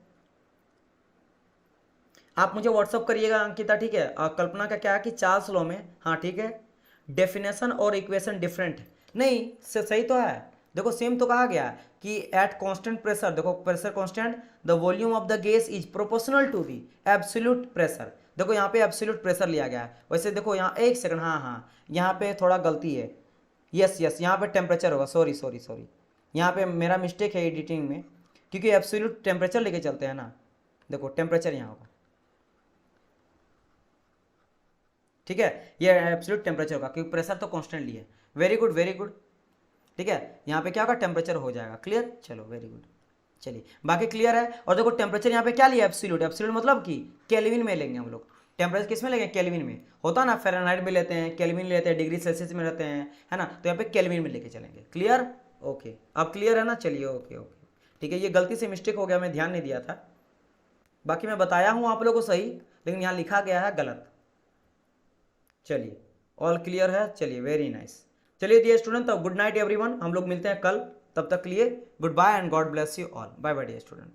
आप, मुझे व्हाट्सअप करिएगा अंकिता, ठीक है। कल्पना का क्या है कि चार्ल्स लॉ में, हाँ ठीक है, डेफिनेशन और इक्वेशन डिफरेंट है। नहीं सही तो है, देखो सेम तो कहा गया कि एट कांस्टेंट प्रेशर, देखो pressure constant, the volume of the gas is proportional to the absolute pressure. देखो यहाँ पे एब्सोल्यूट प्रेशर लिया गया है, वैसे देखो यहाँ एक सेकंड, हाँ यहाँ पे थोड़ा गलती है, यस यहाँ पे टेम्परेचर होगा, सॉरी यहाँ पे मेरा मिस्टेक है एडिटिंग में, क्योंकि एब्सोल्यूट टेम्परेचर लेके चलते हैं ना। देखो टेम्परेचर यहाँ होगा, ठीक है, ये एब्सोल्यूट टेम्परेचर होगा क्योंकि प्रेशर तो कॉन्स्टेंटली है। वेरी गुड, ठीक है। यहाँ पे क्या होगा, टेम्परेचर हो जाएगा, क्लियर। चलो वेरी गुड, चलिए बाकी क्लियर है। और देखो टेम्परेचर यहाँ पे क्या लिया, एब्सोल्यूट मतलब कि केल्विन में लेंगे हम लोग। टेम्परेचर किस में लेंगे, केल्विन में। होता ना फ़ारेनहाइट में लेते हैं, केल्विन लेते हैं, डिग्री सेल्सियस में रहते हैं, है ना। तो यहाँ पे केल्विन में लेके चलेंगे, क्लियर। ओके, अब क्लियर है ना। चलिए ओके ठीक है, ये गलती से मिस्टेक हो गया, मैं ध्यान नहीं दिया था। बाकी मैं बताया हूँ आप लोगों को सही, लेकिन यहाँ लिखा गया है गलत। चलिए ऑल क्लियर है, चलिए वेरी नाइस। चलिए डियर स्टूडेंट, तब गुड नाइट एवरीवन, हम लोग मिलते हैं कल, तब तक के लिए good bye and God bless you all, bye bye dear student.